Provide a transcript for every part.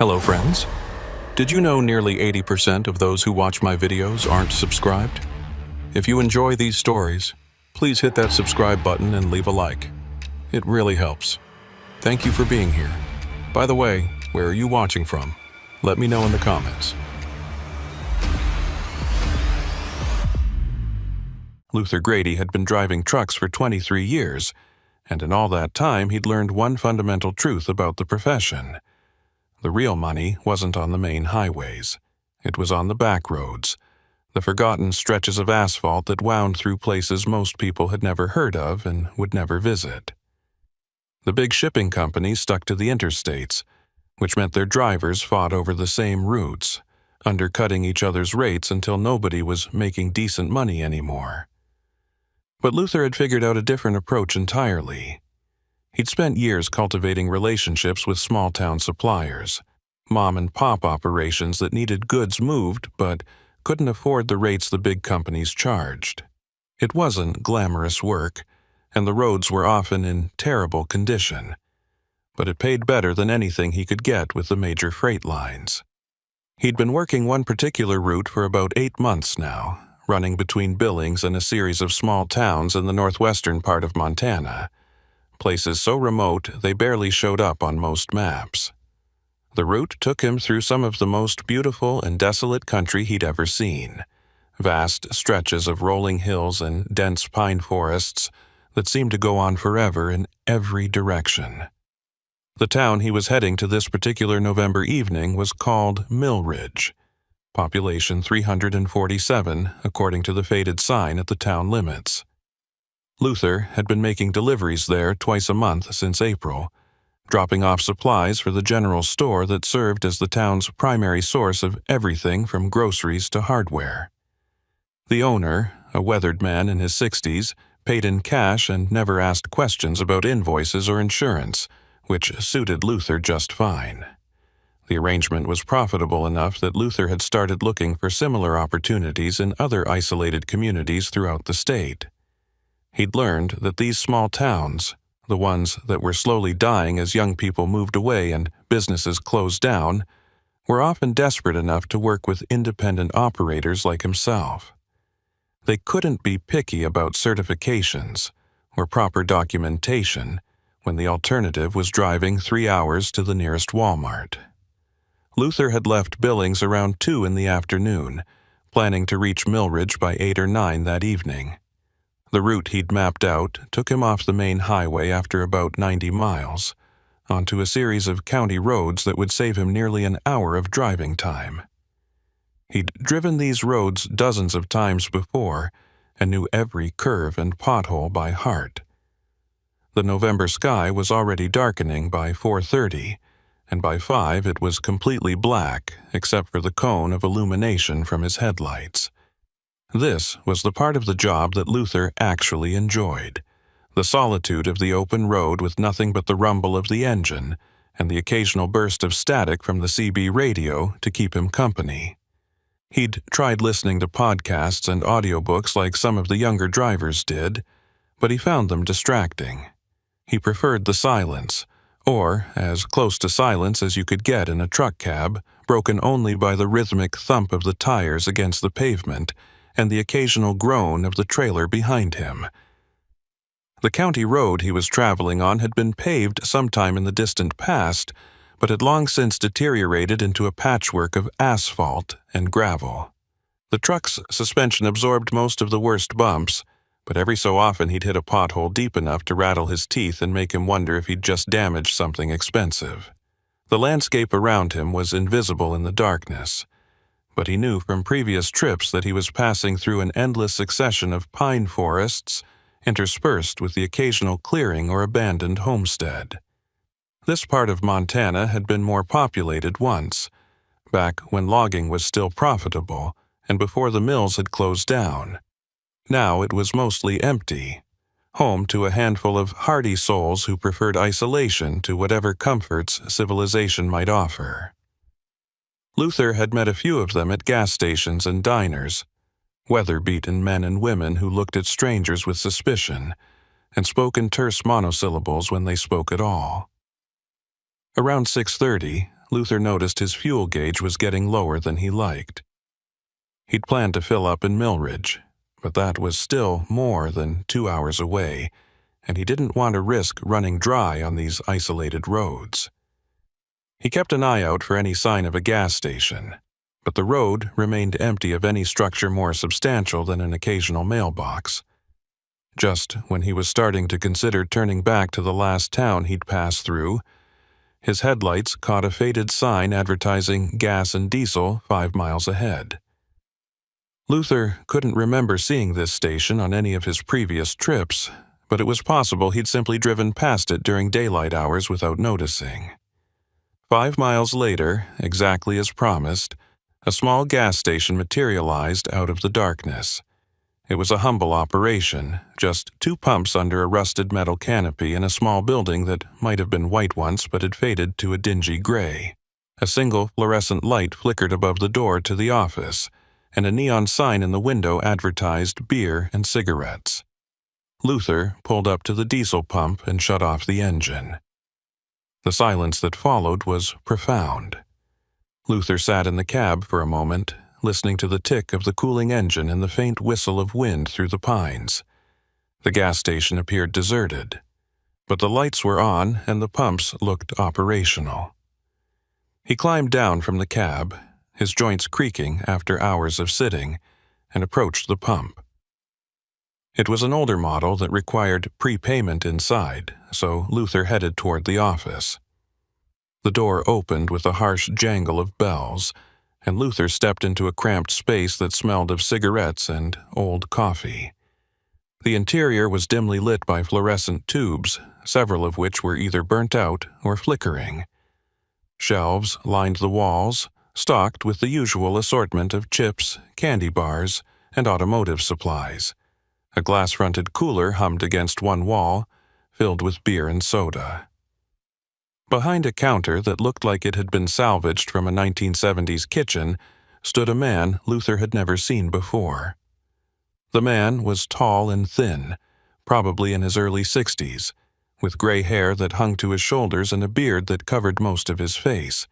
Hello friends. Did you know nearly 80% of those who watch my videos aren't subscribed? If you enjoy these stories, please hit that subscribe button and leave a like. It really helps. Thank you for being here. By the way, where are you watching from? Let me know in the comments. Luther Grady had been driving trucks for 23 years, and in all that time he'd learned one fundamental truth about the profession. The real money wasn't on the main highways. It was on the backroads, the forgotten stretches of asphalt that wound through places most people had never heard of and would never visit. The big shipping companies stuck to the interstates, which meant their drivers fought over the same routes, undercutting each other's rates until nobody was making decent money anymore. But Luther had figured out a different approach entirely. He'd spent years cultivating relationships with small-town suppliers, mom-and-pop operations that needed goods moved but couldn't afford the rates the big companies charged. It wasn't glamorous work, and the roads were often in terrible condition, but it paid better than anything he could get with the major freight lines. He'd been working one particular route for about 8 months now, running between Billings and a series of small towns in the northwestern part of Montana, places so remote they barely showed up on most maps. The route took him through some of the most beautiful and desolate country he'd ever seen, vast stretches of rolling hills and dense pine forests that seemed to go on forever in every direction. The town he was heading to this particular November evening was called Mill Ridge, population 347 according to the faded sign at the town limits. Luther had been making deliveries there twice a month since April, dropping off supplies for the general store that served as the town's primary source of everything from groceries to hardware. The owner, a weathered man in his 60s, paid in cash and never asked questions about invoices or insurance, which suited Luther just fine. The arrangement was profitable enough that Luther had started looking for similar opportunities in other isolated communities throughout the state. He'd learned that these small towns, the ones that were slowly dying as young people moved away and businesses closed down, were often desperate enough to work with independent operators like himself. They couldn't be picky about certifications or proper documentation when the alternative was driving 3 hours to the nearest Walmart. Luther had left Billings around 2 in the afternoon, planning to reach Millridge by 8 or 9 that evening. The route he'd mapped out took him off the main highway after about 90 miles, onto a series of county roads that would save him nearly an hour of driving time. He'd driven these roads dozens of times before and knew every curve and pothole by heart. The November sky was already darkening by 4:30, and by 5 it was completely black except for the cone of illumination from his headlights. This was the part of the job that Luther actually enjoyed, the solitude of the open road with nothing but the rumble of the engine and the occasional burst of static from the CB radio to keep him company. He'd tried listening to podcasts and audiobooks like some of the younger drivers did, but he found them distracting. He preferred the silence, or as close to silence as you could get in a truck cab, broken only by the rhythmic thump of the tires against the pavement and the occasional groan of the trailer behind him. The county road he was traveling on had been paved sometime in the distant past, but had long since deteriorated into a patchwork of asphalt and gravel. The truck's suspension absorbed most of the worst bumps, but every so often he'd hit a pothole deep enough to rattle his teeth and make him wonder if he'd just damaged something expensive. The landscape around him was invisible in the darkness, but he knew from previous trips that he was passing through an endless succession of pine forests interspersed with the occasional clearing or abandoned homestead. This part of Montana had been more populated once, back when logging was still profitable and before the mills had closed down. Now it was mostly empty, home to a handful of hardy souls who preferred isolation to whatever comforts civilization might offer. Luther had met a few of them at gas stations and diners, weather-beaten men and women who looked at strangers with suspicion and spoke in terse monosyllables when they spoke at all. Around 6:30, Luther noticed his fuel gauge was getting lower than he liked. He'd planned to fill up in Millridge, but that was still more than 2 hours away, and he didn't want to risk running dry on these isolated roads. He kept an eye out for any sign of a gas station, but the road remained empty of any structure more substantial than an occasional mailbox. Just when he was starting to consider turning back to the last town he'd passed through, his headlights caught a faded sign advertising gas and diesel 5 miles ahead. Luther couldn't remember seeing this station on any of his previous trips, but it was possible he'd simply driven past it during daylight hours without noticing. 5 miles later, exactly as promised, a small gas station materialized out of the darkness. It was a humble operation, just 2 pumps under a rusted metal canopy in a small building that might have been white once but had faded to a dingy gray. A single fluorescent light flickered above the door to the office, and a neon sign in the window advertised beer and cigarettes. Luther pulled up to the diesel pump and shut off the engine. The silence that followed was profound. Luther sat in the cab for a moment, listening to the tick of the cooling engine and the faint whistle of wind through the pines. The gas station appeared deserted, but the lights were on and the pumps looked operational. He climbed down from the cab, his joints creaking after hours of sitting, and approached the pump. It was an older model that required prepayment inside, so Luther headed toward the office. The door opened with a harsh jangle of bells, and Luther stepped into a cramped space that smelled of cigarettes and old coffee. The interior was dimly lit by fluorescent tubes, several of which were either burnt out or flickering. Shelves lined the walls, stocked with the usual assortment of chips, candy bars, and automotive supplies. A glass-fronted cooler hummed against one wall, filled with beer and soda. Behind a counter that looked like it had been salvaged from a 1970s kitchen stood a man Luther had never seen before. The man was tall and thin, probably in his early 60s, with gray hair that hung to his shoulders and a beard that covered most of his face.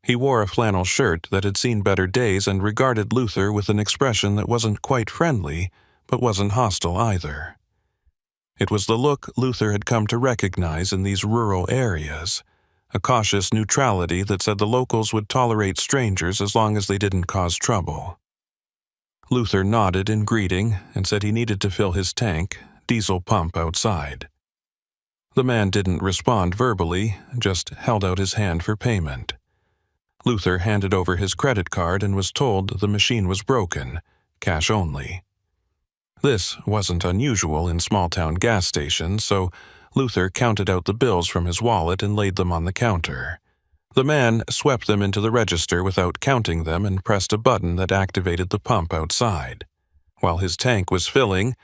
He wore a flannel shirt that had seen better days and regarded Luther with an expression that wasn't quite friendly, but wasn't hostile either. It was the look Luther had come to recognize in these rural areas, a cautious neutrality that said the locals would tolerate strangers as long as they didn't cause trouble. Luther nodded in greeting and said he needed to fill his tank, diesel pump outside. The man didn't respond verbally, just held out his hand for payment. Luther handed over his credit card and was told the machine was broken, cash only. This wasn't unusual in small-town gas stations, so Luther counted out the bills from his wallet and laid them on the counter. The man swept them into the register without counting them and pressed a button that activated the pump outside. While his tank was filling,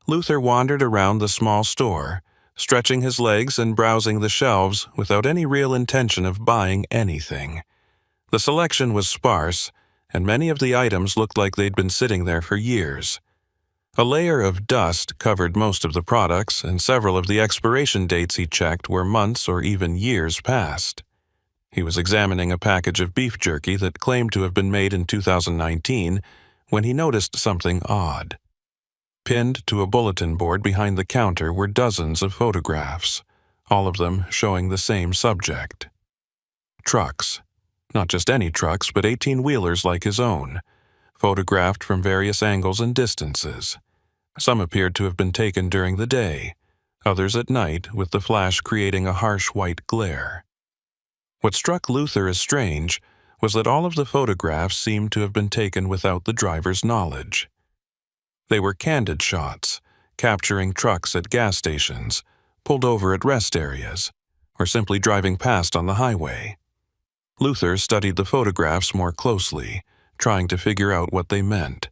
Luther wandered around the small store, stretching his legs and browsing the shelves without any real intention of buying anything. The selection was sparse, and many of the items looked like they'd been sitting there for years. A layer of dust covered most of the products, and several of the expiration dates he checked were months or even years past. He was examining a package of beef jerky that claimed to have been made in 2019 when he noticed something odd. Pinned to a bulletin board behind the counter were dozens of photographs, all of them showing the same subject. Trucks. Not just any trucks, but 18-wheelers like his own, photographed from various angles and distances. Some appeared to have been taken during the day, others at night, with the flash creating a harsh white glare. What struck Luther as strange was that all of the photographs seemed to have been taken without the driver's knowledge. They were candid shots, capturing trucks at gas stations, pulled over at rest areas, or simply driving past on the highway. Luther studied the photographs more closely, trying to figure out what they meant.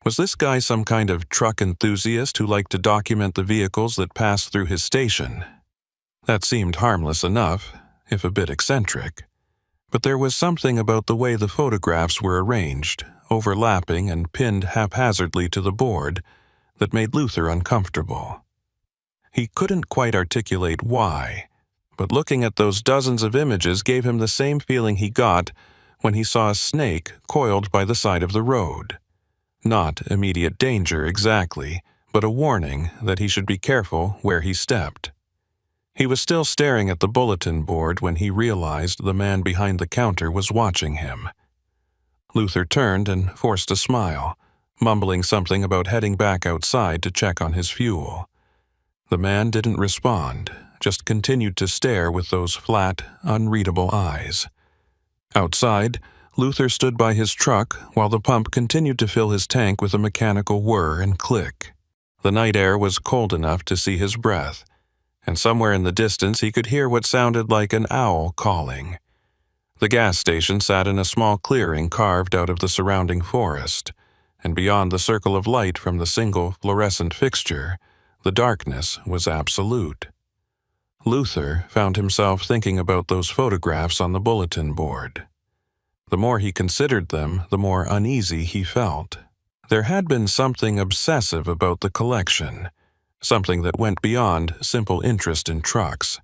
Was this guy some kind of truck enthusiast who liked to document the vehicles that passed through his station? That seemed harmless enough, if a bit eccentric. But there was something about the way the photographs were arranged, overlapping and pinned haphazardly to the board, that made Luther uncomfortable. He couldn't quite articulate why, but looking at those dozens of images gave him the same feeling he got when he saw a snake coiled by the side of the road. Not immediate danger exactly, but a warning that he should be careful where he stepped. He was still staring at the bulletin board when he realized the man behind the counter was watching him. Luther turned and forced a smile, mumbling something about heading back outside to check on his fuel. The man didn't respond, just continued to stare with those flat, unreadable eyes. Outside, Luther stood by his truck while the pump continued to fill his tank with a mechanical whir and click. The night air was cold enough to see his breath, and somewhere in the distance he could hear what sounded like an owl calling. The gas station sat in a small clearing carved out of the surrounding forest, and beyond the circle of light from the single fluorescent fixture, the darkness was absolute. Luther found himself thinking about those photographs on the bulletin board. The more he considered them, the more uneasy he felt. There had been something obsessive about the collection, something that went beyond simple interest in trucks.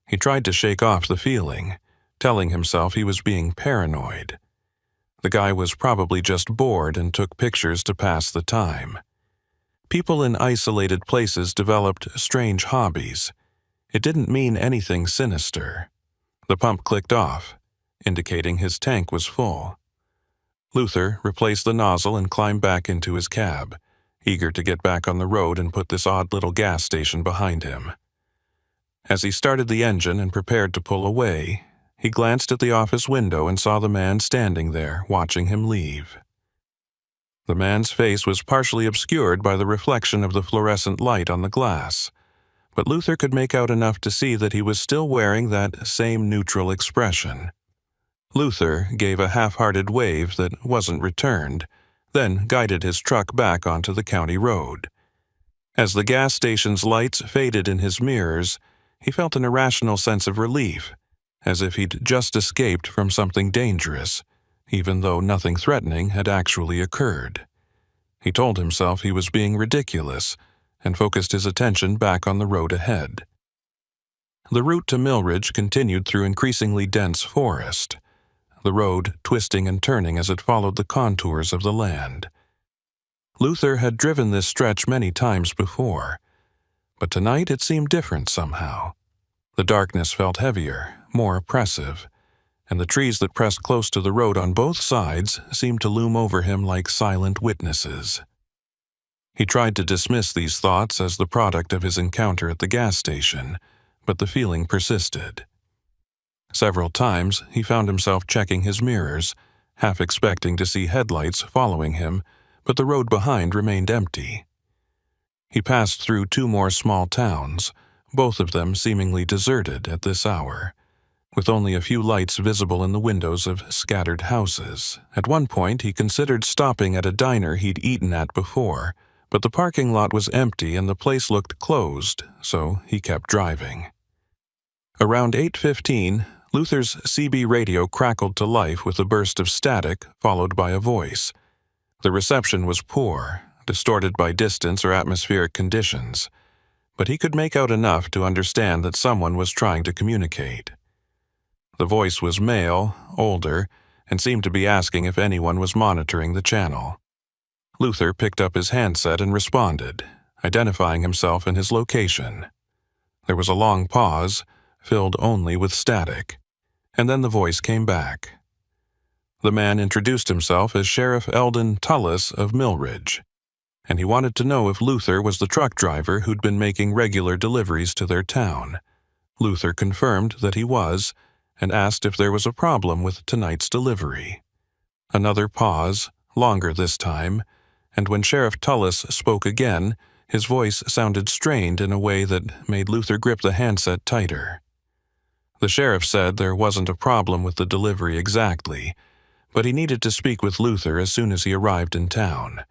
He tried to shake off the feeling, telling himself he was being paranoid. The guy was probably just bored and took pictures to pass the time. People in isolated places developed strange hobbies. It didn't mean anything sinister. The pump clicked off, indicating his tank was full. Luther replaced the nozzle and climbed back into his cab, eager to get back on the road and put this odd little gas station behind him. As he started the engine and prepared to pull away, he glanced at the office window and saw the man standing there, watching him leave. The man's face was partially obscured by the reflection of the fluorescent light on the glass, but Luther could make out enough to see that he was still wearing that same neutral expression. Luther gave a half-hearted wave that wasn't returned, then guided his truck back onto the county road. As the gas station's lights faded in his mirrors, he felt an irrational sense of relief, as if he'd just escaped from something dangerous, even though nothing threatening had actually occurred. He told himself he was being ridiculous and focused his attention back on the road ahead. The route to Millridge continued through increasingly dense forest, the road twisting and turning as it followed the contours of the land. Luther had driven this stretch many times before, but tonight it seemed different somehow. The darkness felt heavier, more oppressive, and the trees that pressed close to the road on both sides seemed to loom over him like silent witnesses. He tried to dismiss these thoughts as the product of his encounter at the gas station, but the feeling persisted. Several times he found himself checking his mirrors, half expecting to see headlights following him, but the road behind remained empty. He passed through 2 more small towns, both of them seemingly deserted at this hour, with only a few lights visible in the windows of scattered houses. At one point he considered stopping at a diner he'd eaten at before, but the parking lot was empty and the place looked closed, so he kept driving. Around 8:15, Luther's CB radio crackled to life with a burst of static followed by a voice. The reception was poor, distorted by distance or atmospheric conditions, but he could make out enough to understand that someone was trying to communicate. The voice was male, older, and seemed to be asking if anyone was monitoring the channel. Luther picked up his handset and responded, identifying himself and his location. There was a long pause, filled only with static, and then the voice came back. The man introduced himself as Sheriff Eldon Tullis of Millridge, and he wanted to know if Luther was the truck driver who'd been making regular deliveries to their town. Luther confirmed that he was, and asked if there was a problem with tonight's delivery. Another pause, longer this time, and when Sheriff Tullis spoke again, his voice sounded strained in a way that made Luther grip the handset tighter. The sheriff said there wasn't a problem with the delivery exactly, but he needed to speak with Luther as soon as he arrived in town.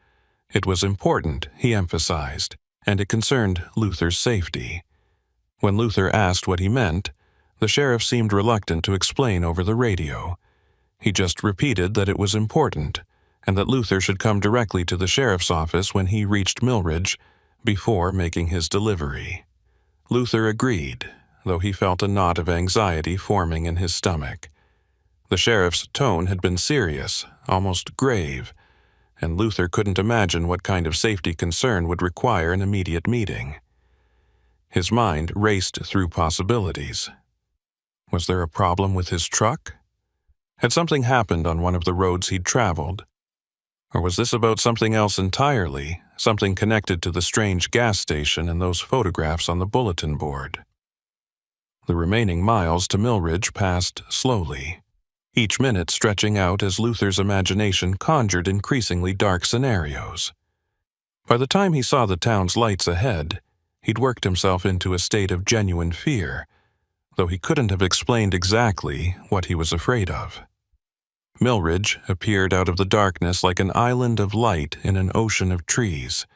It was important, he emphasized, and it concerned Luther's safety. When Luther asked what he meant, the sheriff seemed reluctant to explain over the radio. He just repeated that it was important, and that Luther should come directly to the sheriff's office when he reached Millridge before making his delivery. Luther agreed, though he felt a knot of anxiety forming in his stomach. The sheriff's tone had been serious, almost grave, and Luther couldn't imagine what kind of safety concern would require an immediate meeting. His mind raced through possibilities. Was there a problem with his truck? Had something happened on one of the roads he'd traveled? Or was this about something else entirely, something connected to the strange gas station and those photographs on the bulletin board? The remaining miles to Millridge passed slowly, each minute stretching out as Luther's imagination conjured increasingly dark scenarios. By the time he saw the town's lights ahead, he'd worked himself into a state of genuine fear, though he couldn't have explained exactly what he was afraid of. Millridge appeared out of the darkness like an island of light in an ocean of trees,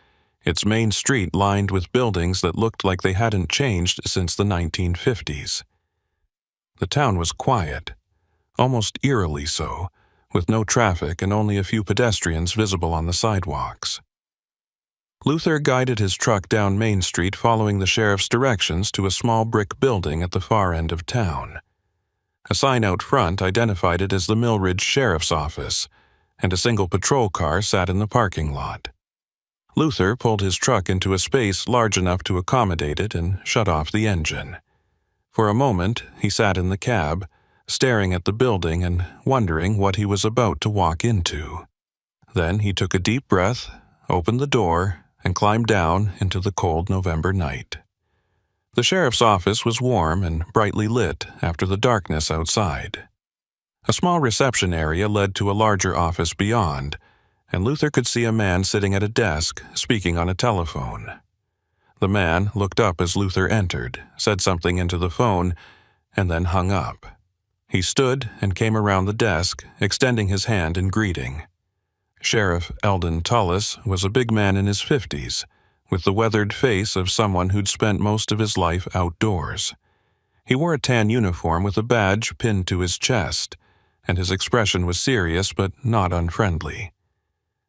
its main street lined with buildings that looked like they hadn't changed since the 1950s. The town was quiet, almost eerily so, with no traffic and only a few pedestrians visible on the sidewalks. Luther guided his truck down Main Street following the sheriff's directions to a small brick building at the far end of town. A sign out front identified it as the Millridge Sheriff's Office, and a single patrol car sat in the parking lot. Luther pulled his truck into a space large enough to accommodate it and shut off the engine. For a moment, he sat in the cab, staring at the building and wondering what he was about to walk into. Then he took a deep breath, opened the door, and climbed down into the cold November night. The sheriff's office was warm and brightly lit after the darkness outside. A small reception area led to a larger office beyond, and Luther could see a man sitting at a desk, speaking on a telephone. The man looked up as Luther entered, said something into the phone, and then hung up. He stood and came around the desk, extending his hand in greeting. Sheriff Eldon Tullis was a big man in his 50s, with the weathered face of someone who'd spent most of his life outdoors. He wore a tan uniform with a badge pinned to his chest, and his expression was serious but not unfriendly.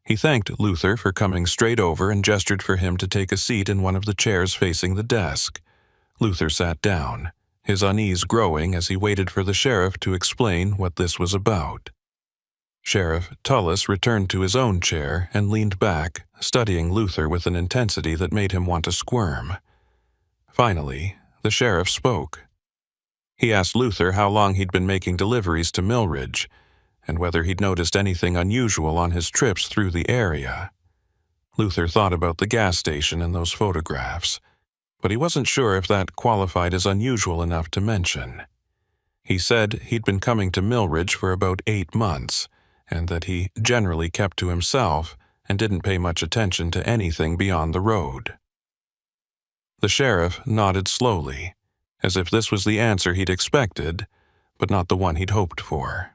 He thanked Luther for coming straight over and gestured for him to take a seat in one of the chairs facing the desk. Luther sat down, his unease growing as he waited for the sheriff to explain what this was about. Sheriff Tullis returned to his own chair and leaned back, studying Luther with an intensity that made him want to squirm. Finally, the sheriff spoke. He asked Luther how long he'd been making deliveries to Millridge, and whether he'd noticed anything unusual on his trips through the area. Luther thought about the gas station and those photographs, but he wasn't sure if that qualified as unusual enough to mention. He said he'd been coming to Millridge for about 8 months, and that he generally kept to himself and didn't pay much attention to anything beyond the road. The sheriff nodded slowly, as if this was the answer he'd expected, but not the one he'd hoped for.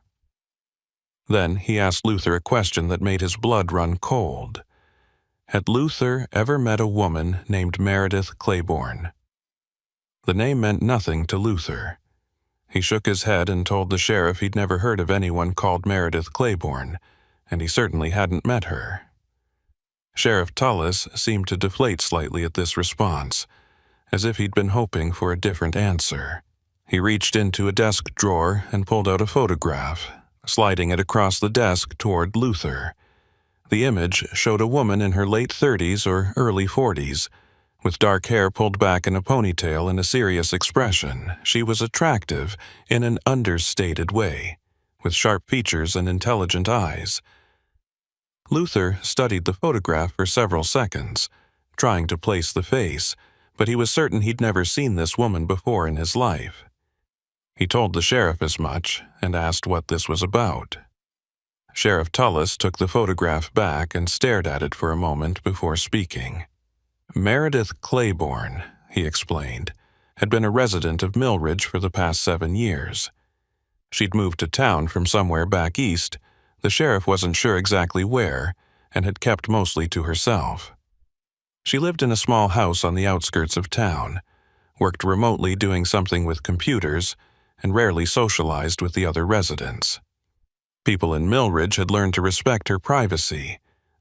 Then he asked Luther a question that made his blood run cold. Had Luther ever met a woman named Meredith Claiborne? The name meant nothing to Luther. He shook his head and told the sheriff he'd never heard of anyone called Meredith Claiborne, and he certainly hadn't met her. Sheriff Tullis seemed to deflate slightly at this response, as if he'd been hoping for a different answer. He reached into a desk drawer and pulled out a photograph, sliding it across the desk toward Luther. The image showed a woman in her late 30s or early 40s, with dark hair pulled back in a ponytail and a serious expression. She was attractive in an understated way, with sharp features and intelligent eyes. Luther studied the photograph for several seconds, trying to place the face, but he was certain he'd never seen this woman before in his life. He told the sheriff as much and asked what this was about. Sheriff Tullis took the photograph back and stared at it for a moment before speaking. Meredith Claiborne, he explained, had been a resident of Millridge for the past 7 years. She'd moved to town from somewhere back east, the sheriff wasn't sure exactly where, and had kept mostly to herself. She lived in a small house on the outskirts of town, worked remotely doing something with computers, and rarely socialized with the other residents. People in Millridge had learned to respect her privacy,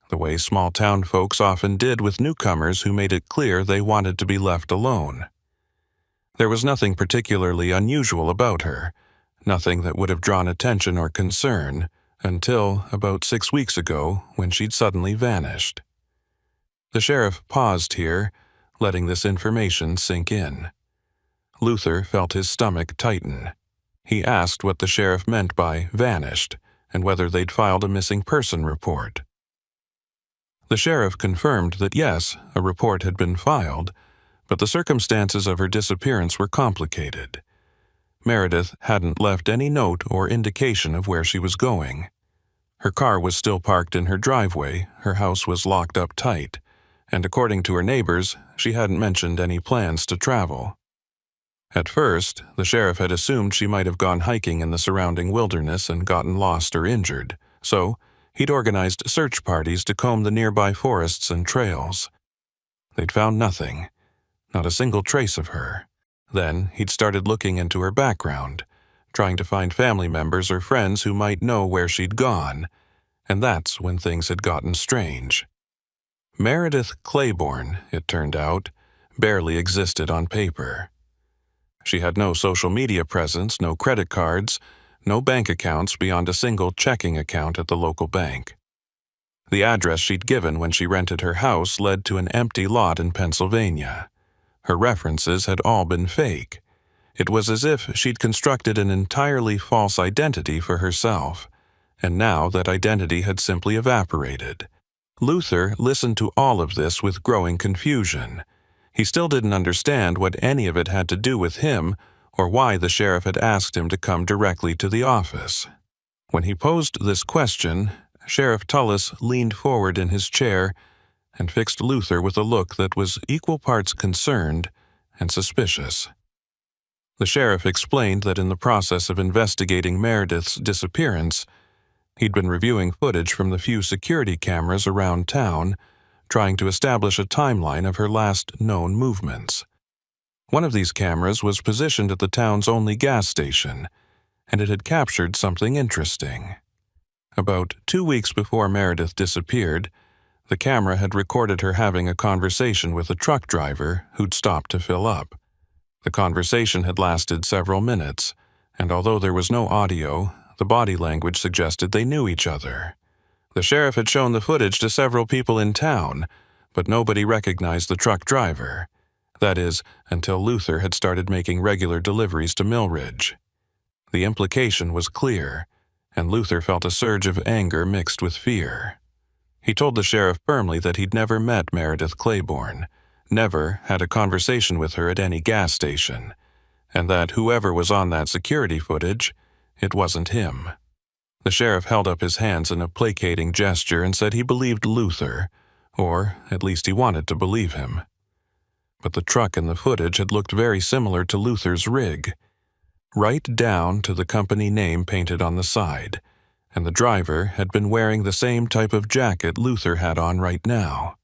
the way small-town folks often did with newcomers who made it clear they wanted to be left alone. There was nothing particularly unusual about her, nothing that would have drawn attention or concern, until about 6 weeks ago when she'd suddenly vanished. The sheriff paused here, letting this information sink in. Luther felt his stomach tighten. He asked what the sheriff meant by vanished and whether they'd filed a missing person report. The sheriff confirmed that yes, a report had been filed, but the circumstances of her disappearance were complicated. Meredith hadn't left any note or indication of where she was going. Her car was still parked in her driveway, her house was locked up tight, and according to her neighbors, she hadn't mentioned any plans to travel. At first, the sheriff had assumed she might have gone hiking in the surrounding wilderness and gotten lost or injured, so he'd organized search parties to comb the nearby forests and trails. They'd found nothing, not a single trace of her. Then he'd started looking into her background, trying to find family members or friends who might know where she'd gone, and that's when things had gotten strange. Meredith Claiborne, it turned out, barely existed on paper. She had no social media presence, no credit cards, no bank accounts beyond a single checking account at the local bank. The address she'd given when she rented her house led to an empty lot in Pennsylvania. Her references had all been fake. It was as if she'd constructed an entirely false identity for herself, and now that identity had simply evaporated. Luther listened to all of this with growing confusion. He still didn't understand what any of it had to do with him or why the sheriff had asked him to come directly to the office. When he posed this question, Sheriff Tullis leaned forward in his chair and fixed Luther with a look that was equal parts concerned and suspicious. The sheriff explained that in the process of investigating Meredith's disappearance, he'd been reviewing footage from the few security cameras around town, trying to establish a timeline of her last known movements. One of these cameras was positioned at the town's only gas station, and it had captured something interesting. About 2 weeks before Meredith disappeared, the camera had recorded her having a conversation with a truck driver who'd stopped to fill up. The conversation had lasted several minutes, and although there was no audio, the body language suggested they knew each other. The sheriff had shown the footage to several people in town, but nobody recognized the truck driver. That is, until Luther had started making regular deliveries to Millridge. The implication was clear, and Luther felt a surge of anger mixed with fear. He told the sheriff firmly that he'd never met Meredith Claiborne, never had a conversation with her at any gas station, and that whoever was on that security footage, it wasn't him. The sheriff held up his hands in a placating gesture and said he believed Luther, or at least he wanted to believe him. But the truck in the footage had looked very similar to Luther's rig, right down to the company name painted on the side, and the driver had been wearing the same type of jacket Luther had on right now.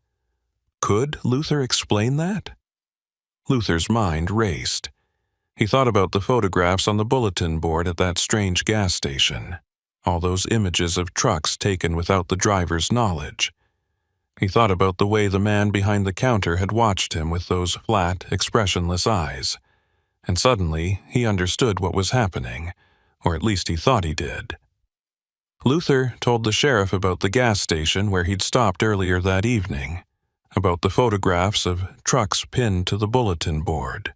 Could Luther explain that? Luther's mind raced. He thought about the photographs on the bulletin board at that strange gas station, all those images of trucks taken without the driver's knowledge. He thought about the way the man behind the counter had watched him with those flat, expressionless eyes, and suddenly he understood what was happening, or at least he thought he did. Luther told the sheriff about the gas station where he'd stopped earlier that evening, about the photographs of trucks pinned to the bulletin board,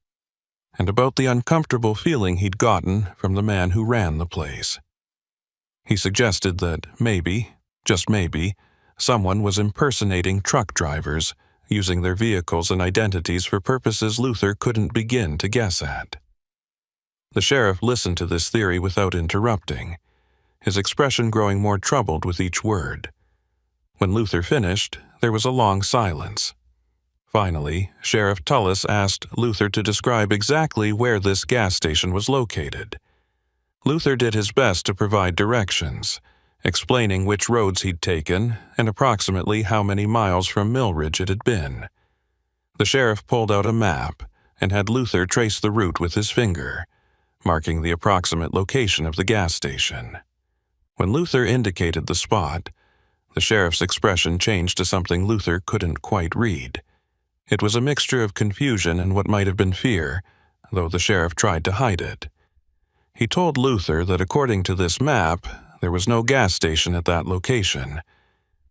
and about the uncomfortable feeling he'd gotten from the man who ran the place. He suggested that maybe, just maybe, someone was impersonating truck drivers, using their vehicles and identities for purposes Luther couldn't begin to guess at. The sheriff listened to this theory without interrupting, his expression growing more troubled with each word. When Luther finished, there was a long silence. Finally, Sheriff Tullis asked Luther to describe exactly where this gas station was located. Luther did his best to provide directions, explaining which roads he'd taken and approximately how many miles from Millridge it had been. The sheriff pulled out a map and had Luther trace the route with his finger, marking the approximate location of the gas station. When Luther indicated the spot, the sheriff's expression changed to something Luther couldn't quite read. It was a mixture of confusion and what might have been fear, though the sheriff tried to hide it. He told Luther that according to this map, there was no gas station at that location.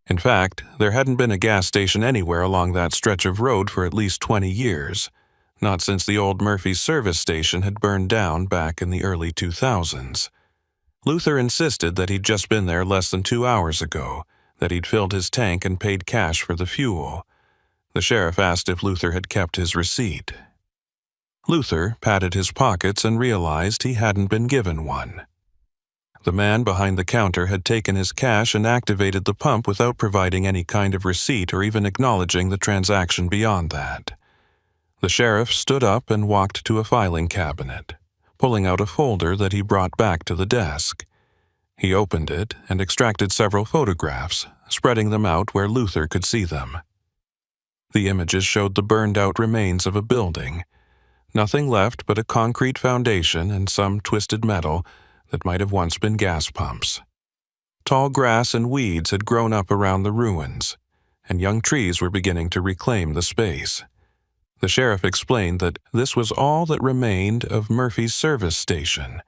In fact, there hadn't been a gas station anywhere along that stretch of road for at least 20 years, not since the old Murphy's service station had burned down back in the early 2000s. Luther insisted that he'd just been there less than 2 hours ago, that he'd filled his tank and paid cash for the fuel. The sheriff asked if Luther had kept his receipt. Luther patted his pockets and realized he hadn't been given one. The man behind the counter had taken his cash and activated the pump without providing any kind of receipt or even acknowledging the transaction beyond that. The sheriff stood up and walked to a filing cabinet, pulling out a folder that he brought back to the desk. He opened it and extracted several photographs, spreading them out where Luther could see them. The images showed the burned-out remains of a building. Nothing left but a concrete foundation and some twisted metal that might have once been gas pumps. Tall grass and weeds had grown up around the ruins, and young trees were beginning to reclaim the space. The sheriff explained that this was all that remained of Murphy's service station,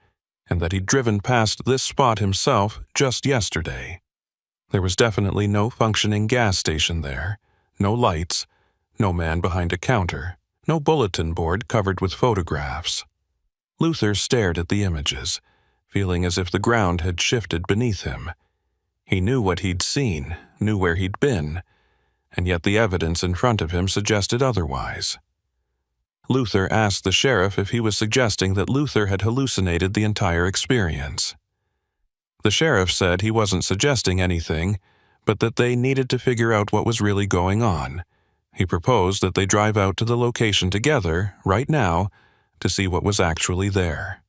and that he'd driven past this spot himself just yesterday. There was definitely no functioning gas station there, no lights, no man behind a counter, no bulletin board covered with photographs. Luther stared at the images, feeling as if the ground had shifted beneath him. He knew what he'd seen, knew where he'd been, and yet the evidence in front of him suggested otherwise. Luther asked the sheriff if he was suggesting that Luther had hallucinated the entire experience. The sheriff said he wasn't suggesting anything, but that they needed to figure out what was really going on. He proposed that they drive out to the location together, right now, to see what was actually there.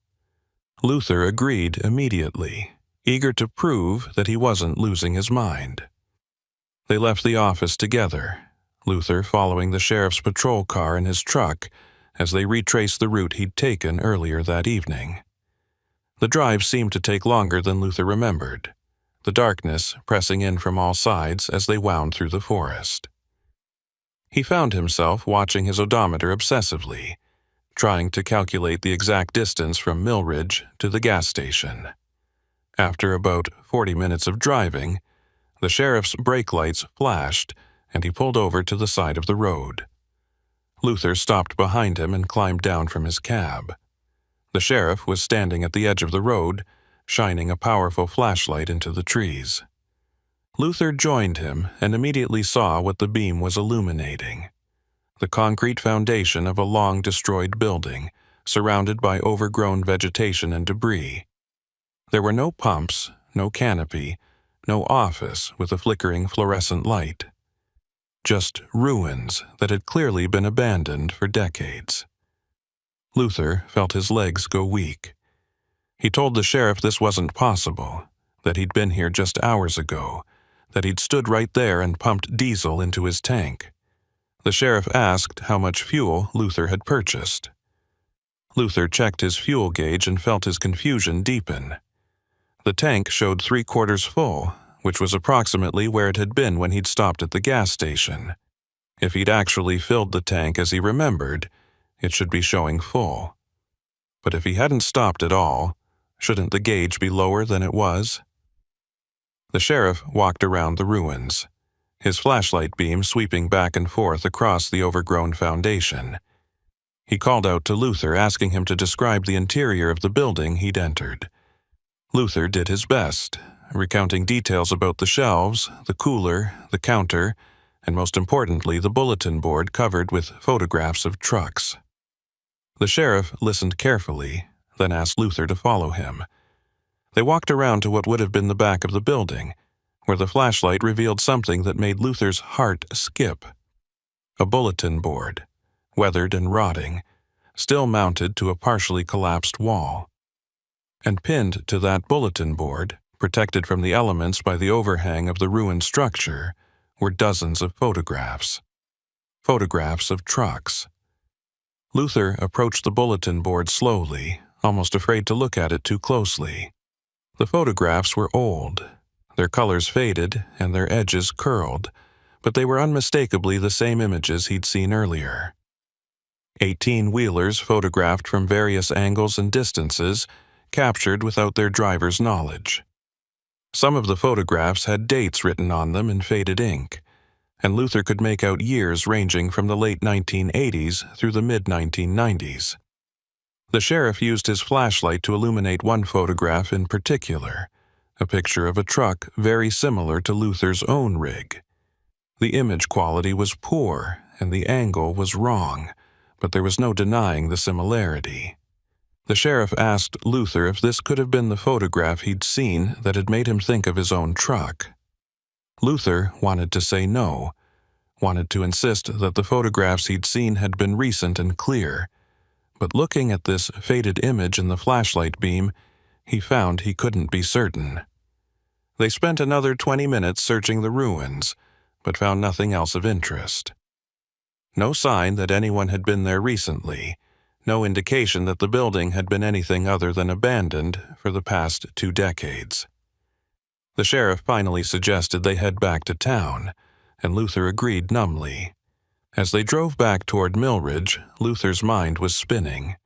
Luther agreed immediately, eager to prove that he wasn't losing his mind. They left the office together, Luther following the sheriff's patrol car in his truck as they retraced the route he'd taken earlier that evening. The drive seemed to take longer than Luther remembered, the darkness pressing in from all sides as they wound through the forest. He found himself watching his odometer obsessively, trying to calculate the exact distance from Millridge to the gas station. After about 40 minutes of driving, the sheriff's brake lights flashed and he pulled over to the side of the road. Luther stopped behind him and climbed down from his cab. The sheriff was standing at the edge of the road, shining a powerful flashlight into the trees. Luther joined him and immediately saw what the beam was illuminating: the concrete foundation of a long-destroyed building, surrounded by overgrown vegetation and debris. There were no pumps, no canopy, no office with a flickering fluorescent light. Just ruins that had clearly been abandoned for decades. Luther felt his legs go weak. He told the sheriff this wasn't possible, that he'd been here just hours ago, that he'd stood right there and pumped diesel into his tank. The sheriff asked how much fuel Luther had purchased. Luther checked his fuel gauge and felt his confusion deepen. The tank showed 3/4 full, which was approximately where it had been when he'd stopped at the gas station. If he'd actually filled the tank as he remembered, it should be showing full. But if he hadn't stopped at all, shouldn't the gauge be lower than it was? The sheriff walked around the ruins, his flashlight beam sweeping back and forth across the overgrown foundation. He called out to Luther, asking him to describe the interior of the building he'd entered. Luther did his best, recounting details about the shelves, the cooler, the counter, and most importantly, the bulletin board covered with photographs of trucks. The sheriff listened carefully, then asked Luther to follow him. They walked around to what would have been the back of the building, where the flashlight revealed something that made Luther's heart skip. A bulletin board, weathered and rotting, still mounted to a partially collapsed wall. And pinned to that bulletin board, protected from the elements by the overhang of the ruined structure, were dozens of photographs. Photographs of trucks. Luther approached the bulletin board slowly, almost afraid to look at it too closely. The photographs were old, their colors faded and their edges curled, but they were unmistakably the same images he'd seen earlier. 18-wheelers photographed from various angles and distances, captured without their driver's knowledge. Some of the photographs had dates written on them in faded ink, and Luther could make out years ranging from the late 1980s through the mid-1990s. The sheriff used his flashlight to illuminate one photograph in particular, a picture of a truck very similar to Luther's own rig. The image quality was poor and the angle was wrong, but there was no denying the similarity. The sheriff asked Luther if this could have been the photograph he'd seen that had made him think of his own truck. Luther wanted to say no, wanted to insist that the photographs he'd seen had been recent and clear, but looking at this faded image in the flashlight beam, he found he couldn't be certain. They spent another 20 minutes searching the ruins, but found nothing else of interest. No sign that anyone had been there recently, no indication that the building had been anything other than abandoned for the past 2 decades. The sheriff finally suggested they head back to town, and Luther agreed numbly. As they drove back toward Millridge, Luther's mind was spinning.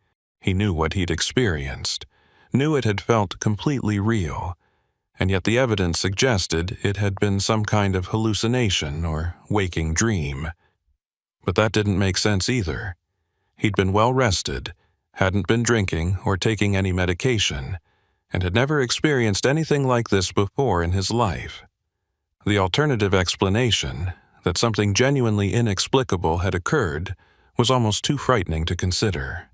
He knew what he'd experienced, knew it had felt completely real, and yet the evidence suggested it had been some kind of hallucination or waking dream. But that didn't make sense either. He'd been well rested, hadn't been drinking or taking any medication, and had never experienced anything like this before in his life. The alternative explanation, that something genuinely inexplicable had occurred, was almost too frightening to consider.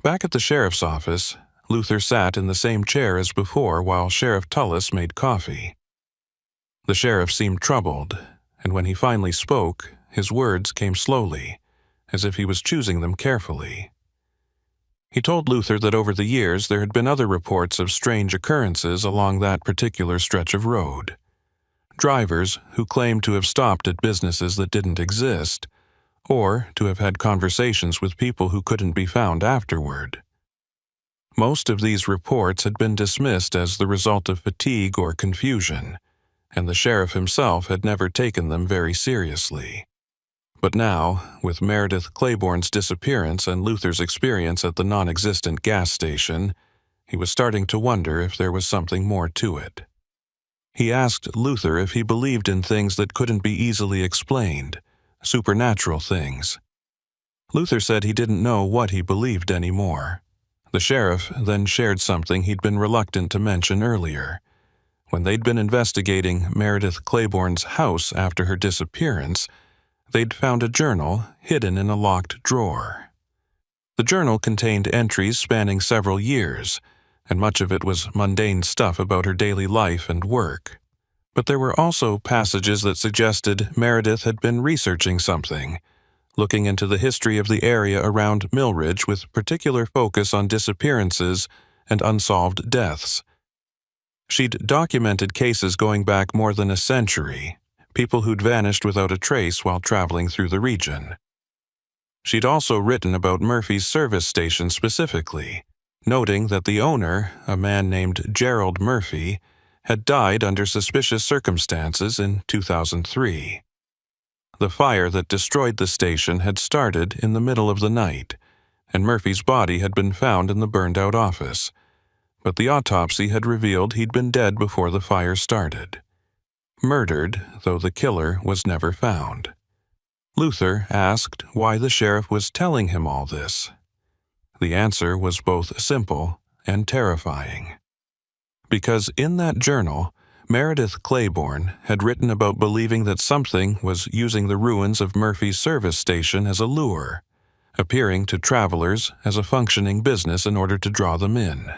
Back at the sheriff's office, Luther sat in the same chair as before while Sheriff Tullis made coffee. The sheriff seemed troubled, and when he finally spoke, his words came slowly, as if he was choosing them carefully. He told Luther that over the years there had been other reports of strange occurrences along that particular stretch of road. Drivers who claimed to have stopped at businesses that didn't exist, or to have had conversations with people who couldn't be found afterward. Most of these reports had been dismissed as the result of fatigue or confusion, and the sheriff himself had never taken them very seriously. But now, with Meredith Claiborne's disappearance and Luther's experience at the non-existent gas station, he was starting to wonder if there was something more to it. He asked Luther if he believed in things that couldn't be easily explained, supernatural things. Luther said he didn't know what he believed anymore. The sheriff then shared something he'd been reluctant to mention earlier. When they'd been investigating Meredith Claiborne's house after her disappearance, they'd found a journal hidden in a locked drawer. The journal contained entries spanning several years, and much of it was mundane stuff about her daily life and work. But there were also passages that suggested Meredith had been researching something, looking into the history of the area around Millridge with particular focus on disappearances and unsolved deaths. She'd documented cases going back more than a century, people who'd vanished without a trace while traveling through the region. She'd also written about Murphy's service station specifically, noting that the owner, a man named Gerald Murphy, had died under suspicious circumstances in 2003. The fire that destroyed the station had started in the middle of the night, and Murphy's body had been found in the burned-out office, but the autopsy had revealed he'd been dead before the fire started. Murdered, though the killer was never found. Luther asked why the sheriff was telling him all this. The answer was both simple and terrifying. Because in that journal, Meredith Claiborne had written about believing that something was using the ruins of Murphy's service station as a lure, appearing to travelers as a functioning business in order to draw them in.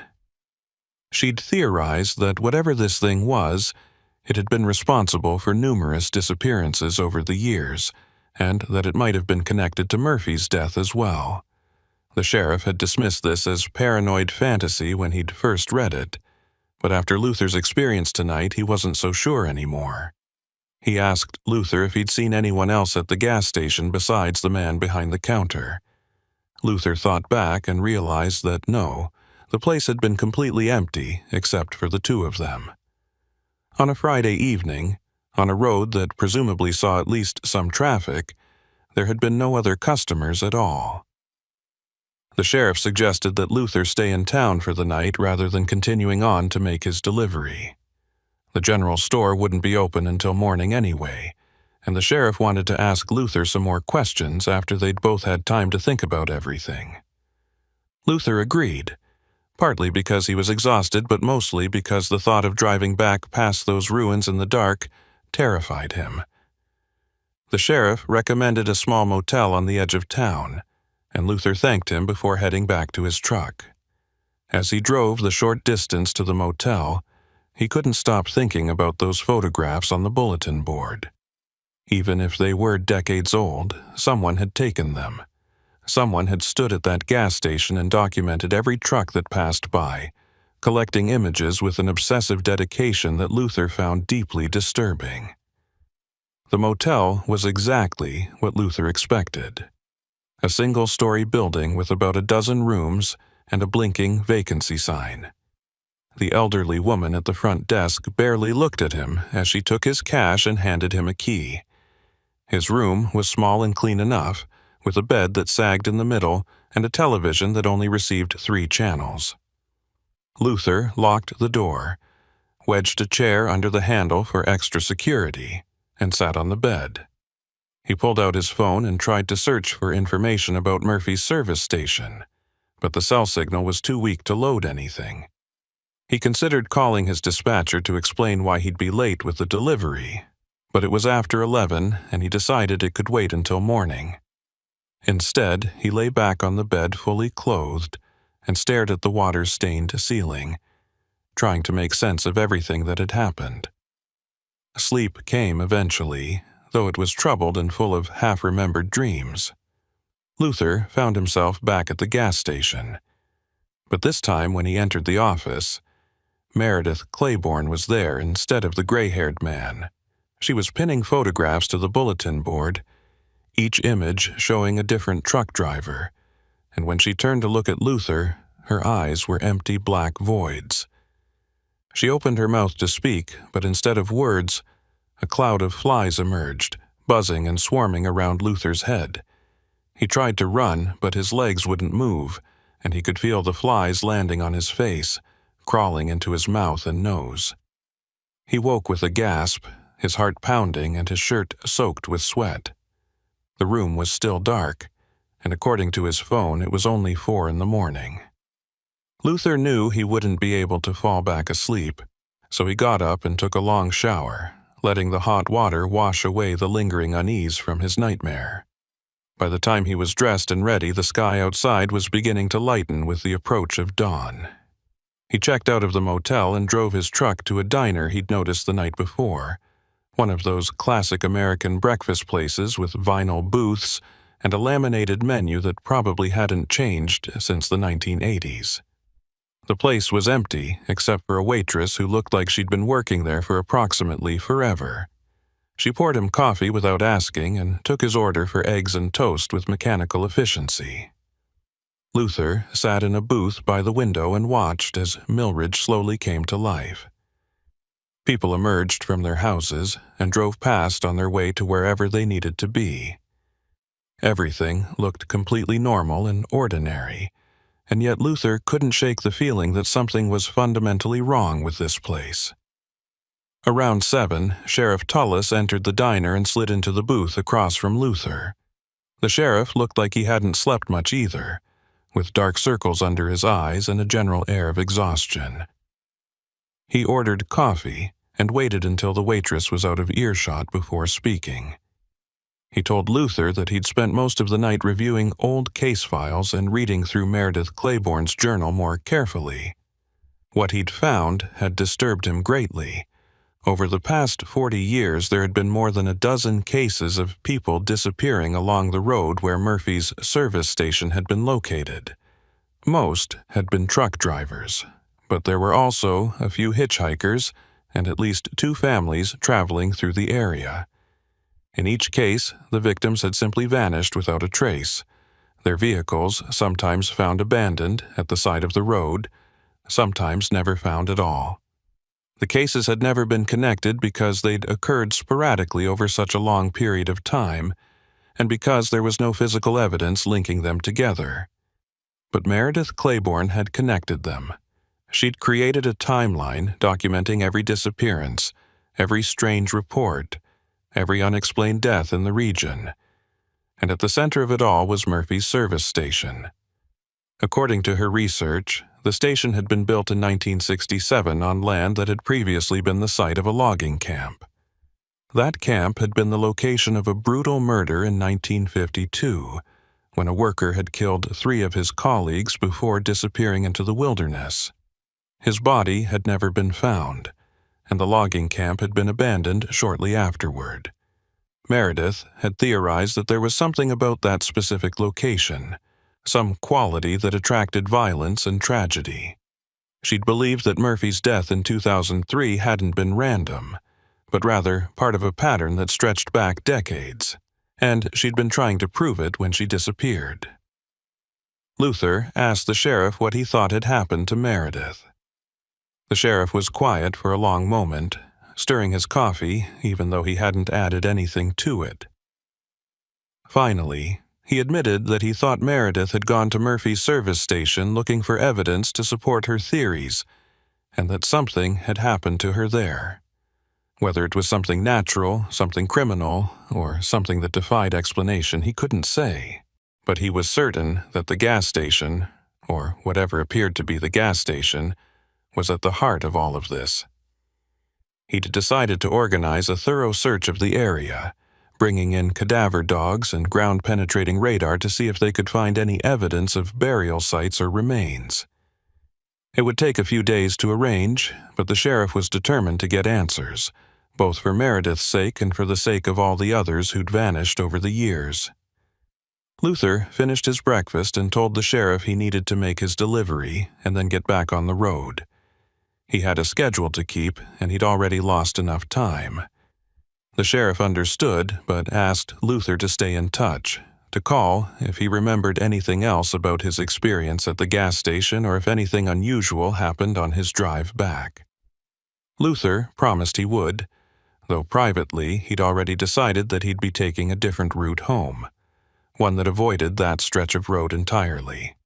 She'd theorized that whatever this thing was, it had been responsible for numerous disappearances over the years, and that it might have been connected to Murphy's death as well. The sheriff had dismissed this as paranoid fantasy when he'd first read it, but after Luther's experience tonight, he wasn't so sure anymore. He asked Luther if he'd seen anyone else at the gas station besides the man behind the counter. Luther thought back and realized that no, the place had been completely empty except for the two of them. On a Friday evening, on a road that presumably saw at least some traffic, there had been no other customers at all. The sheriff suggested that Luther stay in town for the night rather than continuing on to make his delivery. The general store wouldn't be open until morning anyway, and the sheriff wanted to ask Luther some more questions after they'd both had time to think about everything. Luther agreed, partly because he was exhausted, but mostly because the thought of driving back past those ruins in the dark terrified him. The sheriff recommended a small motel on the edge of town, and Luther thanked him before heading back to his truck. As he drove the short distance to the motel, he couldn't stop thinking about those photographs on the bulletin board. Even if they were decades old, someone had taken them. Someone had stood at that gas station and documented every truck that passed by, collecting images with an obsessive dedication that Luther found deeply disturbing. The motel was exactly what Luther expected. A single-story building with about a dozen rooms and a blinking vacancy sign. The elderly woman at the front desk barely looked at him as she took his cash and handed him a key. His room was small and clean enough, with a bed that sagged in the middle and a television that only received 3 channels. Luther locked the door, wedged a chair under the handle for extra security, and sat on the bed. He pulled out his phone and tried to search for information about Murphy's service station, but the cell signal was too weak to load anything. He considered calling his dispatcher to explain why he'd be late with the delivery, but it was after 11 and he decided it could wait until morning. Instead, he lay back on the bed fully clothed and stared at the water-stained ceiling, trying to make sense of everything that had happened. Sleep came eventually, though it was troubled and full of half-remembered dreams. Luther found himself back at the gas station. But this time when he entered the office, Meredith Claiborne was there instead of the gray-haired man. She was pinning photographs to the bulletin board, each image showing a different truck driver, and when she turned to look at Luther, her eyes were empty black voids. She opened her mouth to speak, but instead of words, a cloud of flies emerged, buzzing and swarming around Luther's head. He tried to run, but his legs wouldn't move, and he could feel the flies landing on his face, crawling into his mouth and nose. He woke with a gasp, his heart pounding and his shirt soaked with sweat. The room was still dark, and according to his phone, it was only 4 a.m. Luther knew he wouldn't be able to fall back asleep, so he got up and took a long shower, letting the hot water wash away the lingering unease from his nightmare. By the time he was dressed and ready, the sky outside was beginning to lighten with the approach of dawn. He checked out of the motel and drove his truck to a diner he'd noticed the night before, one of those classic American breakfast places with vinyl booths and a laminated menu that probably hadn't changed since the 1980s. The place was empty, except for a waitress who looked like she'd been working there for approximately forever. She poured him coffee without asking and took his order for eggs and toast with mechanical efficiency. Luther sat in a booth by the window and watched as Millridge slowly came to life. People emerged from their houses and drove past on their way to wherever they needed to be. Everything looked completely normal and ordinary, and yet Luther couldn't shake the feeling that something was fundamentally wrong with this place. Around 7, Sheriff Tullis entered the diner and slid into the booth across from Luther. The sheriff looked like he hadn't slept much either, with dark circles under his eyes and a general air of exhaustion. He ordered coffee and waited until the waitress was out of earshot before speaking. He told Luther that he'd spent most of the night reviewing old case files and reading through Meredith Claiborne's journal more carefully. What he'd found had disturbed him greatly. Over the past 40 years, there had been more than a dozen cases of people disappearing along the road where Murphy's service station had been located. Most had been truck drivers, but there were also a few hitchhikers and at least 2 families traveling through the area. In each case, the victims had simply vanished without a trace, their vehicles sometimes found abandoned at the side of the road, sometimes never found at all. The cases had never been connected because they'd occurred sporadically over such a long period of time, and because there was no physical evidence linking them together. But Meredith Claiborne had connected them. She'd created a timeline documenting every disappearance, every strange report, every unexplained death in the region. And at the center of it all was Murphy's service station. According to her research, the station had been built in 1967 on land that had previously been the site of a logging camp. That camp had been the location of a brutal murder in 1952, when a worker had killed 3 of his colleagues before disappearing into the wilderness. His body had never been found, and the logging camp had been abandoned shortly afterward. Meredith had theorized that there was something about that specific location, some quality that attracted violence and tragedy. She'd believed that Murphy's death in 2003 hadn't been random, but rather part of a pattern that stretched back decades, and she'd been trying to prove it when she disappeared. Luther asked the sheriff what he thought had happened to Meredith. The sheriff was quiet for a long moment, stirring his coffee even though he hadn't added anything to it. Finally, he admitted that he thought Meredith had gone to Murphy's service station looking for evidence to support her theories, and that something had happened to her there. Whether it was something natural, something criminal, or something that defied explanation, he couldn't say. But he was certain that the gas station, or whatever appeared to be the gas station, was at the heart of all of this. He'd decided to organize a thorough search of the area, bringing in cadaver dogs and ground-penetrating radar to see if they could find any evidence of burial sites or remains. It would take a few days to arrange, but the sheriff was determined to get answers, both for Meredith's sake and for the sake of all the others who'd vanished over the years. Luther finished his breakfast and told the sheriff he needed to make his delivery and then get back on the road. He had a schedule to keep, and he'd already lost enough time. The sheriff understood, but asked Luther to stay in touch, to call if he remembered anything else about his experience at the gas station or if anything unusual happened on his drive back. Luther promised he would, though privately he'd already decided that he'd be taking a different route home, one that avoided that stretch of road entirely.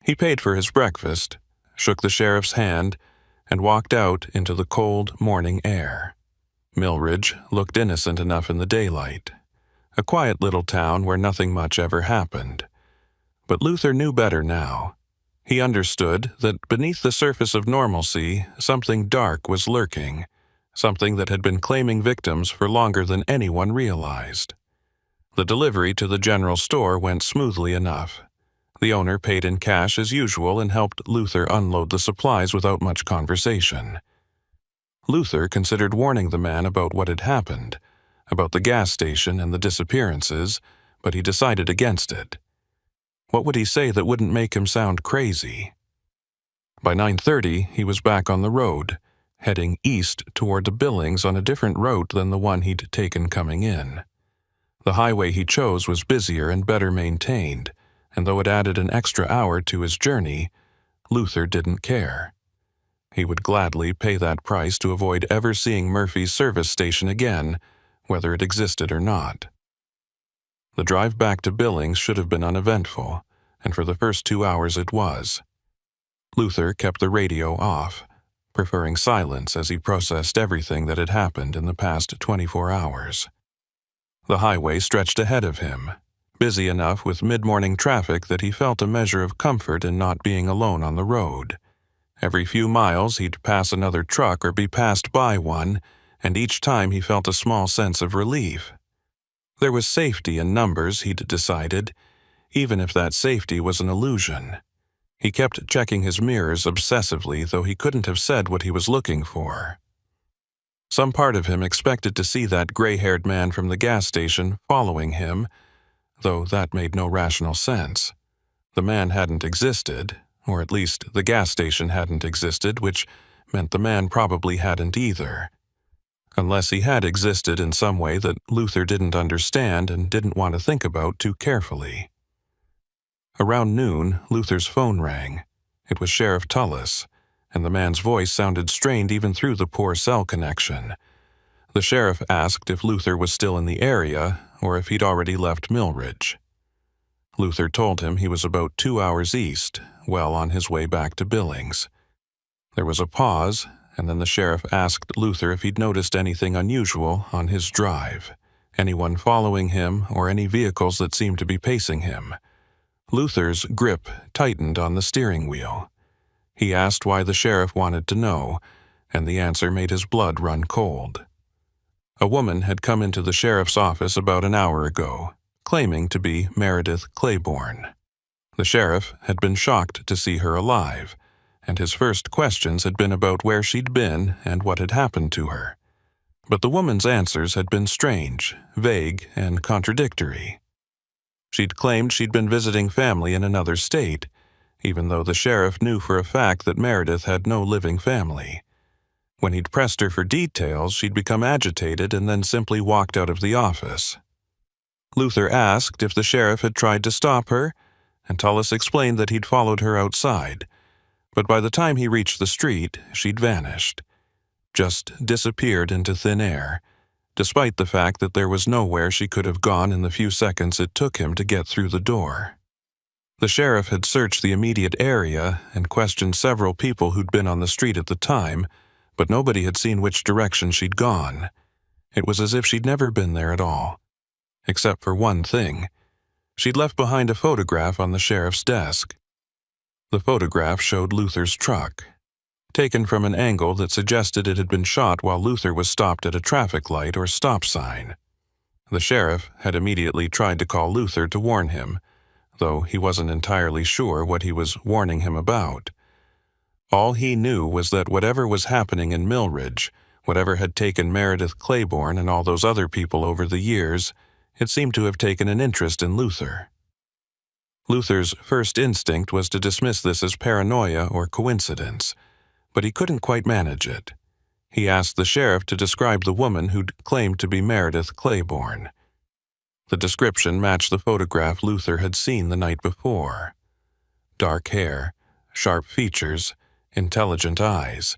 He paid for his breakfast, shook the sheriff's hand, and walked out into the cold morning air. Millridge looked innocent enough in the daylight, a quiet little town where nothing much ever happened. But Luther knew better now. He understood that beneath the surface of normalcy, something dark was lurking, something that had been claiming victims for longer than anyone realized. The delivery to the general store went smoothly enough. The owner paid in cash as usual and helped Luther unload the supplies without much conversation. Luther considered warning the man about what had happened, about the gas station and the disappearances, but he decided against it. What would he say that wouldn't make him sound crazy? By 9:30, he was back on the road, heading east toward the Billings on a different route than the one he'd taken coming in. The highway he chose was busier and better maintained, and though it added an extra hour to his journey, Luther didn't care. He would gladly pay that price to avoid ever seeing Murphy's service station again, whether it existed or not. The drive back to Billings should have been uneventful, and for the first 2 hours it was. Luther kept the radio off, preferring silence as he processed everything that had happened in the past 24 hours. The highway stretched ahead of him, busy enough with mid-morning traffic that he felt a measure of comfort in not being alone on the road. Every few miles he'd pass another truck or be passed by one, and each time he felt a small sense of relief. There was safety in numbers, he'd decided, even if that safety was an illusion. He kept checking his mirrors obsessively, though he couldn't have said what he was looking for. Some part of him expected to see that gray-haired man from the gas station following him, though that made no rational sense. The man hadn't existed, or at least the gas station hadn't existed, which meant the man probably hadn't either. Unless he had existed in some way that Luther didn't understand and didn't want to think about too carefully. Around noon, Luther's phone rang. It was Sheriff Tullis, and the man's voice sounded strained even through the poor cell connection. The sheriff asked if Luther was still in the area, or if he'd already left Millridge. Luther told him he was about 2 hours east, well on his way back to Billings. There was a pause, and then the sheriff asked Luther if he'd noticed anything unusual on his drive, anyone following him or any vehicles that seemed to be pacing him. Luther's grip tightened on the steering wheel. He asked why the sheriff wanted to know, and the answer made his blood run cold. A woman had come into the sheriff's office about an hour ago, claiming to be Meredith Claiborne. The sheriff had been shocked to see her alive, and his first questions had been about where she'd been and what had happened to her. But the woman's answers had been strange, vague, and contradictory. She'd claimed she'd been visiting family in another state, even though the sheriff knew for a fact that Meredith had no living family. When he'd pressed her for details, she'd become agitated and then simply walked out of the office. Luther asked if the sheriff had tried to stop her, and Tullis explained that he'd followed her outside, but by the time he reached the street, she'd vanished, just disappeared into thin air, despite the fact that there was nowhere she could have gone in the few seconds it took him to get through the door. The sheriff had searched the immediate area and questioned several people who'd been on the street at the time, but nobody had seen which direction she'd gone. It was as if she'd never been there at all. Except for one thing. She'd left behind a photograph on the sheriff's desk. The photograph showed Luther's truck, taken from an angle that suggested it had been shot while Luther was stopped at a traffic light or stop sign. The sheriff had immediately tried to call Luther to warn him, though he wasn't entirely sure what he was warning him about. All he knew was that whatever was happening in Millridge, whatever had taken Meredith Claiborne and all those other people over the years, it seemed to have taken an interest in Luther. Luther's first instinct was to dismiss this as paranoia or coincidence, but he couldn't quite manage it. He asked the sheriff to describe the woman who'd claimed to be Meredith Claiborne. The description matched the photograph Luther had seen the night before. Dark hair, sharp features, intelligent eyes.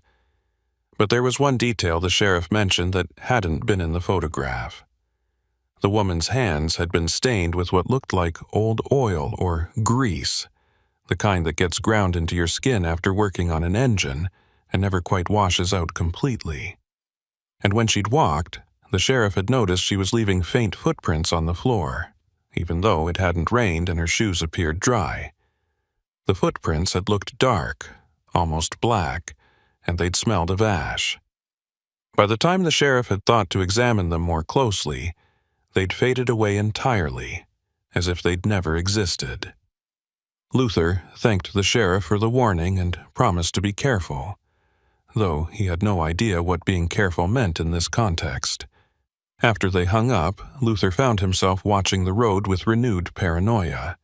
But there was one detail the sheriff mentioned that hadn't been in the photograph. The woman's hands had been stained with what looked like old oil or grease, the kind that gets ground into your skin after working on an engine and never quite washes out completely. And when she'd walked, the sheriff had noticed she was leaving faint footprints on the floor, even though it hadn't rained and her shoes appeared dry. The footprints had looked dark, almost black, and they'd smelled of ash. By the time the sheriff had thought to examine them more closely, they'd faded away entirely, as if they'd never existed. Luther thanked the sheriff for the warning and promised to be careful, though he had no idea what being careful meant in this context. After they hung up, Luther found himself watching the road with renewed paranoia.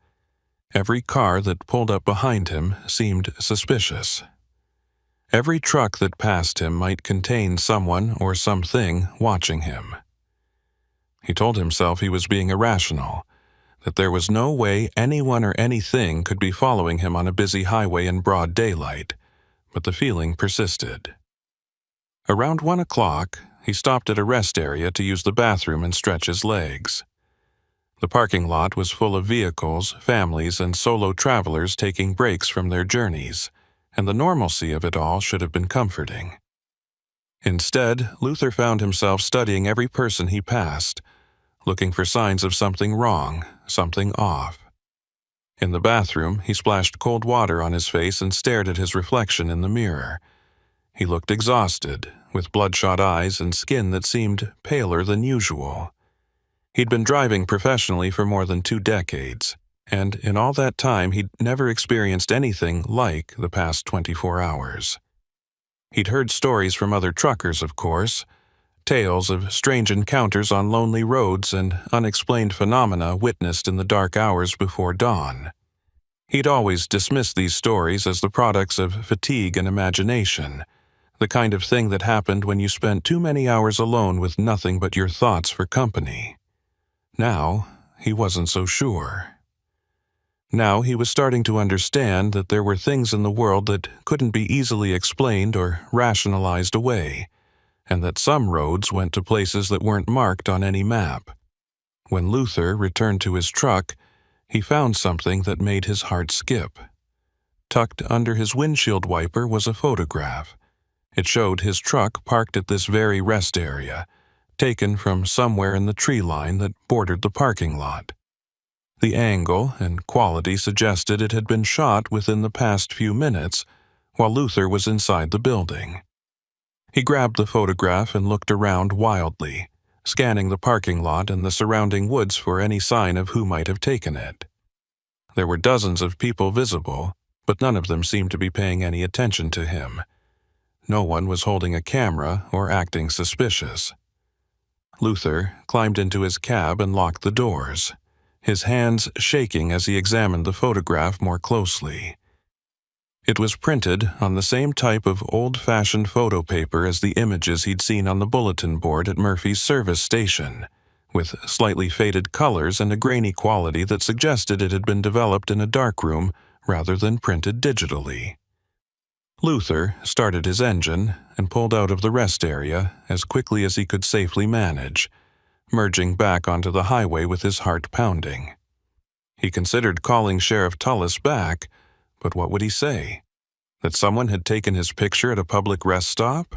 Every car that pulled up behind him seemed suspicious. Every truck that passed him might contain someone or something watching him. He told himself he was being irrational, that there was no way anyone or anything could be following him on a busy highway in broad daylight, but the feeling persisted. Around 1 o'clock, he stopped at a rest area to use the bathroom and stretch his legs. The parking lot was full of vehicles, families, and solo travelers taking breaks from their journeys, and the normalcy of it all should have been comforting. Instead, Luther found himself studying every person he passed, looking for signs of something wrong, something off. In the bathroom, he splashed cold water on his face and stared at his reflection in the mirror. He looked exhausted, with bloodshot eyes and skin that seemed paler than usual. He'd been driving professionally for more than 2 decades, and in all that time he'd never experienced anything like the past 24 hours. He'd heard stories from other truckers, of course, tales of strange encounters on lonely roads and unexplained phenomena witnessed in the dark hours before dawn. He'd always dismissed these stories as the products of fatigue and imagination, the kind of thing that happened when you spent too many hours alone with nothing but your thoughts for company. Now, he wasn't so sure. Now he was starting to understand that there were things in the world that couldn't be easily explained or rationalized away, and that some roads went to places that weren't marked on any map. When Luther returned to his truck, he found something that made his heart skip. Tucked under his windshield wiper was a photograph. It showed his truck parked at this very rest area, taken from somewhere in the tree line that bordered the parking lot. The angle and quality suggested it had been shot within the past few minutes while Luther was inside the building. He grabbed the photograph and looked around wildly, scanning the parking lot and the surrounding woods for any sign of who might have taken it. There were dozens of people visible, but none of them seemed to be paying any attention to him. No one was holding a camera or acting suspicious. Luther climbed into his cab and locked the doors, his hands shaking as he examined the photograph more closely. It was printed on the same type of old-fashioned photo paper as the images he'd seen on the bulletin board at Murphy's service station, with slightly faded colors and a grainy quality that suggested it had been developed in a darkroom rather than printed digitally. Luther started his engine and pulled out of the rest area as quickly as he could safely manage, merging back onto the highway with his heart pounding. He considered calling Sheriff Tullis back, but what would he say? That someone had taken his picture at a public rest stop?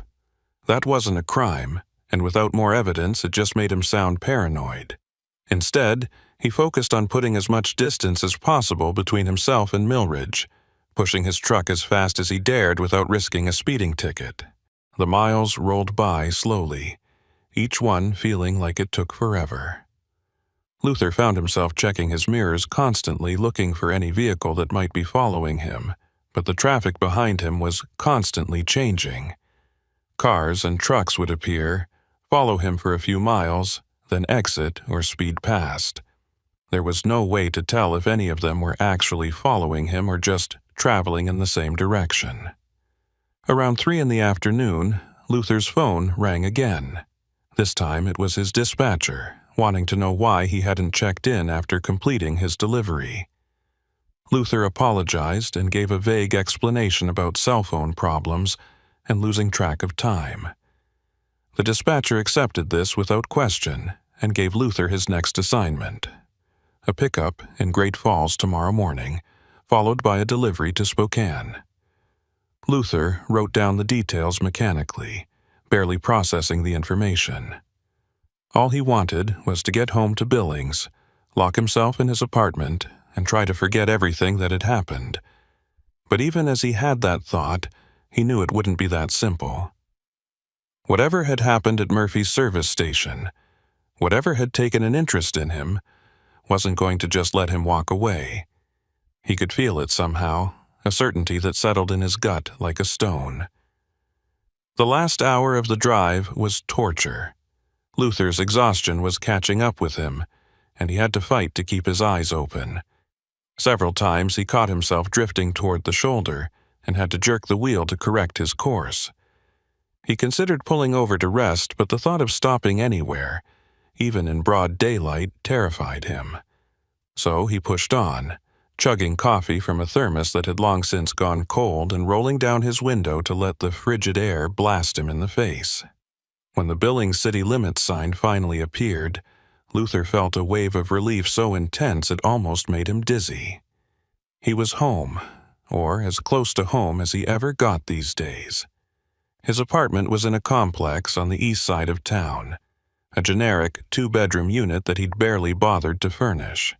That wasn't a crime, and without more evidence, it just made him sound paranoid. Instead, he focused on putting as much distance as possible between himself and Millridge, pushing his truck as fast as he dared without risking a speeding ticket. The miles rolled by slowly, each one feeling like it took forever. Luther found himself checking his mirrors constantly, looking for any vehicle that might be following him, but the traffic behind him was constantly changing. Cars and trucks would appear, follow him for a few miles, then exit or speed past. There was no way to tell if any of them were actually following him or just traveling in the same direction. Around 3 p.m, Luther's phone rang again. This time it was his dispatcher, wanting to know why he hadn't checked in after completing his delivery. Luther apologized and gave a vague explanation about cell phone problems and losing track of time. The dispatcher accepted this without question and gave Luther his next assignment: a pickup in Great Falls tomorrow morning, followed by a delivery to Spokane. Luther wrote down the details mechanically, barely processing the information. All he wanted was to get home to Billings, lock himself in his apartment, and try to forget everything that had happened. But even as he had that thought, he knew it wouldn't be that simple. Whatever had happened at Murphy's service station, whatever had taken an interest in him, wasn't going to just let him walk away. He could feel it somehow, a certainty that settled in his gut like a stone. The last hour of the drive was torture. Luther's exhaustion was catching up with him, and he had to fight to keep his eyes open. Several times he caught himself drifting toward the shoulder and had to jerk the wheel to correct his course. He considered pulling over to rest, but the thought of stopping anywhere, even in broad daylight, terrified him. So he pushed on, chugging coffee from a thermos that had long since gone cold and rolling down his window to let the frigid air blast him in the face. When the Billings city limits sign finally appeared, Luther felt a wave of relief so intense it almost made him dizzy. He was home, or as close to home as he ever got these days. His apartment was in a complex on the east side of town, a generic 2-bedroom unit that he'd barely bothered to furnish.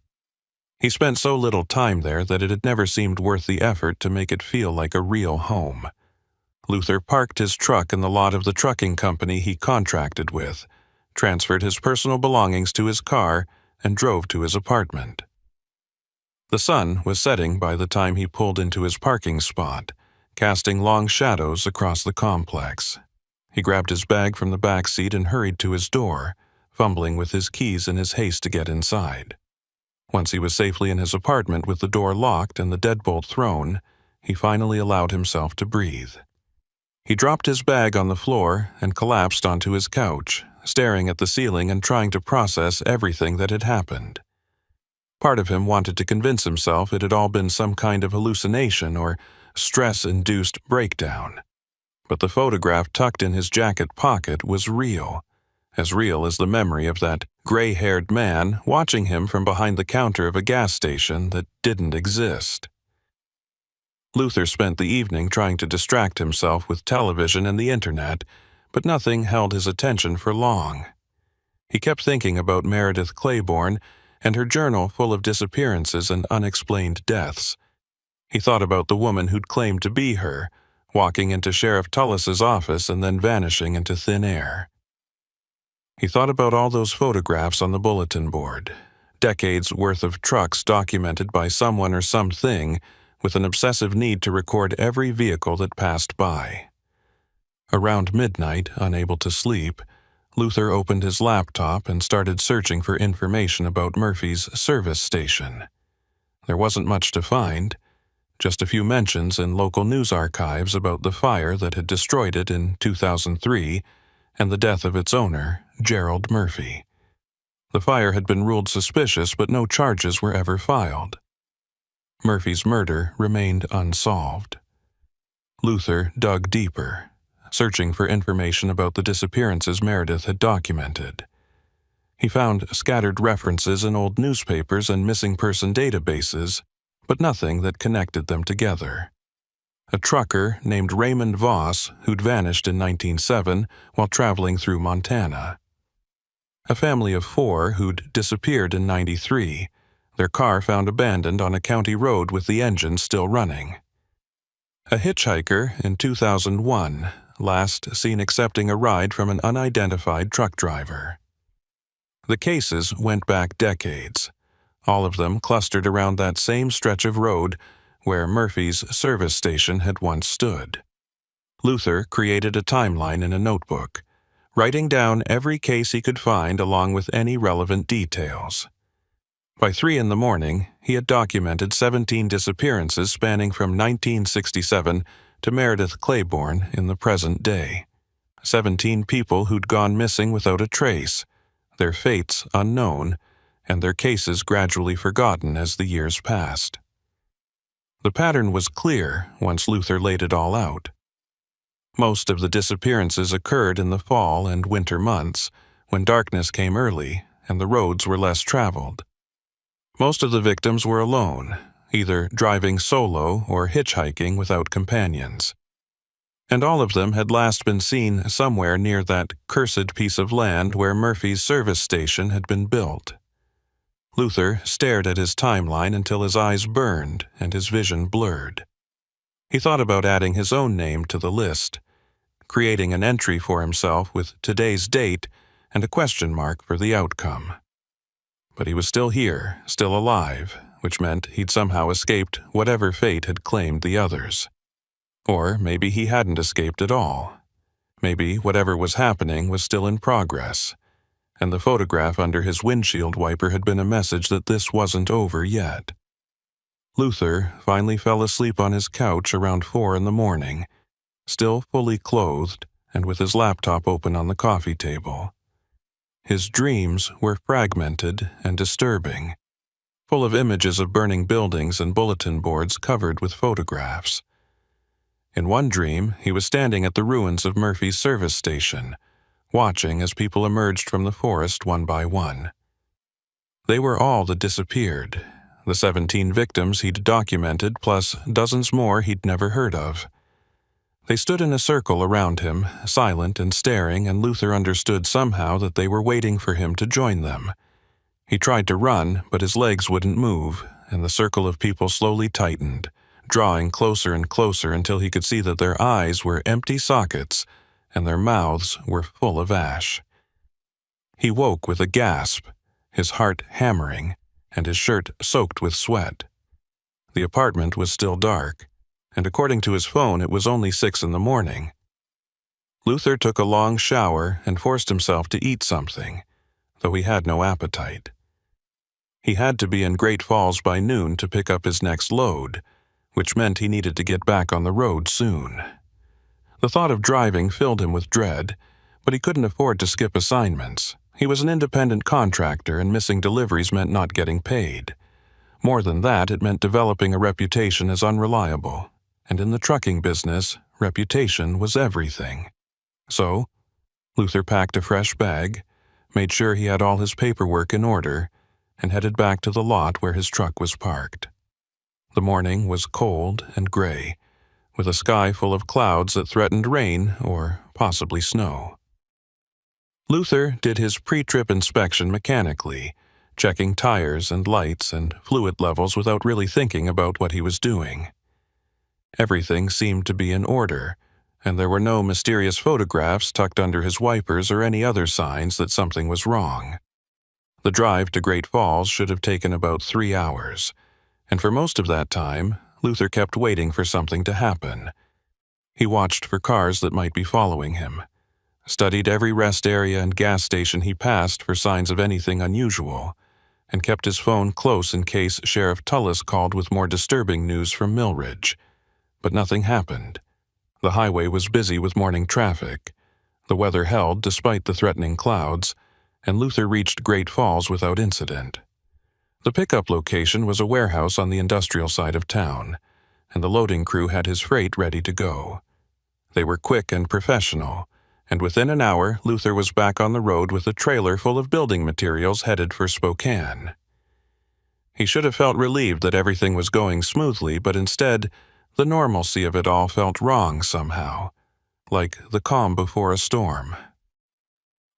He spent so little time there that it had never seemed worth the effort to make it feel like a real home. Luther parked his truck in the lot of the trucking company he contracted with, transferred his personal belongings to his car, and drove to his apartment. The sun was setting by the time he pulled into his parking spot, casting long shadows across the complex. He grabbed his bag from the back seat and hurried to his door, fumbling with his keys in his haste to get inside. Once he was safely in his apartment with the door locked and the deadbolt thrown, he finally allowed himself to breathe. He dropped his bag on the floor and collapsed onto his couch, staring at the ceiling and trying to process everything that had happened. Part of him wanted to convince himself it had all been some kind of hallucination or stress-induced breakdown. But the photograph tucked in his jacket pocket was real as the memory of that gray-haired man watching him from behind the counter of a gas station that didn't exist. Luther spent the evening trying to distract himself with television and the internet, but nothing held his attention for long. He kept thinking about Meredith Claiborne and her journal full of disappearances and unexplained deaths. He thought about the woman who'd claimed to be her, walking into Sheriff Tullis's office and then vanishing into thin air. He thought about all those photographs on the bulletin board, decades' worth of trucks documented by someone or something with an obsessive need to record every vehicle that passed by. Around midnight, unable to sleep, Luther opened his laptop and started searching for information about Murphy's service station. There wasn't much to find, just a few mentions in local news archives about the fire that had destroyed it in 2003 and the death of its owner, Gerald Murphy. The fire had been ruled suspicious, but no charges were ever filed. Murphy's murder remained unsolved. Luther dug deeper, searching for information about the disappearances Meredith had documented. He found scattered references in old newspapers and missing person databases, but nothing that connected them together. A trucker named Raymond Voss who'd vanished in 1907 while traveling through Montana. A family of 4 who'd disappeared in 93, their car found abandoned on a county road with the engine still running. A hitchhiker in 2001, last seen accepting a ride from an unidentified truck driver. The cases went back decades, all of them clustered around that same stretch of road where Murphy's service station had once stood. Luther created a timeline in a notebook, writing down every case he could find along with any relevant details. By 3 a.m, he had documented 17 disappearances spanning from 1967 to Meredith Claiborne in the present day. 17 people who'd gone missing without a trace, their fates unknown, and their cases gradually forgotten as the years passed. The pattern was clear once Luther laid it all out. Most of the disappearances occurred in the fall and winter months, when darkness came early and the roads were less traveled. Most of the victims were alone, either driving solo or hitchhiking without companions. And all of them had last been seen somewhere near that cursed piece of land where Murphy's service station had been built. Luther stared at his timeline until his eyes burned and his vision blurred. He thought about adding his own name to the list, creating an entry for himself with today's date and a question mark for the outcome. But he was still here, still alive, which meant he'd somehow escaped whatever fate had claimed the others. Or maybe he hadn't escaped at all. Maybe whatever was happening was still in progress, and the photograph under his windshield wiper had been a message that this wasn't over yet. Luther finally fell asleep on his couch around 4 a.m, still fully clothed and with his laptop open on the coffee table. His dreams were fragmented and disturbing, full of images of burning buildings and bulletin boards covered with photographs. In one dream, he was standing at the ruins of Murphy's service station, watching as people emerged from the forest one by one. They were all that disappeared, the 17 victims he'd documented plus dozens more he'd never heard of. They stood in a circle around him, silent and staring, and Luther understood somehow that they were waiting for him to join them. He tried to run, but his legs wouldn't move, and the circle of people slowly tightened, drawing closer and closer until he could see that their eyes were empty sockets and their mouths were full of ash. He woke with a gasp, his heart hammering, and his shirt soaked with sweat. The apartment was still dark, and according to his phone it was only 6 a.m. Luther took a long shower and forced himself to eat something, though he had no appetite. He had to be in Great Falls by noon to pick up his next load, which meant he needed to get back on the road soon. The thought of driving filled him with dread, but he couldn't afford to skip assignments. He was an independent contractor, and missing deliveries meant not getting paid. More than that, it meant developing a reputation as unreliable, and in the trucking business, reputation was everything. So, Luther packed a fresh bag, made sure he had all his paperwork in order, and headed back to the lot where his truck was parked. The morning was cold and gray, with a sky full of clouds that threatened rain or possibly snow. Luther did his pre-trip inspection mechanically, checking tires and lights and fluid levels without really thinking about what he was doing. Everything seemed to be in order, and there were no mysterious photographs tucked under his wipers or any other signs that something was wrong. The drive to Great Falls should have taken about 3 hours, and for most of that time, Luther kept waiting for something to happen. He watched for cars that might be following him, studied every rest area and gas station he passed for signs of anything unusual, and kept his phone close in case Sheriff Tullis called with more disturbing news from Millridge. But nothing happened. The highway was busy with morning traffic. The weather held despite the threatening clouds, and Luther reached Great Falls without incident. The pickup location was a warehouse on the industrial side of town, and the loading crew had his freight ready to go. They were quick and professional, and within an hour Luther was back on the road with a trailer full of building materials headed for Spokane. He should have felt relieved that everything was going smoothly, but instead, the normalcy of it all felt wrong somehow, like the calm before a storm.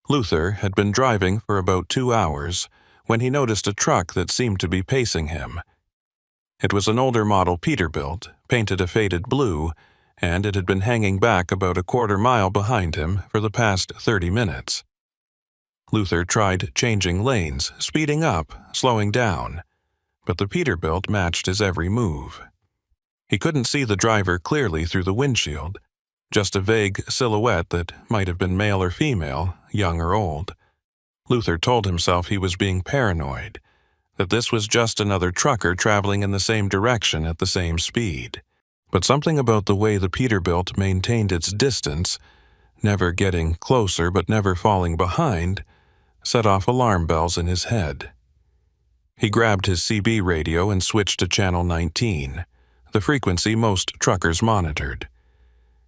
Luther had been driving for about 2 hours when he noticed a truck that seemed to be pacing him. It was an older model Peterbilt, painted a faded blue, and it had been hanging back about a quarter mile behind him for the past 30 minutes. Luther tried changing lanes, speeding up, slowing down, but the Peterbilt matched his every move. He couldn't see the driver clearly through the windshield, just a vague silhouette that might have been male or female, young or old. Luther told himself he was being paranoid, that this was just another trucker traveling in the same direction at the same speed. But something about the way the Peterbilt maintained its distance, never getting closer but never falling behind, set off alarm bells in his head. He grabbed his CB radio and switched to channel 19, the frequency most truckers monitored.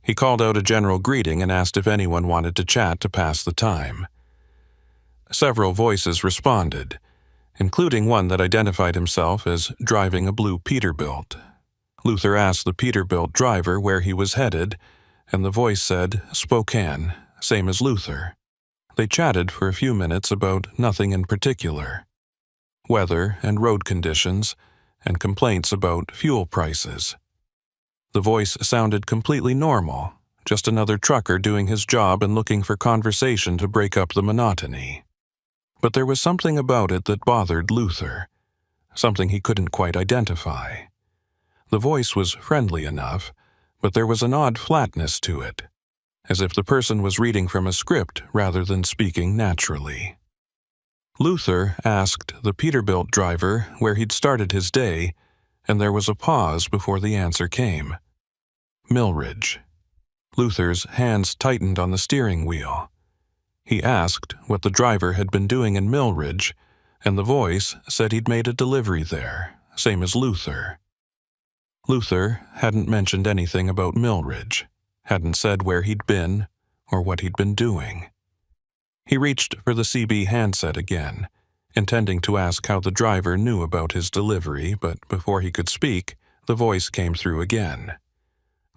He called out a general greeting and asked if anyone wanted to chat to pass the time. Several voices responded, including one that identified himself as driving a blue Peterbilt. Luther asked the Peterbilt driver where he was headed, and the voice said Spokane, same as Luther. They chatted for a few minutes about nothing in particular. Weather and road conditions, and complaints about fuel prices. The voice sounded completely normal, just another trucker doing his job and looking for conversation to break up the monotony. But there was something about it that bothered Luther, something he couldn't quite identify. The voice was friendly enough, but there was an odd flatness to it, as if the person was reading from a script rather than speaking naturally. Luther asked the Peterbilt driver where he'd started his day, and there was a pause before the answer came. Millridge. Luther's hands tightened on the steering wheel. He asked what the driver had been doing in Millridge, and the voice said he'd made a delivery there, same as Luther. Luther hadn't mentioned anything about Millridge, hadn't said where he'd been or what he'd been doing. He reached for the CB handset again, intending to ask how the driver knew about his delivery, but before he could speak, the voice came through again.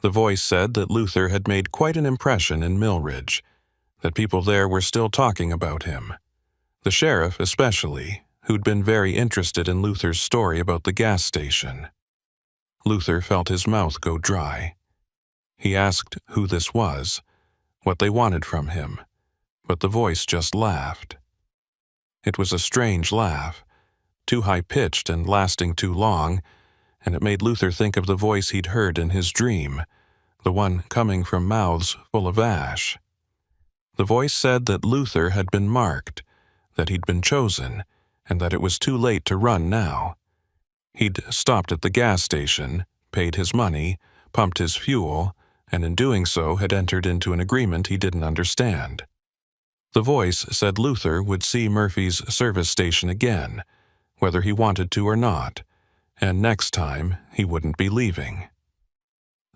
The voice said that Luther had made quite an impression in Millridge, that people there were still talking about him. The sheriff especially, who'd been very interested in Luther's story about the gas station. Luther felt his mouth go dry. He asked who this was, what they wanted from him, but the voice just laughed. It was a strange laugh, too high-pitched and lasting too long, and it made Luther think of the voice he'd heard in his dream, the one coming from mouths full of ash. The voice said that Luther had been marked, that he'd been chosen, and that it was too late to run now. He'd stopped at the gas station, paid his money, pumped his fuel, and in doing so had entered into an agreement he didn't understand. The voice said Luther would see Murphy's service station again, whether he wanted to or not, and next time he wouldn't be leaving.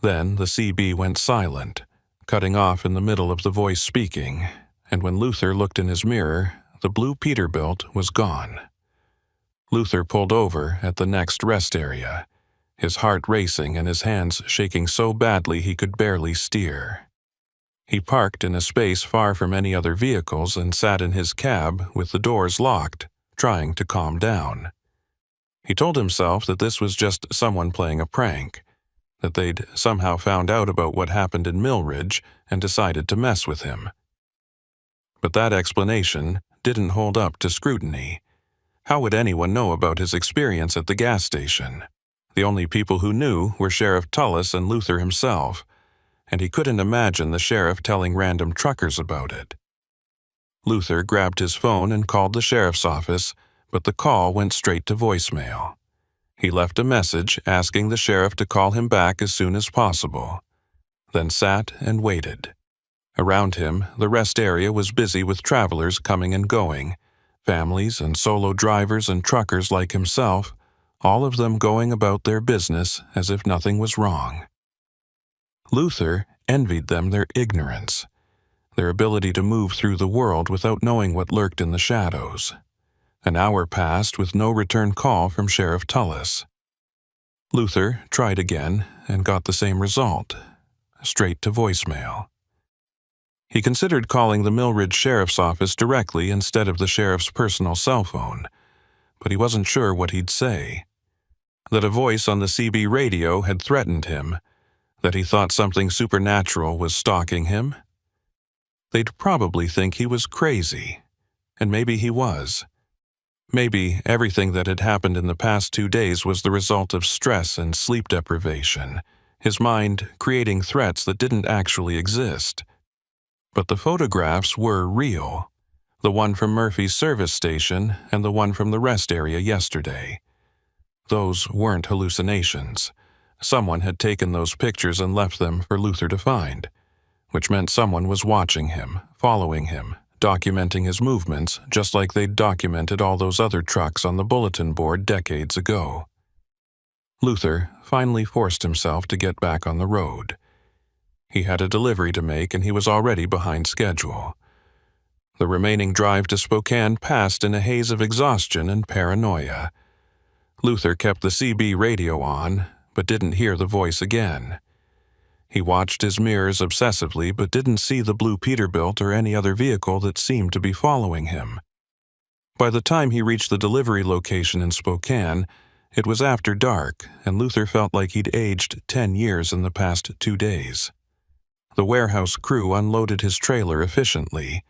Then the CB went silent, cutting off in the middle of the voice speaking, and when Luther looked in his mirror, the blue Peterbilt was gone. Luther pulled over at the next rest area, his heart racing and his hands shaking so badly he could barely steer. He parked in a space far from any other vehicles and sat in his cab with the doors locked, trying to calm down. He told himself that this was just someone playing a prank, that they'd somehow found out about what happened in Millridge and decided to mess with him. But that explanation didn't hold up to scrutiny. How would anyone know about his experience at the gas station? The only people who knew were Sheriff Tullis and Luther himself, and he couldn't imagine the sheriff telling random truckers about it. Luther grabbed his phone and called the sheriff's office, but the call went straight to voicemail. He left a message asking the sheriff to call him back as soon as possible, then sat and waited. Around him, the rest area was busy with travelers coming and going, families and solo drivers and truckers like himself, all of them going about their business as if nothing was wrong. Luther envied them their ignorance, their ability to move through the world without knowing what lurked in the shadows. An hour passed with no return call from Sheriff Tullis. Luther tried again and got the same result, straight to voicemail. He considered calling the Millridge Sheriff's Office directly instead of the sheriff's personal cell phone, but he wasn't sure what he'd say. That a voice on the CB radio had threatened him, that he thought something supernatural was stalking him. They'd probably think he was crazy, and maybe he was. Maybe everything that had happened in the past 2 days was the result of stress and sleep deprivation, his mind creating threats that didn't actually exist. But the photographs were real, the one from Murphy's service station and the one from the rest area yesterday. Those weren't hallucinations. Someone had taken those pictures and left them for Luther to find, which meant someone was watching him, following him, documenting his movements just like they'd documented all those other trucks on the bulletin board decades ago. Luther finally forced himself to get back on the road. He had a delivery to make and he was already behind schedule. The remaining drive to Spokane passed in a haze of exhaustion and paranoia. Luther kept the CB radio on, but didn't hear the voice again. He watched his mirrors obsessively but didn't see the blue Peterbilt or any other vehicle that seemed to be following him. By the time he reached the delivery location in Spokane, it was after dark, and Luther felt like he'd aged 10 years in the past 2 days. The warehouse crew unloaded his trailer efficiently,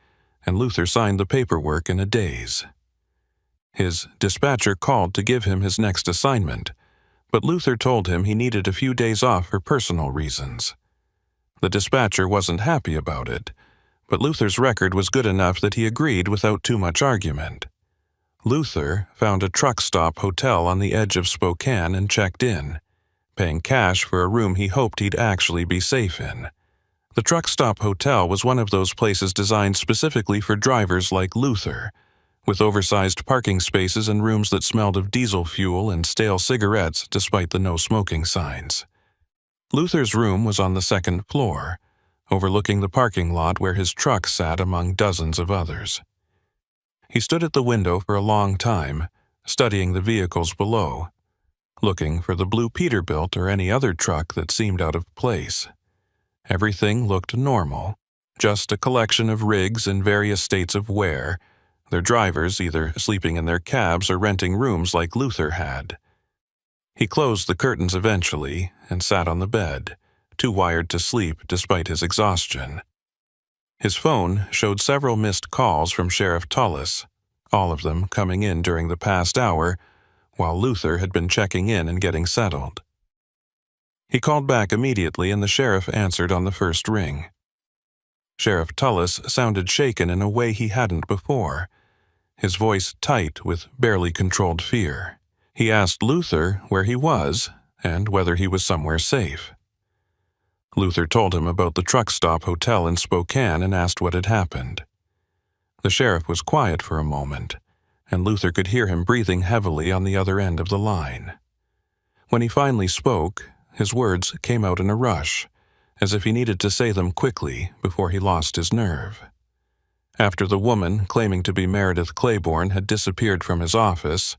and Luther signed the paperwork in a daze. His dispatcher called to give him his next assignment, but Luther told him he needed a few days off for personal reasons. The dispatcher wasn't happy about it, but Luther's record was good enough that he agreed without too much argument. Luther found a truck stop hotel on the edge of Spokane and checked in, paying cash for a room he hoped he'd actually be safe in. The truck stop hotel was one of those places designed specifically for drivers like Luther, with oversized parking spaces and rooms that smelled of diesel fuel and stale cigarettes despite the no smoking signs. Luther's room was on the 2nd floor, overlooking the parking lot where his truck sat among dozens of others. He stood at the window for a long time, studying the vehicles below, looking for the blue Peterbilt or any other truck that seemed out of place. Everything looked normal, just a collection of rigs in various states of wear, their drivers either sleeping in their cabs or renting rooms like Luther had. He closed the curtains eventually and sat on the bed, too wired to sleep despite his exhaustion. His phone showed several missed calls from Sheriff Tullis, all of them coming in during the past hour, while Luther had been checking in and getting settled. He called back immediately and the sheriff answered on the first ring. Sheriff Tullis sounded shaken in a way he hadn't before, his voice tight with barely controlled fear. He asked Luther where he was and whether he was somewhere safe. Luther told him about the truck stop hotel in Spokane and asked what had happened. The sheriff was quiet for a moment, and Luther could hear him breathing heavily on the other end of the line. When he finally spoke, his words came out in a rush, as if he needed to say them quickly before he lost his nerve. After the woman, claiming to be Meredith Claiborne, had disappeared from his office,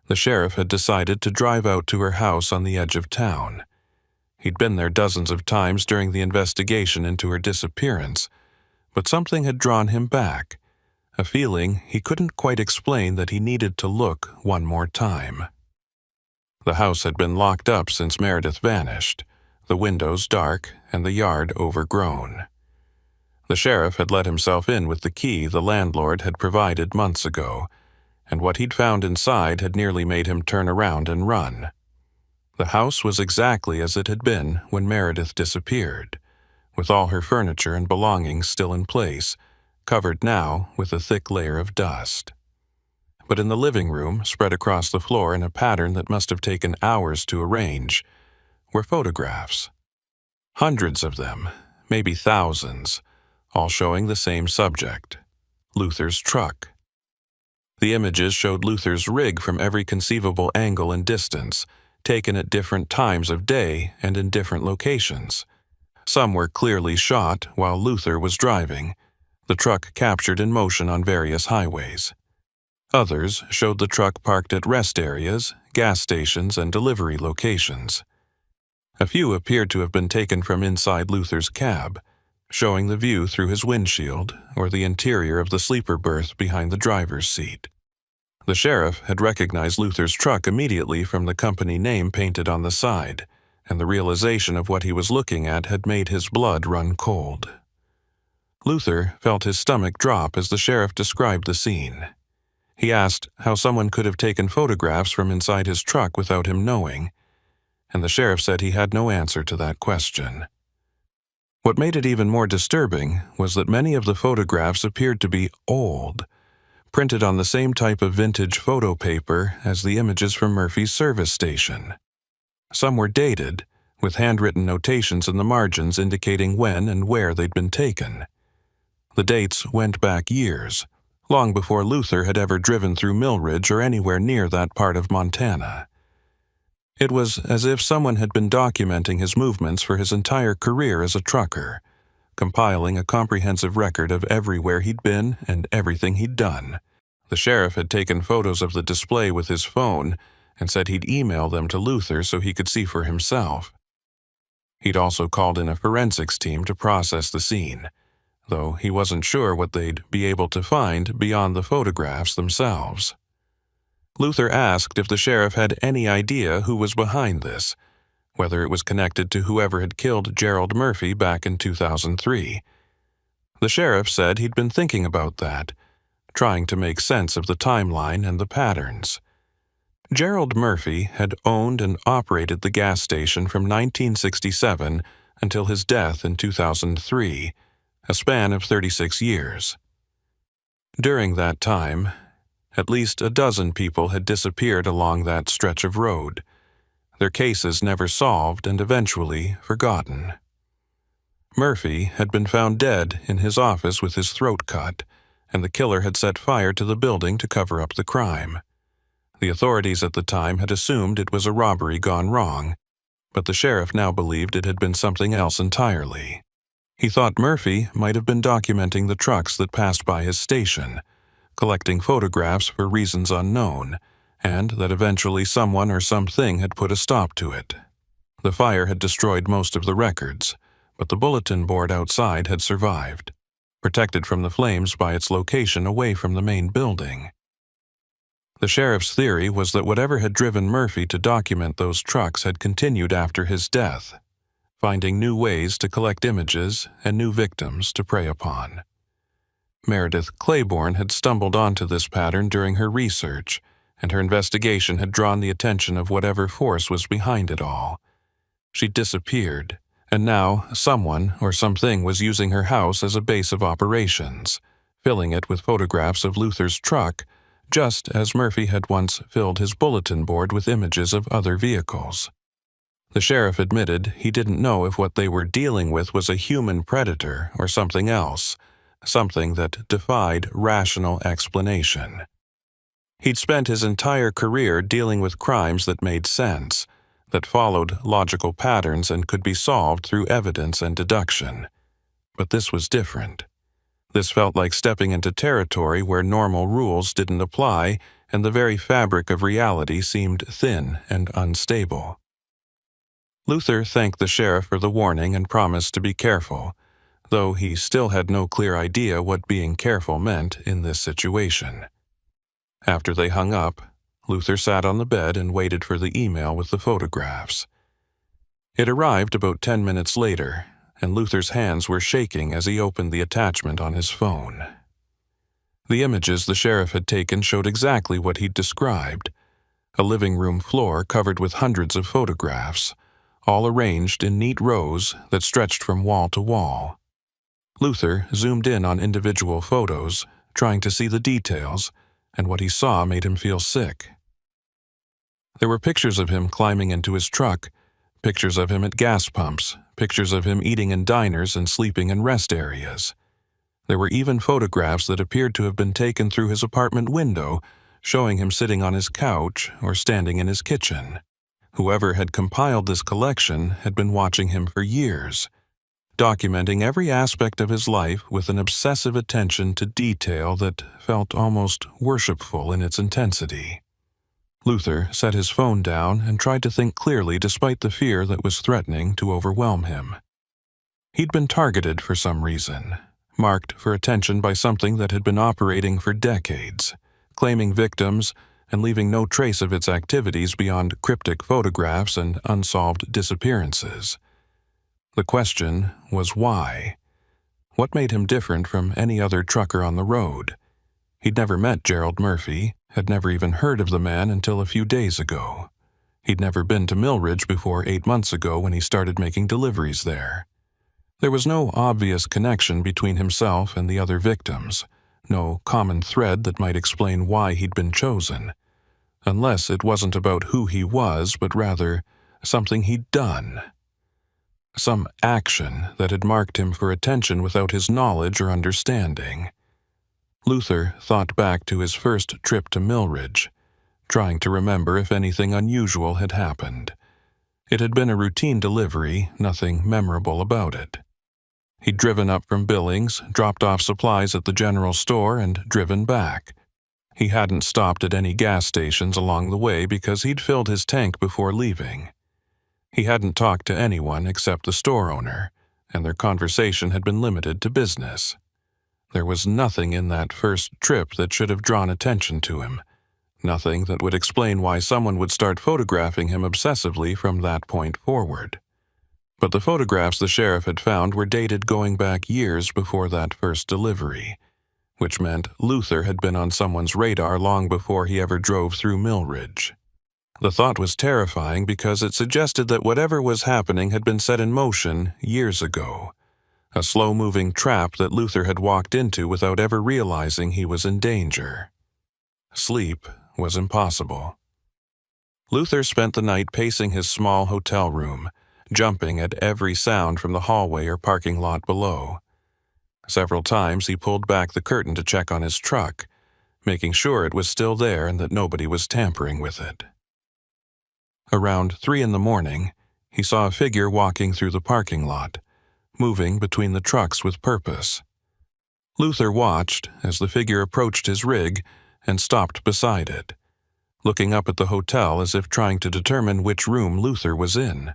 the sheriff had decided to drive out to her house on the edge of town. He'd been there dozens of times during the investigation into her disappearance, but something had drawn him back, a feeling he couldn't quite explain that he needed to look one more time. The house had been locked up since Meredith vanished, the windows dark and the yard overgrown. The sheriff had let himself in with the key the landlord had provided months ago, and what he'd found inside had nearly made him turn around and run. The house was exactly as it had been when Meredith disappeared, with all her furniture and belongings still in place, covered now with a thick layer of dust. But in the living room, spread across the floor in a pattern that must have taken hours to arrange, were photographs. Hundreds of them, maybe thousands, all showing the same subject: Luther's truck. The images showed Luther's rig from every conceivable angle and distance, taken at different times of day and in different locations. Some were clearly shot while Luther was driving, the truck captured in motion on various highways. Others showed the truck parked at rest areas, gas stations, and delivery locations. A few appeared to have been taken from inside Luther's cab, showing the view through his windshield or the interior of the sleeper berth behind the driver's seat. The sheriff had recognized Luther's truck immediately from the company name painted on the side, and the realization of what he was looking at had made his blood run cold. Luther felt his stomach drop as the sheriff described the scene. He asked how someone could have taken photographs from inside his truck without him knowing, and the sheriff said he had no answer to that question. What made it even more disturbing was that many of the photographs appeared to be old, printed on the same type of vintage photo paper as the images from Murphy's service station. Some were dated, with handwritten notations in the margins indicating when and where they'd been taken. The dates went back years, long before Luther had ever driven through Millridge or anywhere near that part of Montana. It was as if someone had been documenting his movements for his entire career as a trucker, compiling a comprehensive record of everywhere he'd been and everything he'd done. The sheriff had taken photos of the display with his phone and said he'd email them to Luther so he could see for himself. He'd also called in a forensics team to process the scene, though he wasn't sure what they'd be able to find beyond the photographs themselves. Luther asked if the sheriff had any idea who was behind this, whether it was connected to whoever had killed Gerald Murphy back in 2003. The sheriff said he'd been thinking about that, trying to make sense of the timeline and the patterns. Gerald Murphy had owned and operated the gas station from 1967 until his death in 2003, a span of 36 years. During that time, at least a dozen people had disappeared along that stretch of road, their cases never solved and eventually forgotten. Murphy had been found dead in his office with his throat cut, and the killer had set fire to the building to cover up the crime. The authorities at the time had assumed it was a robbery gone wrong, but the sheriff now believed it had been something else entirely. He thought Murphy might have been documenting the trucks that passed by his station, collecting photographs for reasons unknown, and that eventually someone or something had put a stop to it. The fire had destroyed most of the records, but the bulletin board outside had survived, protected from the flames by its location away from the main building. The sheriff's theory was that whatever had driven Murphy to document those trucks had continued after his death, finding new ways to collect images and new victims to prey upon. Meredith Claiborne had stumbled onto this pattern during her research, and her investigation had drawn the attention of whatever force was behind it all. She'd disappeared, and now someone or something was using her house as a base of operations, filling it with photographs of Luther's truck, just as Murphy had once filled his bulletin board with images of other vehicles. The sheriff admitted he didn't know if what they were dealing with was a human predator or something else, something that defied rational explanation. He'd spent his entire career dealing with crimes that made sense, that followed logical patterns and could be solved through evidence and deduction. But this was different. This felt like stepping into territory where normal rules didn't apply and the very fabric of reality seemed thin and unstable. Luther thanked the sheriff for the warning and promised to be careful, though he still had no clear idea what being careful meant in this situation. After they hung up, Luther sat on the bed and waited for the email with the photographs. It arrived about 10 minutes later, and Luther's hands were shaking as he opened the attachment on his phone. The images the sheriff had taken showed exactly what he'd described: a living room floor covered with hundreds of photographs, all arranged in neat rows that stretched from wall to wall. Luther zoomed in on individual photos, trying to see the details, and what he saw made him feel sick. There were pictures of him climbing into his truck, pictures of him at gas pumps, pictures of him eating in diners and sleeping in rest areas. There were even photographs that appeared to have been taken through his apartment window, showing him sitting on his couch or standing in his kitchen. Whoever had compiled this collection had been watching him for years, documenting every aspect of his life with an obsessive attention to detail that felt almost worshipful in its intensity. Luther set his phone down and tried to think clearly despite the fear that was threatening to overwhelm him. He'd been targeted for some reason, marked for attention by something that had been operating for decades, claiming victims and leaving no trace of its activities beyond cryptic photographs and unsolved disappearances. The question was why? What made him different from any other trucker on the road? He'd never met Gerald Murphy, had never even heard of the man until a few days ago. He'd never been to Millridge before 8 months ago when he started making deliveries there. There was no obvious connection between himself and the other victims, no common thread that might explain why he'd been chosen, unless it wasn't about who he was, but rather something he'd done. Some action that had marked him for attention without his knowledge or understanding. Luther thought back to his first trip to Millridge, trying to remember if anything unusual had happened. It had been a routine delivery, nothing memorable about it. He'd driven up from Billings, dropped off supplies at the general store, and driven back. He hadn't stopped at any gas stations along the way because he'd filled his tank before leaving. He hadn't talked to anyone except the store owner, and their conversation had been limited to business. There was nothing in that first trip that should have drawn attention to him, nothing that would explain why someone would start photographing him obsessively from that point forward. But the photographs the sheriff had found were dated going back years before that first delivery, which meant Luther had been on someone's radar long before he ever drove through Millridge. The thought was terrifying because it suggested that whatever was happening had been set in motion years ago, a slow-moving trap that Luther had walked into without ever realizing he was in danger. Sleep was impossible. Luther spent the night pacing his small hotel room, jumping at every sound from the hallway or parking lot below. Several times he pulled back the curtain to check on his truck, making sure it was still there and that nobody was tampering with it. Around 3 a.m, he saw a figure walking through the parking lot, moving between the trucks with purpose. Luther watched as the figure approached his rig and stopped beside it, looking up at the hotel as if trying to determine which room Luther was in.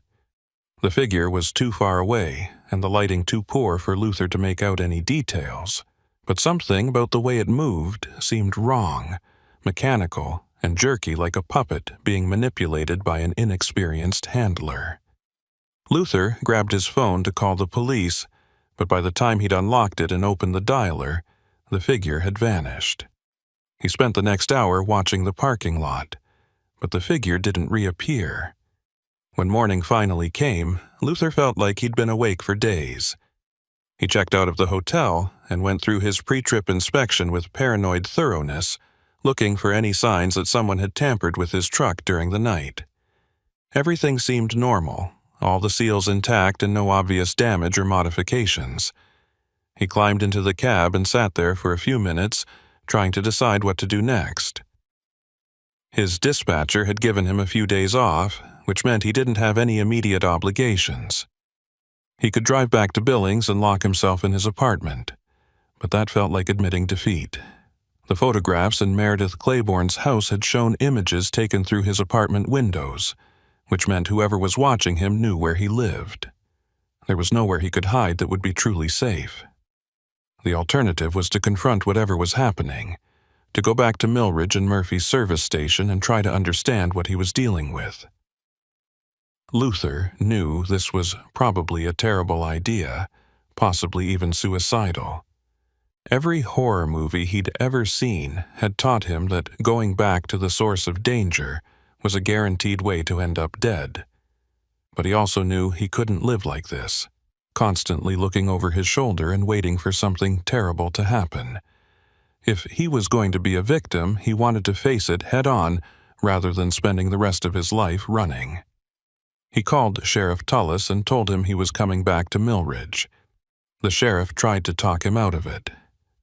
The figure was too far away and the lighting too poor for Luther to make out any details, but something about the way it moved seemed wrong, mechanical, and jerky like a puppet being manipulated by an inexperienced handler. Luther grabbed his phone to call the police, but by the time he'd unlocked it and opened the dialer, the figure had vanished. He spent the next hour watching the parking lot, but the figure didn't reappear. When morning finally came, Luther felt like he'd been awake for days. He checked out of the hotel and went through his pre-trip inspection with paranoid thoroughness, looking for any signs that someone had tampered with his truck during the night. Everything seemed normal, all the seals intact and no obvious damage or modifications. He climbed into the cab and sat there for a few minutes, trying to decide what to do next. His dispatcher had given him a few days off, which meant he didn't have any immediate obligations. He could drive back to Billings and lock himself in his apartment, but that felt like admitting defeat. The photographs in Meredith Claiborne's house had shown images taken through his apartment windows, which meant whoever was watching him knew where he lived. There was nowhere he could hide that would be truly safe. The alternative was to confront whatever was happening, to go back to Millridge and Murphy's service station and try to understand what he was dealing with. Luther knew this was probably a terrible idea, possibly even suicidal. Every horror movie he'd ever seen had taught him that going back to the source of danger was a guaranteed way to end up dead. But he also knew he couldn't live like this, constantly looking over his shoulder and waiting for something terrible to happen. If he was going to be a victim, he wanted to face it head-on rather than spending the rest of his life running. He called Sheriff Tullis and told him he was coming back to Millridge. The sheriff tried to talk him out of it,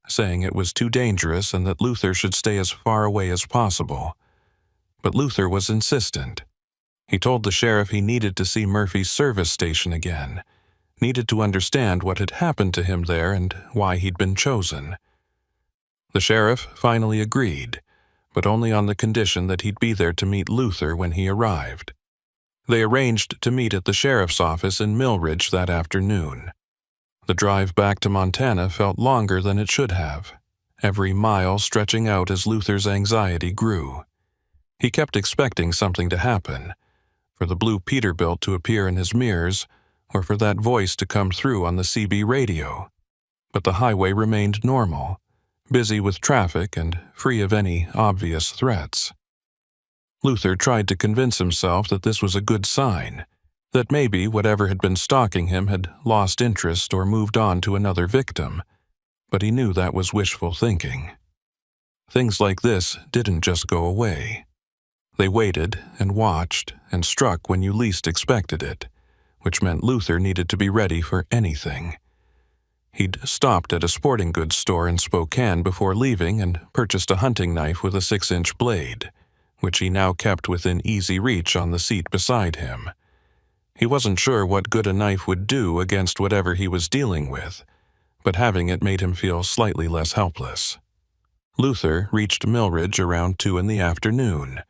saying it was too dangerous and that Luther should stay as far away as possible. But Luther was insistent. He told the sheriff he needed to see Murphy's service station again, needed to understand what had happened to him there and why he'd been chosen. The sheriff finally agreed, but only on the condition that he'd be there to meet Luther when he arrived. They arranged to meet at the sheriff's office in Millridge that afternoon. The drive back to Montana felt longer than it should have, every mile stretching out as Luther's anxiety grew. He kept expecting something to happen, for the blue Peterbilt to appear in his mirrors, or for that voice to come through on the CB radio. But the highway remained normal, busy with traffic and free of any obvious threats. Luther tried to convince himself that this was a good sign, that maybe whatever had been stalking him had lost interest or moved on to another victim, but he knew that was wishful thinking. Things like this didn't just go away. They waited and watched and struck when you least expected it, which meant Luther needed to be ready for anything. He'd stopped at a sporting goods store in Spokane before leaving and purchased a hunting knife with a 6-inch blade, which he now kept within easy reach on the seat beside him. He wasn't sure what good a knife would do against whatever he was dealing with, but having it made him feel slightly less helpless. Luther reached Millridge around 2 in the afternoon,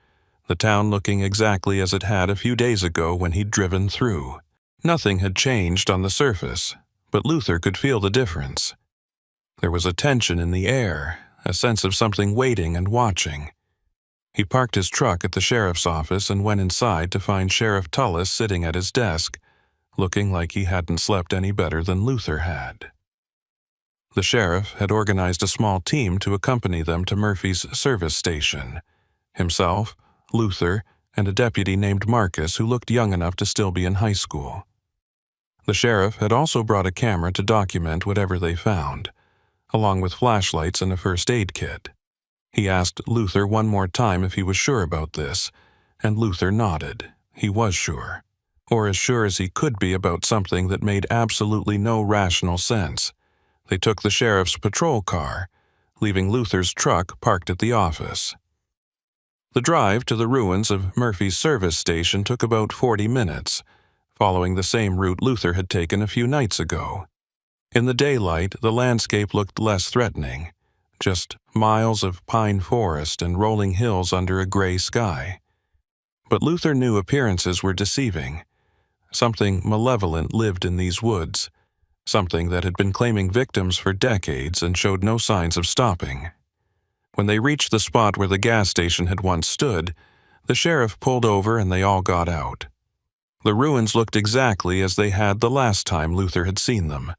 the town looking exactly as it had a few days ago when he'd driven through. Nothing had changed on the surface, but Luther could feel the difference. There was a tension in the air, a sense of something waiting and watching. He parked his truck at the sheriff's office and went inside to find Sheriff Tullis sitting at his desk, looking like he hadn't slept any better than Luther had. The sheriff had organized a small team to accompany them to Murphy's service station. Himself, Luther, and a deputy named Marcus who looked young enough to still be in high school. The sheriff had also brought a camera to document whatever they found, along with flashlights and a first aid kit. He asked Luther one more time if he was sure about this, and Luther nodded. He was sure, or as sure as he could be about something that made absolutely no rational sense. They took the sheriff's patrol car, leaving Luther's truck parked at the office. The drive to the ruins of Murphy's service station took about 40 minutes, following the same route Luther had taken a few nights ago. In the daylight, the landscape looked less threatening, just miles of pine forest and rolling hills under a gray sky. But Luther knew appearances were deceiving. Something malevolent lived in these woods, something that had been claiming victims for decades and showed no signs of stopping. When they reached the spot where the gas station had once stood, the sheriff pulled over and they all got out. The ruins looked exactly as they had the last time Luther had seen them.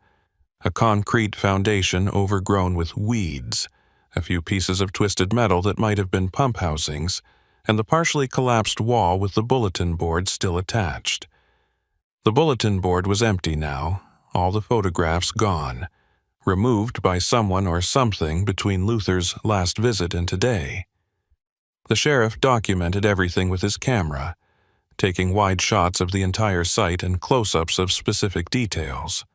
A concrete foundation overgrown with weeds, a few pieces of twisted metal that might have been pump housings, and the partially collapsed wall with the bulletin board still attached. The bulletin board was empty now, all the photographs gone, removed by someone or something between Luther's last visit and today. The sheriff documented everything with his camera, taking wide shots of the entire site and close-ups of specific details.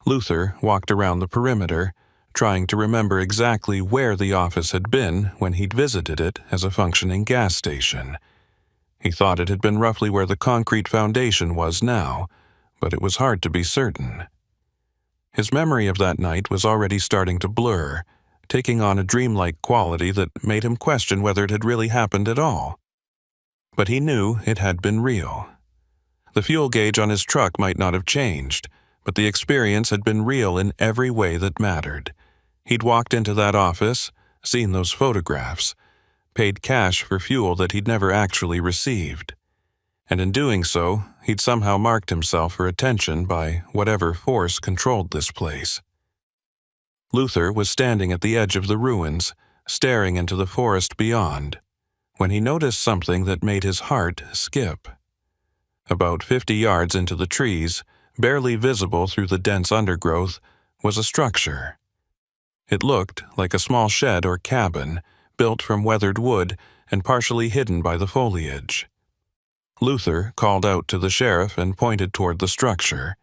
Luther walked around the perimeter, trying to remember exactly where the office had been when he'd visited it as a functioning gas station. He thought it had been roughly where the concrete foundation was now, but it was hard to be certain. His memory of that night was already starting to blur, taking on a dreamlike quality that made him question whether it had really happened at all. But he knew it had been real. The fuel gauge on his truck might not have changed, but the experience had been real in every way that mattered. He'd walked into that office, seen those photographs, paid cash for fuel that he'd never actually received. And in doing so, he'd somehow marked himself for attention by whatever force controlled this place. Luther was standing at the edge of the ruins, staring into the forest beyond, when he noticed something that made his heart skip. About 50 yards into the trees, barely visible through the dense undergrowth, was a structure. It looked like a small shed or cabin, built from weathered wood and partially hidden by the foliage. Luther called out to the sheriff and pointed toward the structure.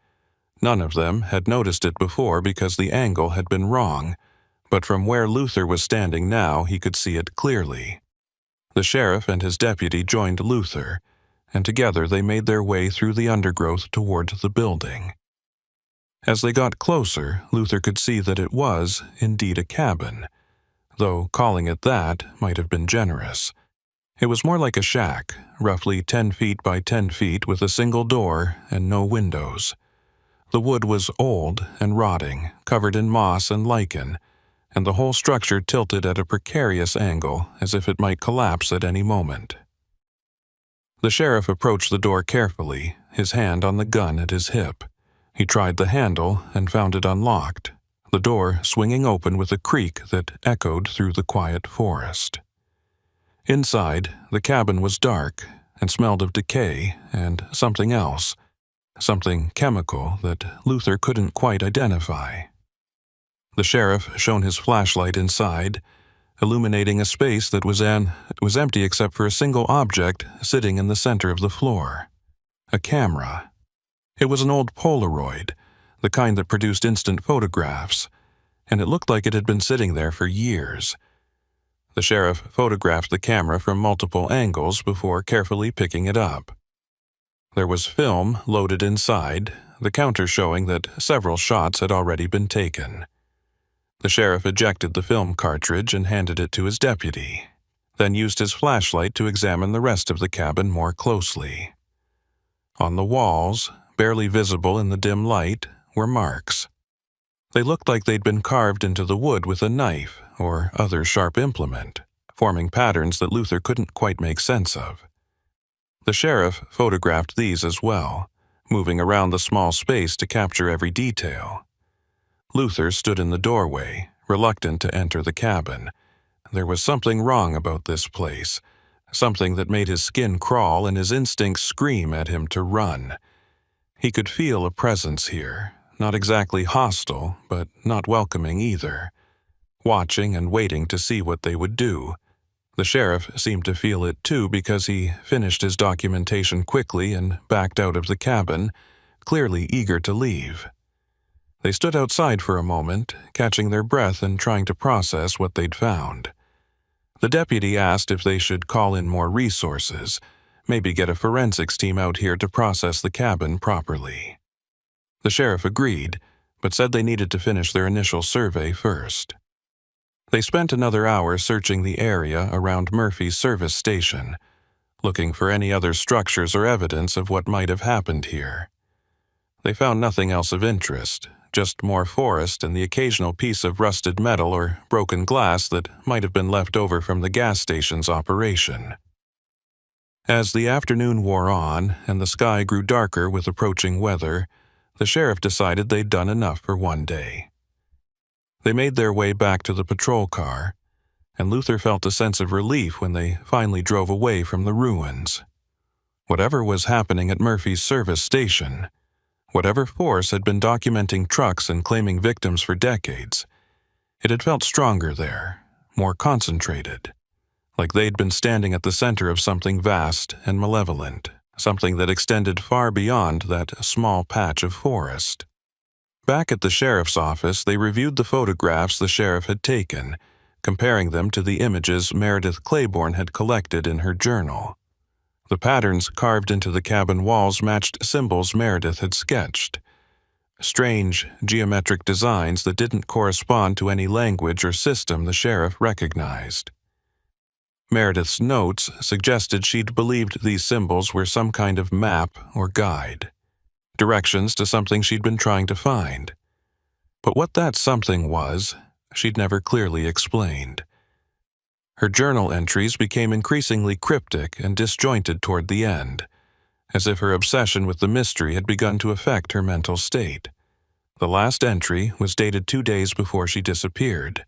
None of them had noticed it before because the angle had been wrong, but from where Luther was standing now he could see it clearly. The sheriff and his deputy joined Luther, and together they made their way through the undergrowth toward the building. As they got closer, Luther could see that it was indeed a cabin, though calling it that might have been generous. It was more like a shack, roughly 10 feet by 10 feet with a single door and no windows. The wood was old and rotting, covered in moss and lichen, and the whole structure tilted at a precarious angle as if it might collapse at any moment. The sheriff approached the door carefully, his hand on the gun at his hip. He tried the handle and found it unlocked, the door swinging open with a creak that echoed through the quiet forest. Inside, the cabin was dark and smelled of decay and something else, something chemical that Luther couldn't quite identify. The sheriff shone his flashlight inside, illuminating a space that was empty except for a single object sitting in the center of the floor. A camera. It was an old Polaroid, the kind that produced instant photographs, and it looked like it had been sitting there for years. The sheriff photographed the camera from multiple angles before carefully picking it up. There was film loaded inside, the counter showing that several shots had already been taken. The sheriff ejected the film cartridge and handed it to his deputy, then used his flashlight to examine the rest of the cabin more closely. On the walls, barely visible in the dim light, were marks. They looked like they'd been carved into the wood with a knife or other sharp implement, forming patterns that Luther couldn't quite make sense of. The sheriff photographed these as well, moving around the small space to capture every detail. Luther stood in the doorway, reluctant to enter the cabin. There was something wrong about this place, something that made his skin crawl and his instincts scream at him to run. He could feel a presence here, not exactly hostile, but not welcoming either, watching and waiting to see what they would do. The sheriff seemed to feel it too because he finished his documentation quickly and backed out of the cabin, clearly eager to leave. They stood outside for a moment, catching their breath and trying to process what they'd found. The deputy asked if they should call in more resources, maybe get a forensics team out here to process the cabin properly. The sheriff agreed, but said they needed to finish their initial survey first. They spent another hour searching the area around Murphy's service station, looking for any other structures or evidence of what might have happened here. They found nothing else of interest, just more forest and the occasional piece of rusted metal or broken glass that might have been left over from the gas station's operation. As the afternoon wore on and the sky grew darker with approaching weather, the sheriff decided they'd done enough for one day. They made their way back to the patrol car, and Luther felt a sense of relief when they finally drove away from the ruins. Whatever was happening at Murphy's service station, whatever force had been documenting trucks and claiming victims for decades, it had felt stronger there, more concentrated, like they'd been standing at the center of something vast and malevolent, something that extended far beyond that small patch of forest. Back at the sheriff's office, they reviewed the photographs the sheriff had taken, comparing them to the images Meredith Claiborne had collected in her journal. The patterns carved into the cabin walls matched symbols Meredith had sketched. strange, geometric designs that didn't correspond to any language or system the sheriff recognized. Meredith's notes suggested she'd believed these symbols were some kind of map or guide, directions to something she'd been trying to find. But what that something was, she'd never clearly explained. Her journal entries became increasingly cryptic and disjointed toward the end, as if her obsession with the mystery had begun to affect her mental state. The last entry was dated 2 days before she disappeared,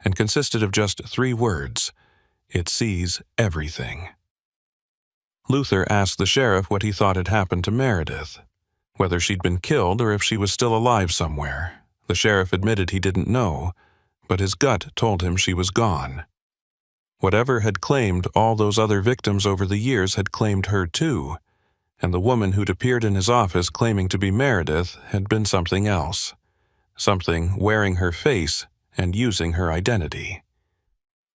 and consisted of just 3 words: "It sees everything." Luther asked the sheriff what he thought had happened to Meredith, whether she'd been killed or if she was still alive somewhere. The sheriff admitted he didn't know, but his gut told him she was gone. Whatever had claimed all those other victims over the years had claimed her too, and the woman who'd appeared in his office claiming to be Meredith had been something else, something wearing her face and using her identity.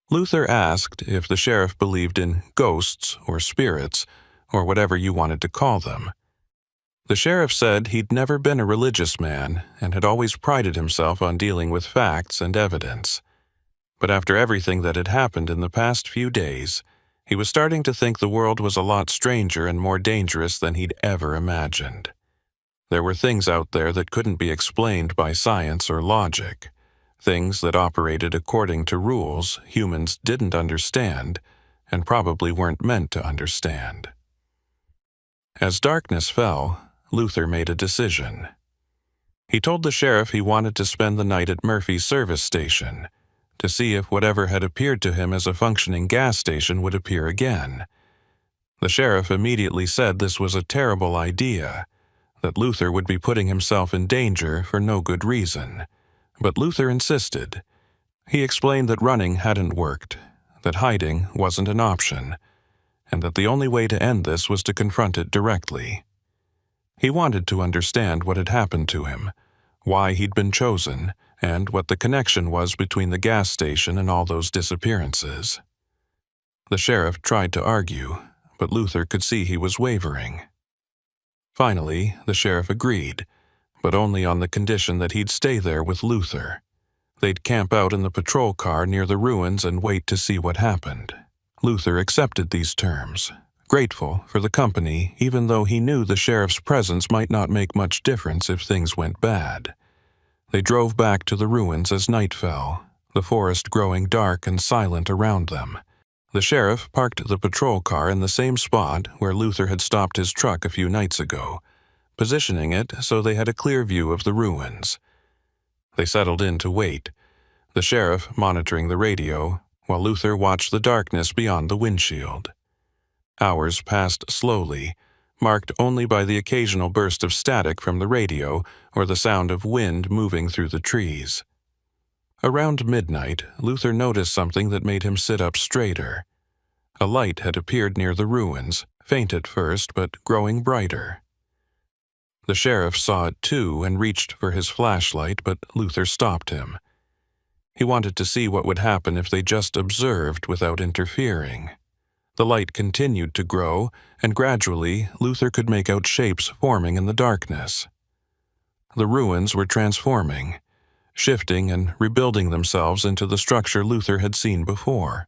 Luther asked if the sheriff believed in ghosts or spirits, or whatever you wanted to call them. The sheriff said he'd never been a religious man and had always prided himself on dealing with facts and evidence. But after everything that had happened in the past few days, he was starting to think the world was a lot stranger and more dangerous than he'd ever imagined. There were things out there that couldn't be explained by science or logic, things that operated according to rules humans didn't understand and probably weren't meant to understand. As darkness fell, Luther made a decision. He told the sheriff he wanted to spend the night at Murphy's service station, to see if whatever had appeared to him as a functioning gas station would appear again. The sheriff immediately said this was a terrible idea, that Luther would be putting himself in danger for no good reason. But Luther insisted. He explained that running hadn't worked, that hiding wasn't an option, and that the only way to end this was to confront it directly. He wanted to understand what had happened to him, why he'd been chosen, and what the connection was between the gas station and all those disappearances. The sheriff tried to argue, but Luther could see he was wavering. Finally, the sheriff agreed, but only on the condition that he'd stay there with Luther. They'd camp out in the patrol car near the ruins and wait to see what happened. Luther accepted these terms, grateful for the company even though he knew the sheriff's presence might not make much difference if things went bad. They drove back to the ruins as night fell, the forest growing dark and silent around them. The sheriff parked the patrol car in the same spot where Luther had stopped his truck a few nights ago, positioning it so they had a clear view of the ruins. They settled in to wait, the sheriff monitoring the radio, while Luther watched the darkness beyond the windshield. Hours passed slowly, marked only by the occasional burst of static from the radio or the sound of wind moving through the trees. Around midnight, Luther noticed something that made him sit up straighter. A light had appeared near the ruins, faint at first but growing brighter. The sheriff saw it too and reached for his flashlight, but Luther stopped him. He wanted to see what would happen if they just observed without interfering. The light continued to grow, and gradually Luther could make out shapes forming in the darkness. The ruins were transforming, shifting and rebuilding themselves into the structure Luther had seen before.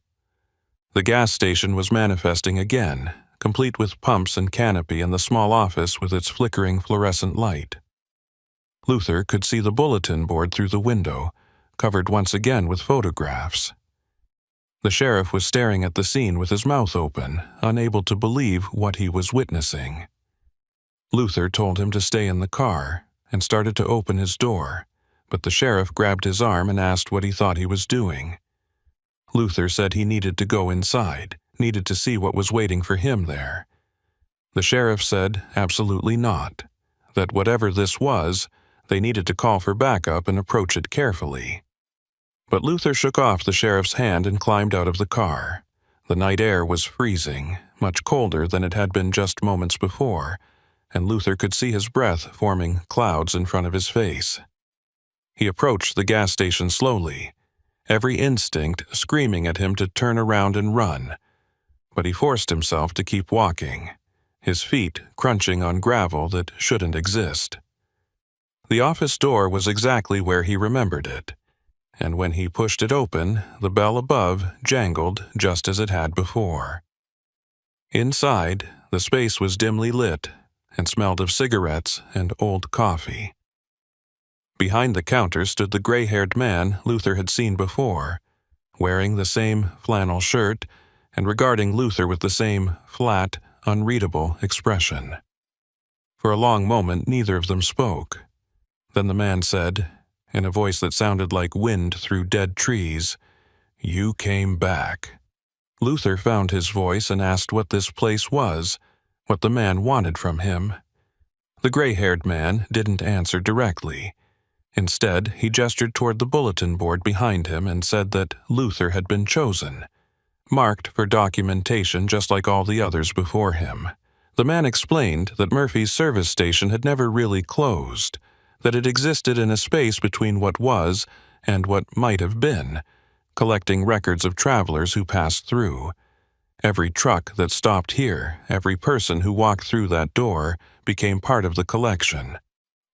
The gas station was manifesting again, complete with pumps and canopy and the small office with its flickering fluorescent light. Luther could see the bulletin board through the window, covered once again with photographs. The sheriff was staring at the scene with his mouth open, unable to believe what he was witnessing. Luther told him to stay in the car and started to open his door, but the sheriff grabbed his arm and asked what he thought he was doing. Luther said he needed to go inside, needed to see what was waiting for him there. The sheriff said absolutely not, that whatever this was, they needed to call for backup and approach it carefully. But Luther shook off the sheriff's hand and climbed out of the car. The night air was freezing, much colder than it had been just moments before, and Luther could see his breath forming clouds in front of his face. He approached the gas station slowly, every instinct screaming at him to turn around and run, but he forced himself to keep walking, his feet crunching on gravel that shouldn't exist. The office door was exactly where he remembered it, and when he pushed it open, the bell above jangled just as it had before. Inside, the space was dimly lit and smelled of cigarettes and old coffee. Behind the counter stood the gray-haired man Luther had seen before, wearing the same flannel shirt and regarding Luther with the same flat, unreadable expression. For a long moment, neither of them spoke. Then the man said, in a voice that sounded like wind through dead trees, "You came back." Luther found his voice and asked what this place was, what the man wanted from him. The gray-haired man didn't answer directly. Instead, he gestured toward the bulletin board behind him and said that Luther had been chosen, marked for documentation just like all the others before him. The man explained that Murphy's service station had never really closed, that it existed in a space between what was and what might have been, collecting records of travelers who passed through. Every truck that stopped here, every person who walked through that door, became part of the collection.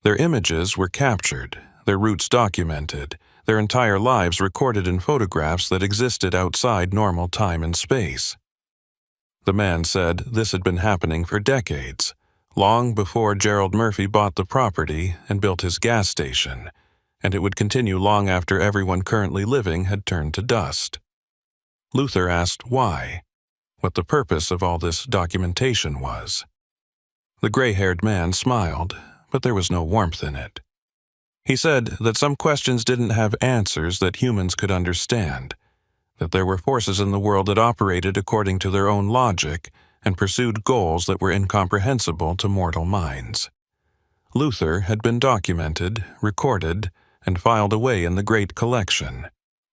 Their images were captured, their routes documented, their entire lives recorded in photographs that existed outside normal time and space. The man said this had been happening for decades, long before Gerald Murphy bought the property and built his gas station, and it would continue long after everyone currently living had turned to dust. Luther asked why, what the purpose of all this documentation was. The gray-haired man smiled, but there was no warmth in it. He said that some questions didn't have answers that humans could understand, that there were forces in the world that operated according to their own logic and pursued goals that were incomprehensible to mortal minds. Luther had been documented, recorded, and filed away in the great collection,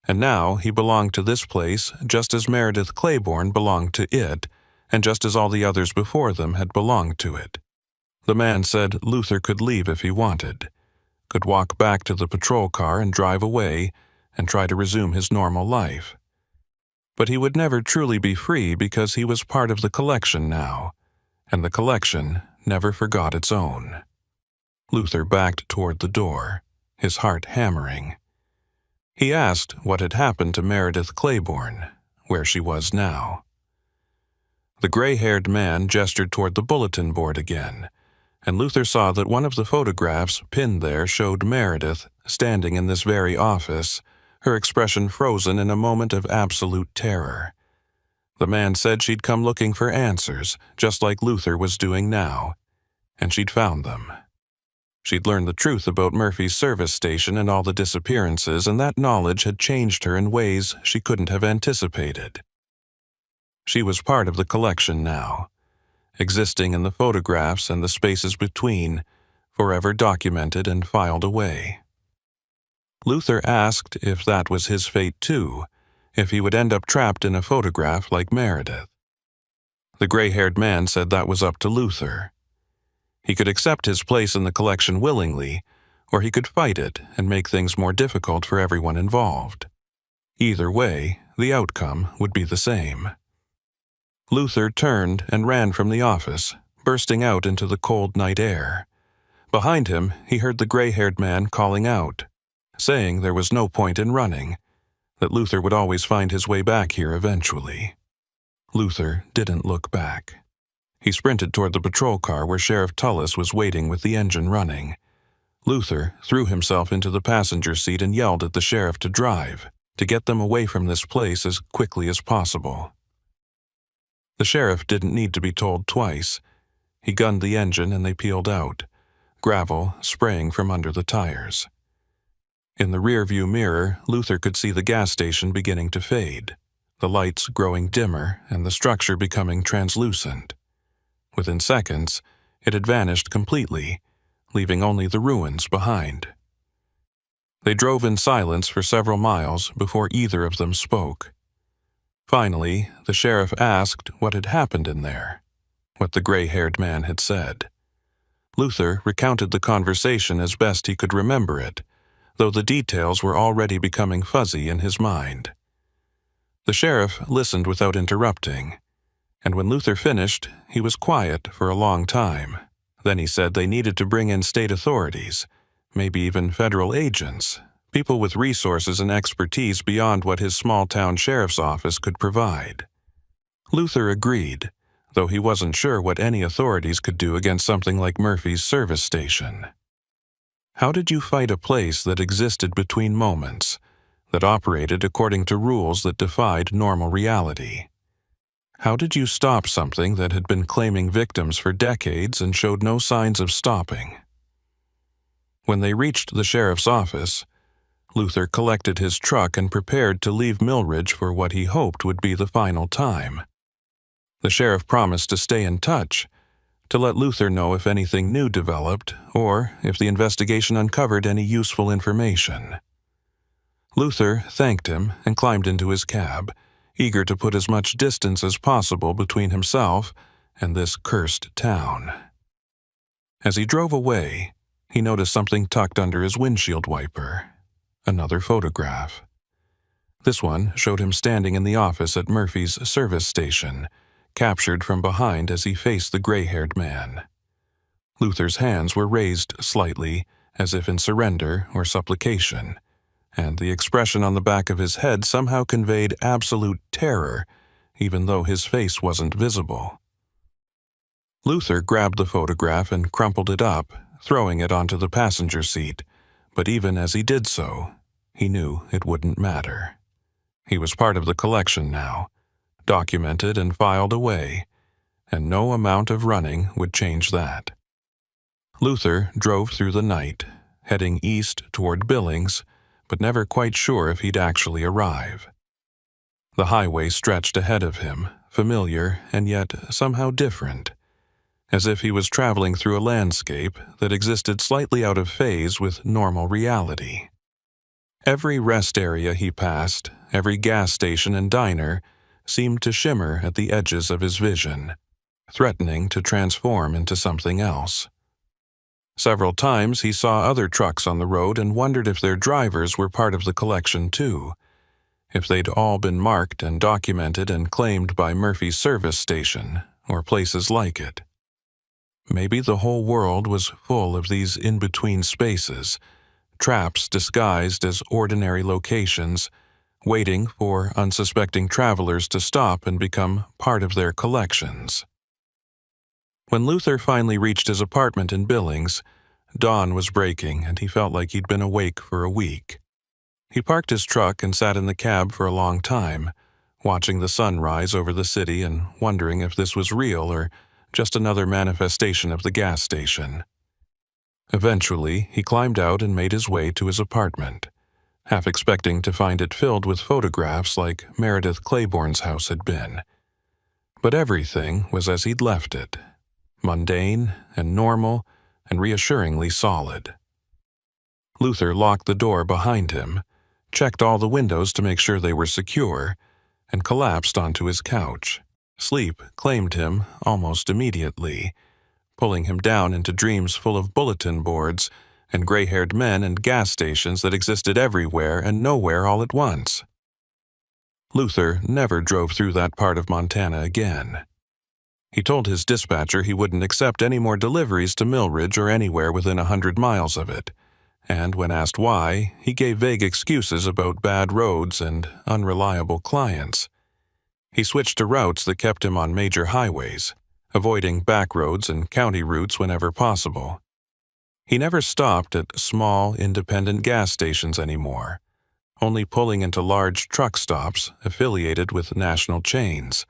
and now he belonged to this place just as Meredith Claiborne belonged to it, and just as all the others before them had belonged to it. The man said Luther could leave if he wanted, could walk back to the patrol car and drive away and try to resume his normal life. But he would never truly be free because he was part of the collection now, and the collection never forgot its own. Luther backed toward the door, his heart hammering. He asked what had happened to Meredith Claiborne, where she was now. The gray-haired man gestured toward the bulletin board again, and Luther saw that one of the photographs pinned there showed Meredith standing in this very office, her expression frozen in a moment of absolute terror. The man said she'd come looking for answers, just like Luther was doing now, and she'd found them. She'd learned the truth about Murphy's service station and all the disappearances, and that knowledge had changed her in ways she couldn't have anticipated. She was part of the collection now, existing in the photographs and the spaces between, forever documented and filed away. Luther asked if that was his fate too, if he would end up trapped in a photograph like Meredith. The gray-haired man said that was up to Luther. He could accept his place in the collection willingly, or he could fight it and make things more difficult for everyone involved. Either way, the outcome would be the same. Luther turned and ran from the office, bursting out into the cold night air. Behind him, he heard the gray-haired man calling out, saying there was no point in running, that Luther would always find his way back here eventually. Luther didn't look back. He sprinted toward the patrol car where Sheriff Tullis was waiting with the engine running. Luther threw himself into the passenger seat and yelled at the sheriff to drive, to get them away from this place as quickly as possible. The sheriff didn't need to be told twice. He gunned the engine and they peeled out, gravel spraying from under the tires. In the rearview mirror, Luther could see the gas station beginning to fade, the lights growing dimmer and the structure becoming translucent. Within seconds, it had vanished completely, leaving only the ruins behind. They drove in silence for several miles before either of them spoke. Finally, the sheriff asked what had happened in there, what the gray-haired man had said. Luther recounted the conversation as best he could remember it, though the details were already becoming fuzzy in his mind. The sheriff listened without interrupting, and when Luther finished, he was quiet for a long time. Then he said they needed to bring in state authorities, maybe even federal agents, people with resources and expertise beyond what his small-town sheriff's office could provide. Luther agreed, though he wasn't sure what any authorities could do against something like Murphy's service station. How did you fight a place that existed between moments, that operated according to rules that defied normal reality? How did you stop something that had been claiming victims for decades and showed no signs of stopping? When they reached the sheriff's office, Luther collected his truck and prepared to leave Millridge for what he hoped would be the final time. The sheriff promised to stay in touch, to let Luther know if anything new developed or if the investigation uncovered any useful information. Luther thanked him and climbed into his cab, eager to put as much distance as possible between himself and this cursed town. As he drove away, he noticed something tucked under his windshield wiper. Another photograph. This one showed him standing in the office at Murphy's service station, captured from behind as he faced the gray-haired man. Luther's hands were raised slightly, as if in surrender or supplication, and the expression on the back of his head somehow conveyed absolute terror, even though his face wasn't visible. Luther grabbed the photograph and crumpled it up, throwing it onto the passenger seat, but even as he did so, he knew it wouldn't matter. He was part of the collection now, documented and filed away, and no amount of running would change that. Luther drove through the night, heading east toward Billings, but never quite sure if he'd actually arrive. The highway stretched ahead of him, familiar and yet somehow different, as if he was traveling through a landscape that existed slightly out of phase with normal reality. Every rest area he passed, every gas station and diner, seemed to shimmer at the edges of his vision, threatening to transform into something else. Several times he saw other trucks on the road and wondered if their drivers were part of the collection too, if they'd all been marked and documented and claimed by Murphy's service station or places like it. Maybe the whole world was full of these in-between spaces, traps disguised as ordinary locations, waiting for unsuspecting travelers to stop and become part of their collections. When Luther finally reached his apartment in Billings, dawn was breaking and he felt like he'd been awake for a week. He parked his truck and sat in the cab for a long time, watching the sun rise over the city and wondering if this was real or just another manifestation of the gas station. Eventually, he climbed out and made his way to his apartment, half expecting to find it filled with photographs like Meredith Claiborne's house had been. But everything was as he'd left it, mundane and normal and reassuringly solid. Luther locked the door behind him, checked all the windows to make sure they were secure, and collapsed onto his couch. Sleep claimed him almost immediately, pulling him down into dreams full of bulletin boards and gray-haired men and gas stations that existed everywhere and nowhere all at once. Luther never drove through that part of Montana again. He told his dispatcher he wouldn't accept any more deliveries to Millridge or anywhere within 100 miles of it, and when asked why, he gave vague excuses about bad roads and unreliable clients. He switched to routes that kept him on major highways, avoiding backroads and county routes whenever possible. He never stopped at small, independent gas stations anymore, only pulling into large truck stops affiliated with national chains.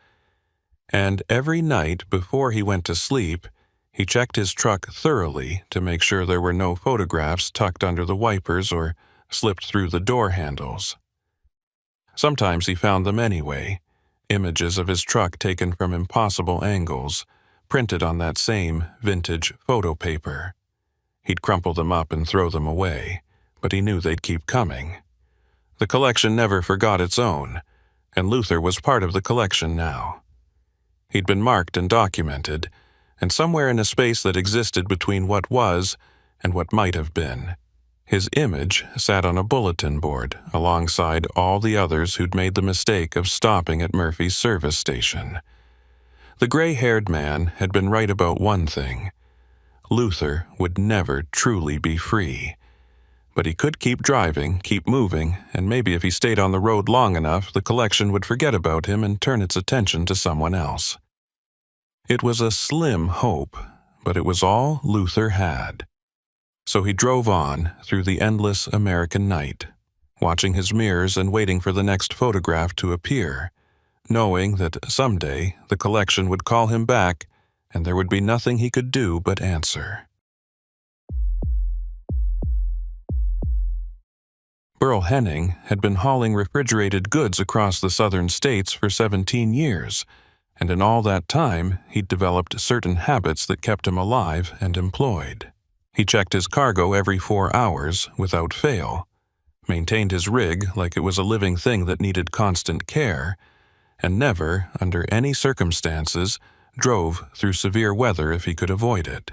And every night before he went to sleep, he checked his truck thoroughly to make sure there were no photographs tucked under the wipers or slipped through the door handles. Sometimes he found them anyway, images of his truck taken from impossible angles, printed on that same vintage photo paper. He'd crumple them up and throw them away, but he knew they'd keep coming. The collection never forgot its own, and Luther was part of the collection now. He'd been marked and documented, and somewhere in a space that existed between what was and what might have been, his image sat on a bulletin board alongside all the others who'd made the mistake of stopping at Murphy's service station. The gray-haired man had been right about one thing. Luther would never truly be free, But he could keep driving, keep moving, and maybe if he stayed on the road long enough, the collection would forget about him and turn its attention to someone else. It was a slim hope, but it was all Luther had. So he drove on through the endless American night, watching his mirrors and waiting for the next photograph to appear, knowing that someday the collection would call him back and there would be nothing he could do but answer. Burl Henning had been hauling refrigerated goods across the southern states for 17 years, and in all that time he'd developed certain habits that kept him alive and employed. He checked his cargo every 4 hours without fail, maintained his rig like it was a living thing that needed constant care, and never, under any circumstances, drove through severe weather if he could avoid it.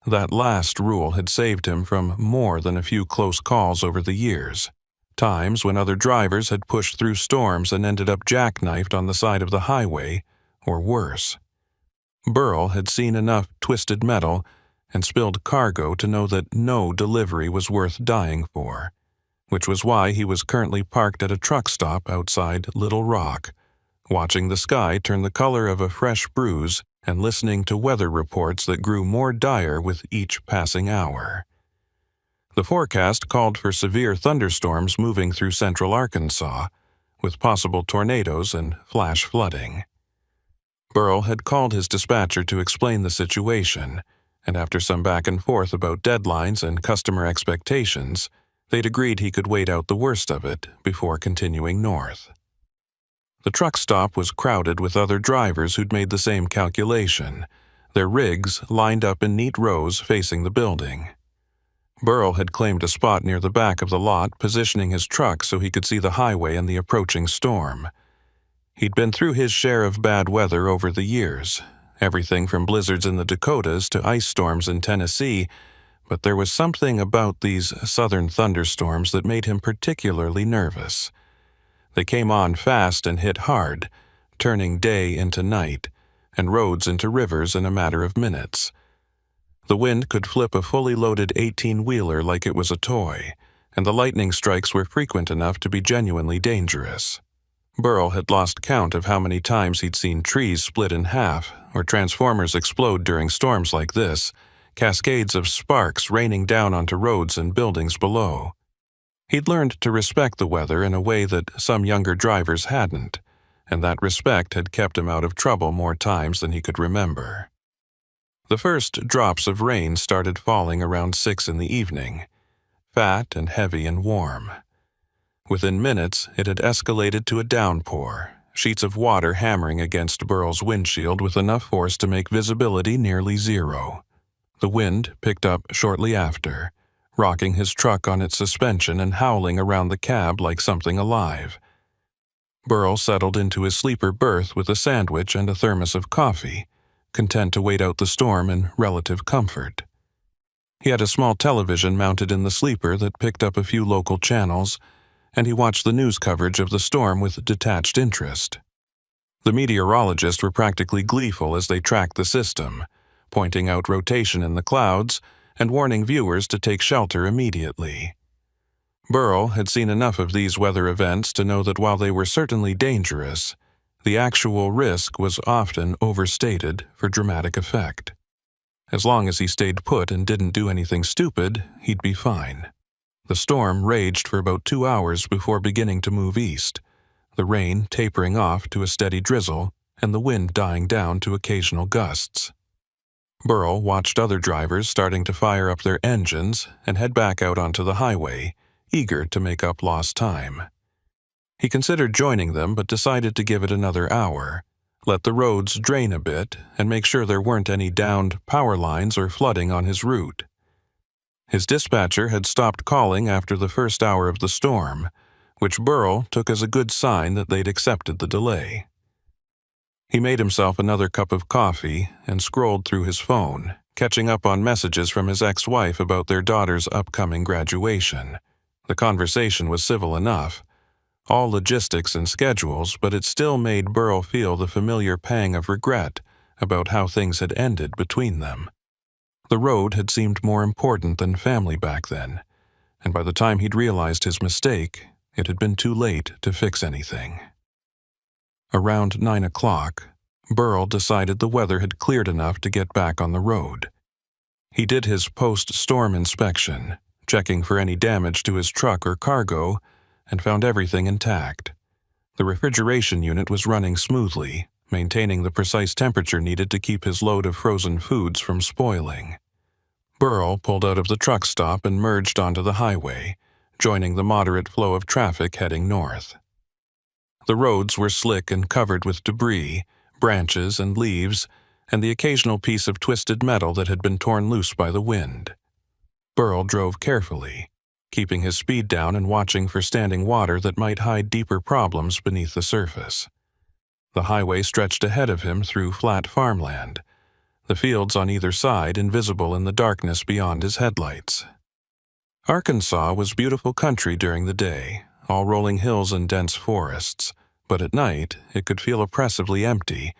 That last rule had saved him from more than a few close calls over the years, times when other drivers had pushed through storms and ended up jackknifed on the side of the highway, or worse. Burl had seen enough twisted metal and spilled cargo to know that no delivery was worth dying for, which was why he was currently parked at a truck stop outside Little Rock, watching the sky turn the color of a fresh bruise and listening to weather reports that grew more dire with each passing hour. The forecast called for severe thunderstorms moving through central Arkansas, with possible tornadoes and flash flooding. Burl had called his dispatcher to explain the situation, and after some back and forth about deadlines and customer expectations, they'd agreed he could wait out the worst of it before continuing north. The truck stop was crowded with other drivers who'd made the same calculation, their rigs lined up in neat rows facing the building. Burl had claimed a spot near the back of the lot, positioning his truck so he could see the highway and the approaching storm. He'd been through his share of bad weather over the years, everything from blizzards in the Dakotas to ice storms in Tennessee, but there was something about these southern thunderstorms that made him particularly nervous. They came on fast and hit hard, turning day into night, and roads into rivers in a matter of minutes. The wind could flip a fully loaded 18-wheeler like it was a toy, and the lightning strikes were frequent enough to be genuinely dangerous. Burl had lost count of how many times he'd seen trees split in half or transformers explode during storms like this, cascades of sparks raining down onto roads and buildings below. He'd learned to respect the weather in a way that some younger drivers hadn't, and that respect had kept him out of trouble more times than he could remember. The first drops of rain started falling around 6 in the evening, fat and heavy and warm. Within minutes, it had escalated to a downpour, sheets of water hammering against Burl's windshield with enough force to make visibility nearly zero. The wind picked up shortly after, rocking his truck on its suspension and howling around the cab like something alive. Burl settled into his sleeper berth with a sandwich and a thermos of coffee, content to wait out the storm in relative comfort. He had a small television mounted in the sleeper that picked up a few local channels, and he watched the news coverage of the storm with detached interest. The meteorologists were practically gleeful as they tracked the system, pointing out rotation in the clouds and warning viewers to take shelter immediately. Burl had seen enough of these weather events to know that while they were certainly dangerous, the actual risk was often overstated for dramatic effect. As long as he stayed put and didn't do anything stupid, he'd be fine. The storm raged for about 2 hours before beginning to move east, the rain tapering off to a steady drizzle and the wind dying down to occasional gusts. Burl watched other drivers starting to fire up their engines and head back out onto the highway, eager to make up lost time. He considered joining them but decided to give it another hour, let the roads drain a bit, and make sure there weren't any downed power lines or flooding on his route. His dispatcher had stopped calling after the first hour of the storm, which Burl took as a good sign that they'd accepted the delay. He made himself another cup of coffee and scrolled through his phone, catching up on messages from his ex-wife about their daughter's upcoming graduation. The conversation was civil enough, all logistics and schedules, but it still made Burl feel the familiar pang of regret about how things had ended between them. The road had seemed more important than family back then, and by the time he'd realized his mistake, it had been too late to fix anything. Around 9 o'clock, Burl decided the weather had cleared enough to get back on the road. He did his post-storm inspection, checking for any damage to his truck or cargo, and found everything intact. The refrigeration unit was running smoothly, maintaining the precise temperature needed to keep his load of frozen foods from spoiling. Burl pulled out of the truck stop and merged onto the highway, joining the moderate flow of traffic heading north. The roads were slick and covered with debris, branches and leaves, and the occasional piece of twisted metal that had been torn loose by the wind. Burl drove carefully, keeping his speed down and watching for standing water that might hide deeper problems beneath the surface. The highway stretched ahead of him through flat farmland, the fields on either side invisible in the darkness beyond his headlights. Arkansas was beautiful country during the day, all rolling hills and dense forests, but at night it could feel oppressively empty,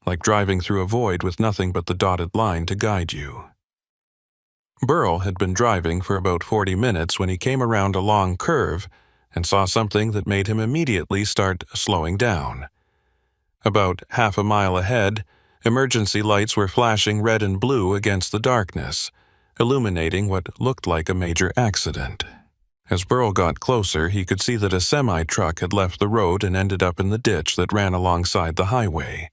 like driving through a void with nothing but the dotted line to guide you. Burl had been driving for about 40 minutes when he came around a long curve and saw something that made him immediately start slowing down. About half a mile ahead, emergency lights were flashing red and blue against the darkness, illuminating what looked like a major accident. As Burl got closer, he could see that a semi-truck had left the road and ended up in the ditch that ran alongside the highway.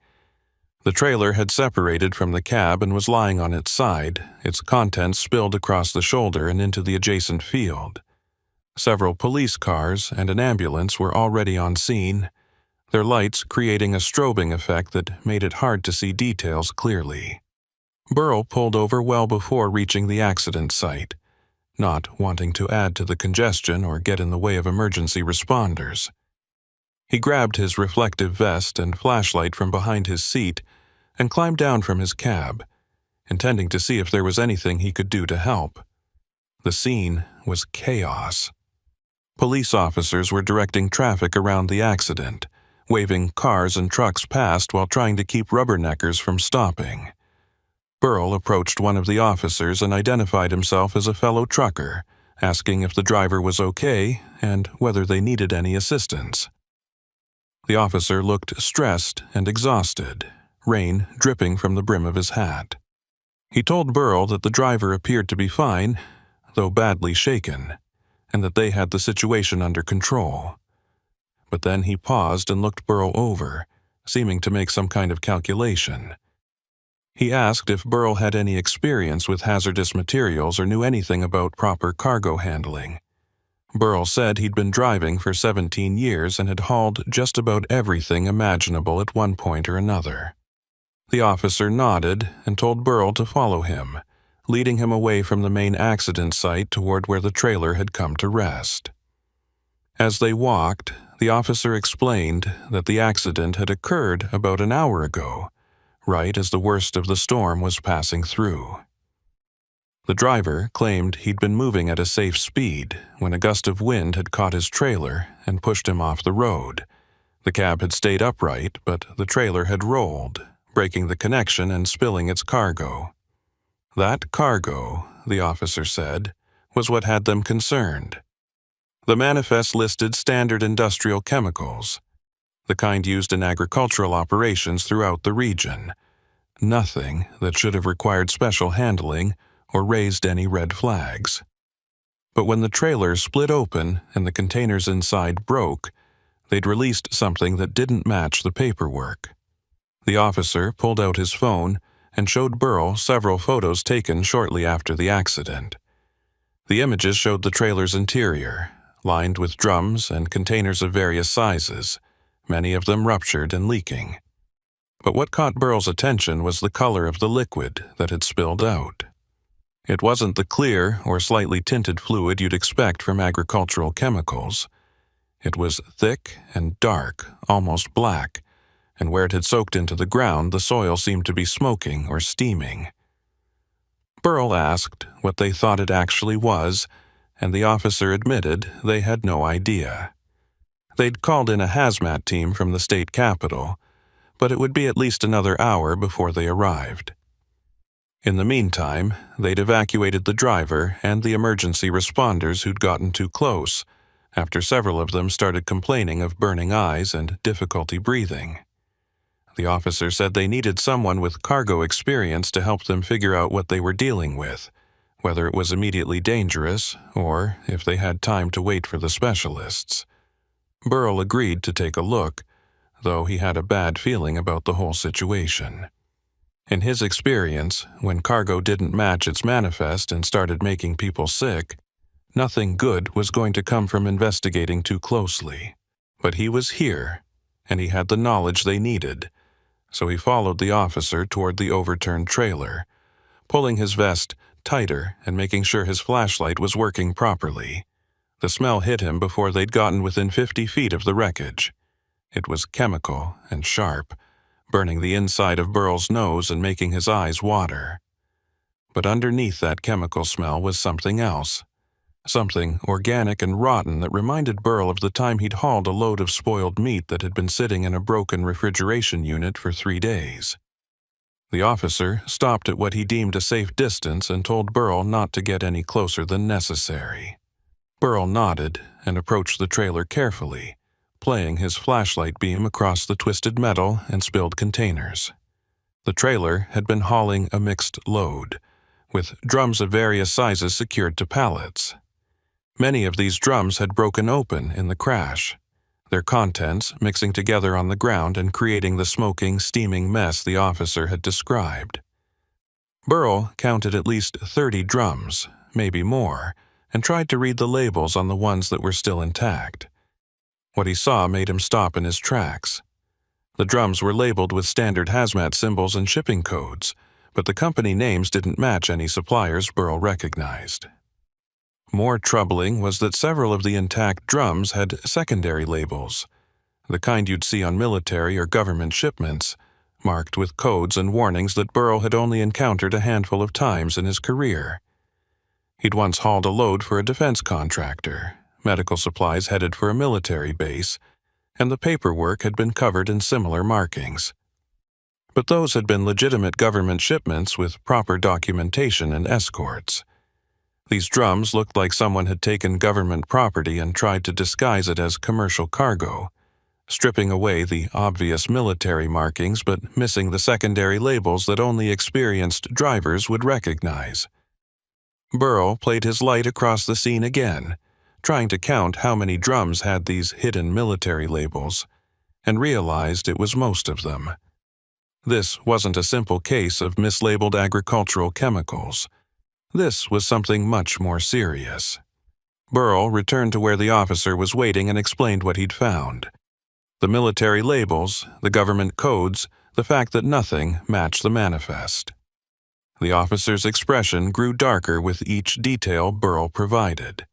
The trailer had separated from the cab and was lying on its side, its contents spilled across the shoulder and into the adjacent field. Several police cars and an ambulance were already on scene, their lights creating a strobing effect that made it hard to see details clearly. Burl pulled over well before reaching the accident site, not wanting to add to the congestion or get in the way of emergency responders. He grabbed his reflective vest and flashlight from behind his seat and climbed down from his cab, intending to see if there was anything he could do to help. The scene was chaos. Police officers were directing traffic around the accident, waving cars and trucks past while trying to keep rubberneckers from stopping. Burl approached one of the officers and identified himself as a fellow trucker, asking if the driver was okay and whether they needed any assistance. The officer looked stressed and exhausted, rain dripping from the brim of his hat. He told Burl that the driver appeared to be fine, though badly shaken, and that they had the situation under control. But then he paused and looked Burl over, seeming to make some kind of calculation. He asked if Burl had any experience with hazardous materials or knew anything about proper cargo handling. Burl said he'd been driving for 17 years and had hauled just about everything imaginable at one point or another. The officer nodded and told Burl to follow him, leading him away from the main accident site toward where the trailer had come to rest. As they walked, the officer explained that the accident had occurred about an hour ago, right as the worst of the storm was passing through. The driver claimed he'd been moving at a safe speed when a gust of wind had caught his trailer and pushed him off the road. The cab had stayed upright, but the trailer had rolled, breaking the connection and spilling its cargo. That cargo, the officer said, was what had them concerned. The manifest listed standard industrial chemicals, the kind used in agricultural operations throughout the region. Nothing that should have required special handling or raised any red flags. But when the trailer split open and the containers inside broke, they'd released something that didn't match the paperwork. The officer pulled out his phone and showed Burl several photos taken shortly after the accident. The images showed the trailer's interior, lined with drums and containers of various sizes, many of them ruptured and leaking. But what caught Burl's attention was the color of the liquid that had spilled out. It wasn't the clear or slightly tinted fluid you'd expect from agricultural chemicals. It was thick and dark, almost black, and where it had soaked into the ground, the soil seemed to be smoking or steaming. Burl asked what they thought it actually was, and the officer admitted they had no idea. They'd called in a hazmat team from the state capitol, but it would be at least another hour before they arrived. In the meantime, they'd evacuated the driver and the emergency responders who'd gotten too close, after several of them started complaining of burning eyes and difficulty breathing. The officer said they needed someone with cargo experience to help them figure out what they were dealing with, whether it was immediately dangerous or if they had time to wait for the specialists. Burl agreed to take a look, though he had a bad feeling about the whole situation. In his experience, when cargo didn't match its manifest and started making people sick, nothing good was going to come from investigating too closely. But he was here, and he had the knowledge they needed, so he followed the officer toward the overturned trailer, pulling his vest tighter and making sure his flashlight was working properly. The smell hit him before they'd gotten within 50 feet of the wreckage. It was chemical and sharp, burning the inside of Burl's nose and making his eyes water. But underneath that chemical smell was something else. Something organic and rotten that reminded Burl of the time he'd hauled a load of spoiled meat that had been sitting in a broken refrigeration unit for 3 days. The officer stopped at what he deemed a safe distance and told Burl not to get any closer than necessary. Burl nodded and approached the trailer carefully, playing his flashlight beam across the twisted metal and spilled containers. The trailer had been hauling a mixed load, with drums of various sizes secured to pallets. Many of these drums had broken open in the crash, their contents mixing together on the ground and creating the smoking, steaming mess the officer had described. Burl counted at least 30 drums, maybe more, and tried to read the labels on the ones that were still intact. What he saw made him stop in his tracks. The drums were labeled with standard hazmat symbols and shipping codes, but the company names didn't match any suppliers Burl recognized. More troubling was that several of the intact drums had secondary labels, the kind you'd see on military or government shipments, marked with codes and warnings that Burl had only encountered a handful of times in his career. He'd once hauled a load for a defense contractor, medical supplies headed for a military base, and the paperwork had been covered in similar markings. But those had been legitimate government shipments with proper documentation and escorts. These drums looked like someone had taken government property and tried to disguise it as commercial cargo, stripping away the obvious military markings but missing the secondary labels that only experienced drivers would recognize. Burl played his light across the scene again, trying to count how many drums had these hidden military labels, and realized it was most of them. This wasn't a simple case of mislabeled agricultural chemicals. This was something much more serious. Burl returned to where the officer was waiting and explained what he'd found. The military labels, the government codes, the fact that nothing matched the manifest. The officer's expression grew darker with each detail Burl provided.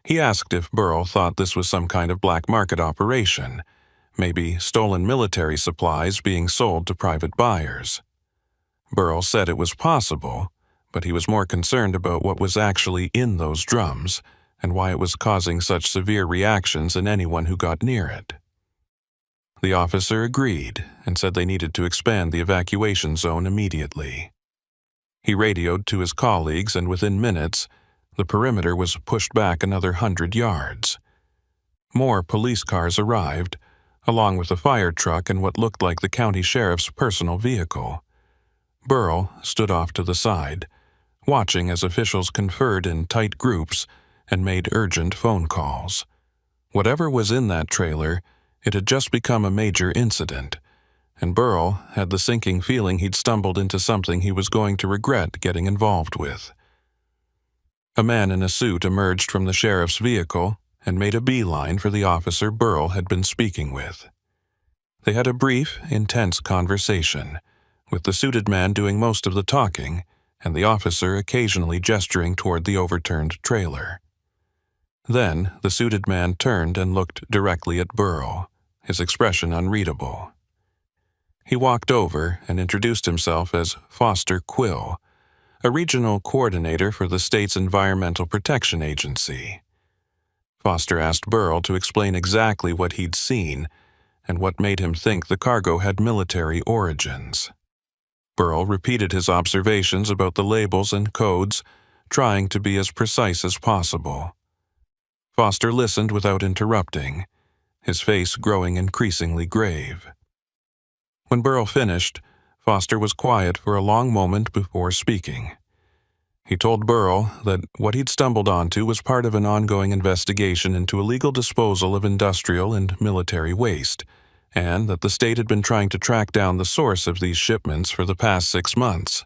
He asked if Burl thought this was some kind of black market operation, maybe stolen military supplies being sold to private buyers. Burl said it was possible, but he was more concerned about what was actually in those drums and why it was causing such severe reactions in anyone who got near it. The officer agreed and said they needed to expand the evacuation zone immediately. He radioed to his colleagues, and within minutes, the perimeter was pushed back another 100 yards. More police cars arrived, along with a fire truck and what looked like the county sheriff's personal vehicle. Burl stood off to the side, watching as officials conferred in tight groups and made urgent phone calls. Whatever was in that trailer, it had just become a major incident, and Burl had the sinking feeling he'd stumbled into something he was going to regret getting involved with. A man in a suit emerged from the sheriff's vehicle and made a beeline for the officer Burl had been speaking with. They had a brief, intense conversation, with the suited man doing most of the talking and the officer occasionally gesturing toward the overturned trailer. Then the suited man turned and looked directly at Burl, his expression unreadable. He walked over and introduced himself as Foster Quill, a regional coordinator for the state's Environmental Protection Agency. Foster asked Burl to explain exactly what he'd seen and what made him think the cargo had military origins. Burl repeated his observations about the labels and codes, trying to be as precise as possible. Foster listened without interrupting, his face growing increasingly grave. When Burl finished, Foster was quiet for a long moment before speaking. He told Burl that what he'd stumbled onto was part of an ongoing investigation into illegal disposal of industrial and military waste, and that the state had been trying to track down the source of these shipments for the past 6 months.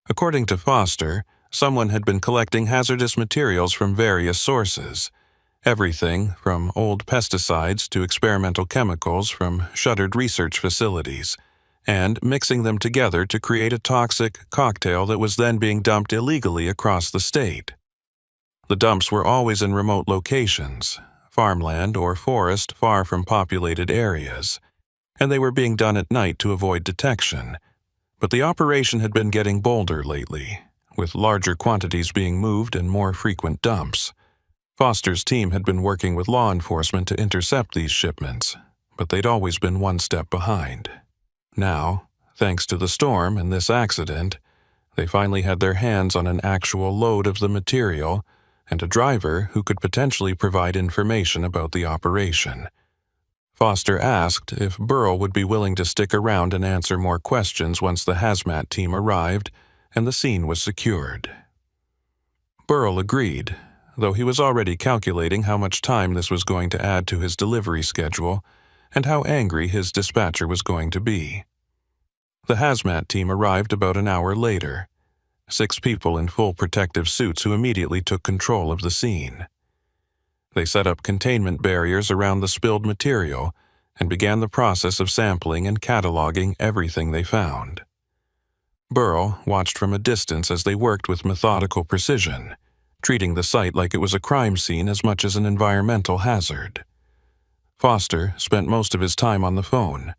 According to Foster, someone had been collecting hazardous materials from various sources, everything from old pesticides to experimental chemicals from shuttered research facilities, and mixing them together to create a toxic cocktail that was then being dumped illegally across the state. The dumps were always in remote locations, farmland or forest far from populated areas, and they were being done at night to avoid detection. But the operation had been getting bolder lately, with larger quantities being moved and more frequent dumps. Foster's team had been working with law enforcement to intercept these shipments, but they'd always been one step behind. Now, thanks to the storm and this accident, they finally had their hands on an actual load of the material and a driver who could potentially provide information about the operation. Foster asked if Burl would be willing to stick around and answer more questions once the hazmat team arrived and the scene was secured. Burl agreed, though he was already calculating how much time this was going to add to his delivery schedule and how angry his dispatcher was going to be. The hazmat team arrived about an hour later, 6 people in full protective suits who immediately took control of the scene. They set up containment barriers around the spilled material and began the process of sampling and cataloging everything they found. Burl watched from a distance as they worked with methodical precision, treating the site like it was a crime scene as much as an environmental hazard. Foster spent most of his time on the phone,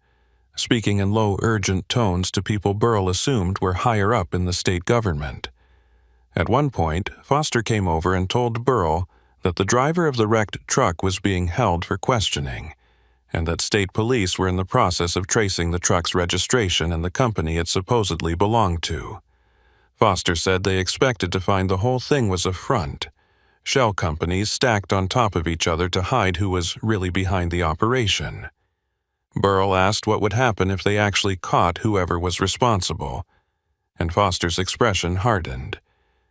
speaking in low, urgent tones to people Burl assumed were higher up in the state government. At one point, Foster came over and told Burl that the driver of the wrecked truck was being held for questioning, and that state police were in the process of tracing the truck's registration and the company it supposedly belonged to. Foster said they expected to find the whole thing was a front, shell companies stacked on top of each other to hide who was really behind the operation. Burl asked what would happen if they actually caught whoever was responsible, and Foster's expression hardened.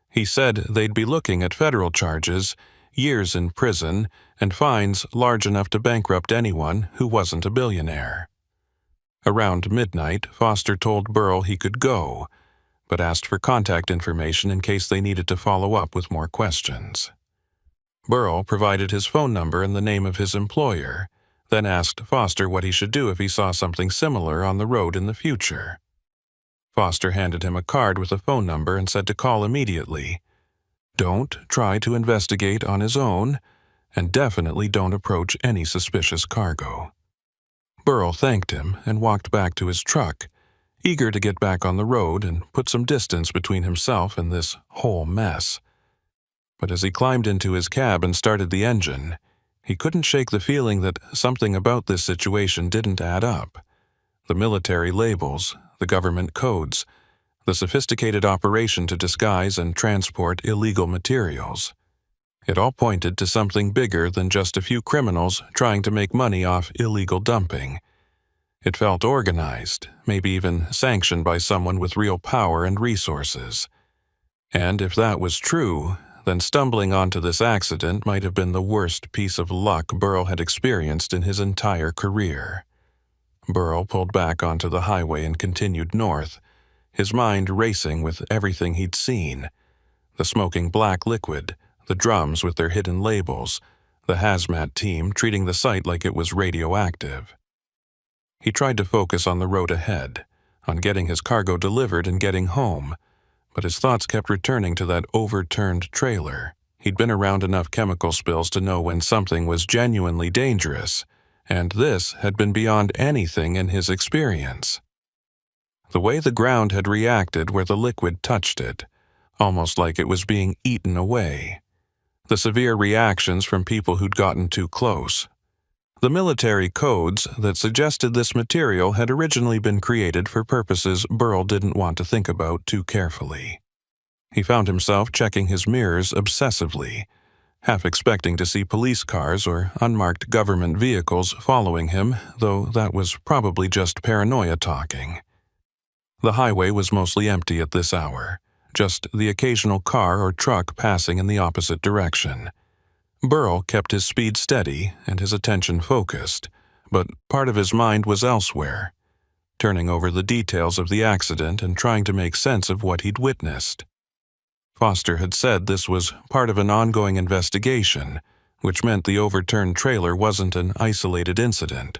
He said they'd be looking at federal charges, years in prison, and fines large enough to bankrupt anyone who wasn't a billionaire. Around midnight, Foster told Burl he could go, but asked for contact information in case they needed to follow up with more questions. Burl provided his phone number and the name of his employer, then asked Foster what he should do if he saw something similar on the road in the future. Foster handed him a card with a phone number and said to call immediately. Don't try to investigate on his own, and definitely don't approach any suspicious cargo. Burl thanked him and walked back to his truck, eager to get back on the road and put some distance between himself and this whole mess. But as he climbed into his cab and started the engine, he couldn't shake the feeling that something about this situation didn't add up. The military labels, the government codes, the sophisticated operation to disguise and transport illegal materials. It all pointed to something bigger than just a few criminals trying to make money off illegal dumping. It felt organized, maybe even sanctioned by someone with real power and resources. And if that was true, then stumbling onto this accident might have been the worst piece of luck Burl had experienced in his entire career. Burl pulled back onto the highway and continued north, his mind racing with everything he'd seen. The smoking black liquid, the drums with their hidden labels, the hazmat team treating the site like it was radioactive. He tried to focus on the road ahead, on getting his cargo delivered and getting home, but his thoughts kept returning to that overturned trailer. He'd been around enough chemical spills to know when something was genuinely dangerous, and this had been beyond anything in his experience. The way the ground had reacted where the liquid touched it, almost like it was being eaten away. The severe reactions from people who'd gotten too close. The military codes that suggested this material had originally been created for purposes Burl didn't want to think about too carefully. He found himself checking his mirrors obsessively, half expecting to see police cars or unmarked government vehicles following him, though that was probably just paranoia talking. The highway was mostly empty at this hour, just the occasional car or truck passing in the opposite direction. Burl kept his speed steady and his attention focused, but part of his mind was elsewhere, turning over the details of the accident and trying to make sense of what he'd witnessed. Foster had said this was part of an ongoing investigation, which meant the overturned trailer wasn't an isolated incident.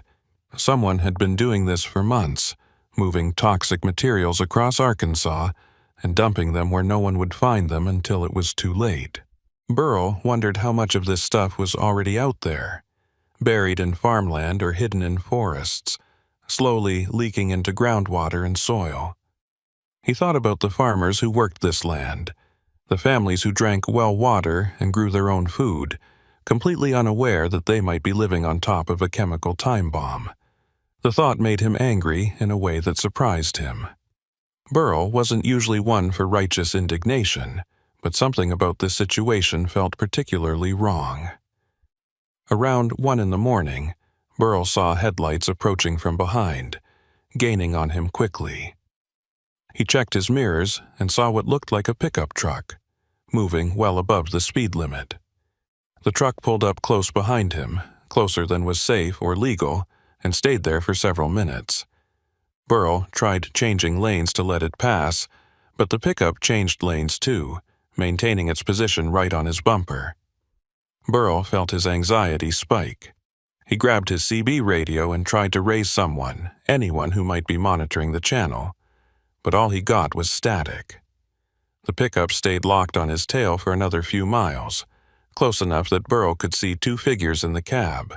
Someone had been doing this for months, moving toxic materials across Arkansas and dumping them where no one would find them until it was too late. Burl wondered how much of this stuff was already out there, buried in farmland or hidden in forests, slowly leaking into groundwater and soil. He thought about the farmers who worked this land, the families who drank well water and grew their own food, completely unaware that they might be living on top of a chemical time bomb. The thought made him angry in a way that surprised him. Burl wasn't usually one for righteous indignation, but something about this situation felt particularly wrong. Around 1 a.m, Burl saw headlights approaching from behind, gaining on him quickly. He checked his mirrors and saw what looked like a pickup truck, moving well above the speed limit. The truck pulled up close behind him, closer than was safe or legal, and stayed there for several minutes. Burl tried changing lanes to let it pass, but the pickup changed lanes too, maintaining its position right on his bumper. Burl felt his anxiety spike. He grabbed his CB radio and tried to raise anyone who might be monitoring the channel, but all he got was static. The pickup stayed locked on his tail for another few miles, close enough that Burl could see 2 figures in the cab,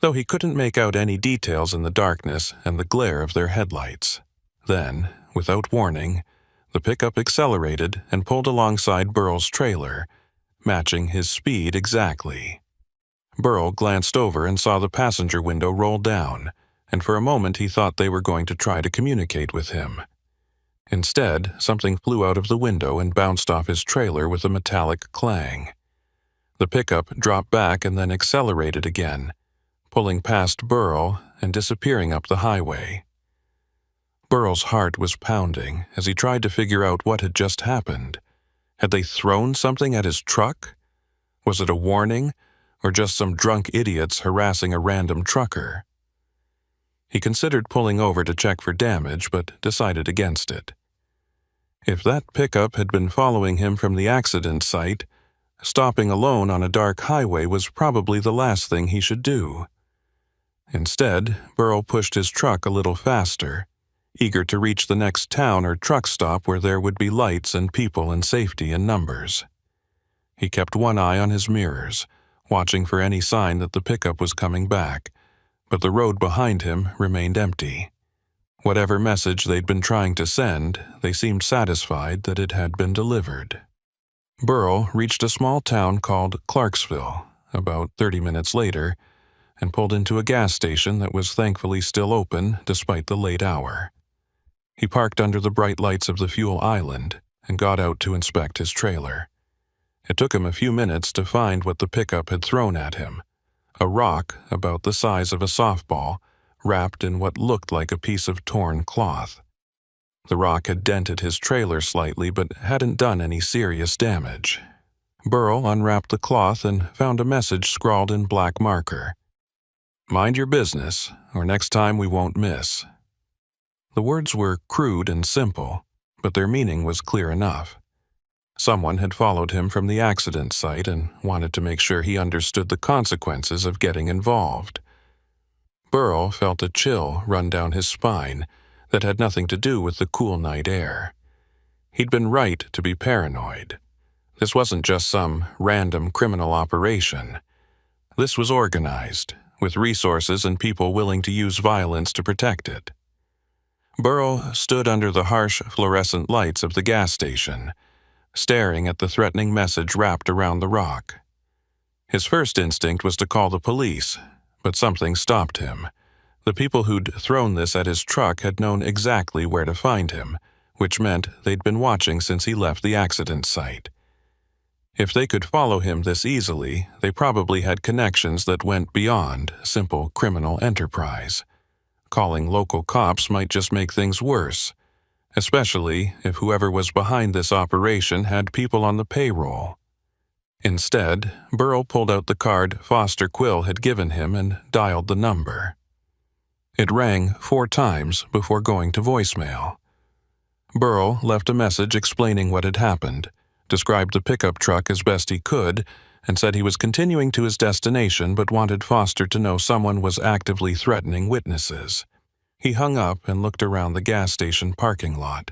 though he couldn't make out any details in the darkness and the glare of their headlights. Then, without warning, the pickup accelerated and pulled alongside Burl's trailer, matching his speed exactly. Burl glanced over and saw the passenger window roll down, and for a moment he thought they were going to try to communicate with him. Instead, something flew out of the window and bounced off his trailer with a metallic clang. The pickup dropped back and then accelerated again, pulling past Burl and disappearing up the highway. Burl's heart was pounding as he tried to figure out what had just happened. Had they thrown something at his truck? Was it a warning, or just some drunk idiots harassing a random trucker? He considered pulling over to check for damage, but decided against it. If that pickup had been following him from the accident site, stopping alone on a dark highway was probably the last thing he should do. Instead, Burl pushed his truck a little faster, eager to reach the next town or truck stop where there would be lights and people and safety in numbers. He kept one eye on his mirrors, watching for any sign that the pickup was coming back, but the road behind him remained empty. Whatever message they'd been trying to send, they seemed satisfied that it had been delivered. Burl reached a small town called Clarksville about 30 minutes later and pulled into a gas station that was thankfully still open despite the late hour. He parked under the bright lights of the fuel island and got out to inspect his trailer. It took him a few minutes to find what the pickup had thrown at him, a rock about the size of a softball, wrapped in what looked like a piece of torn cloth. The rock had dented his trailer slightly but hadn't done any serious damage. Burl unwrapped the cloth and found a message scrawled in black marker. "Mind your business, or next time we won't miss." The words were crude and simple, but their meaning was clear enough. Someone had followed him from the accident site and wanted to make sure he understood the consequences of getting involved. Burl felt a chill run down his spine that had nothing to do with the cool night air. He'd been right to be paranoid. This wasn't just some random criminal operation. This was organized, with resources and people willing to use violence to protect it. Burl stood under the harsh fluorescent lights of the gas station, staring at the threatening message wrapped around the rock. His first instinct was to call the police, But something stopped him. The people who'd thrown this at his truck had known exactly where to find him, which meant they'd been watching since he left the accident site. If they could follow him this easily, they probably had connections that went beyond simple criminal enterprise. Calling local cops might just make things worse, especially if whoever was behind this operation had people on the payroll. Instead, Burrell pulled out the card Foster Quill had given him and dialed the number. It rang 4 times before going to voicemail. Burrell left a message explaining what had happened, described the pickup truck as best he could, and said he was continuing to his destination but wanted Foster to know someone was actively threatening witnesses. He hung up and looked around the gas station parking lot,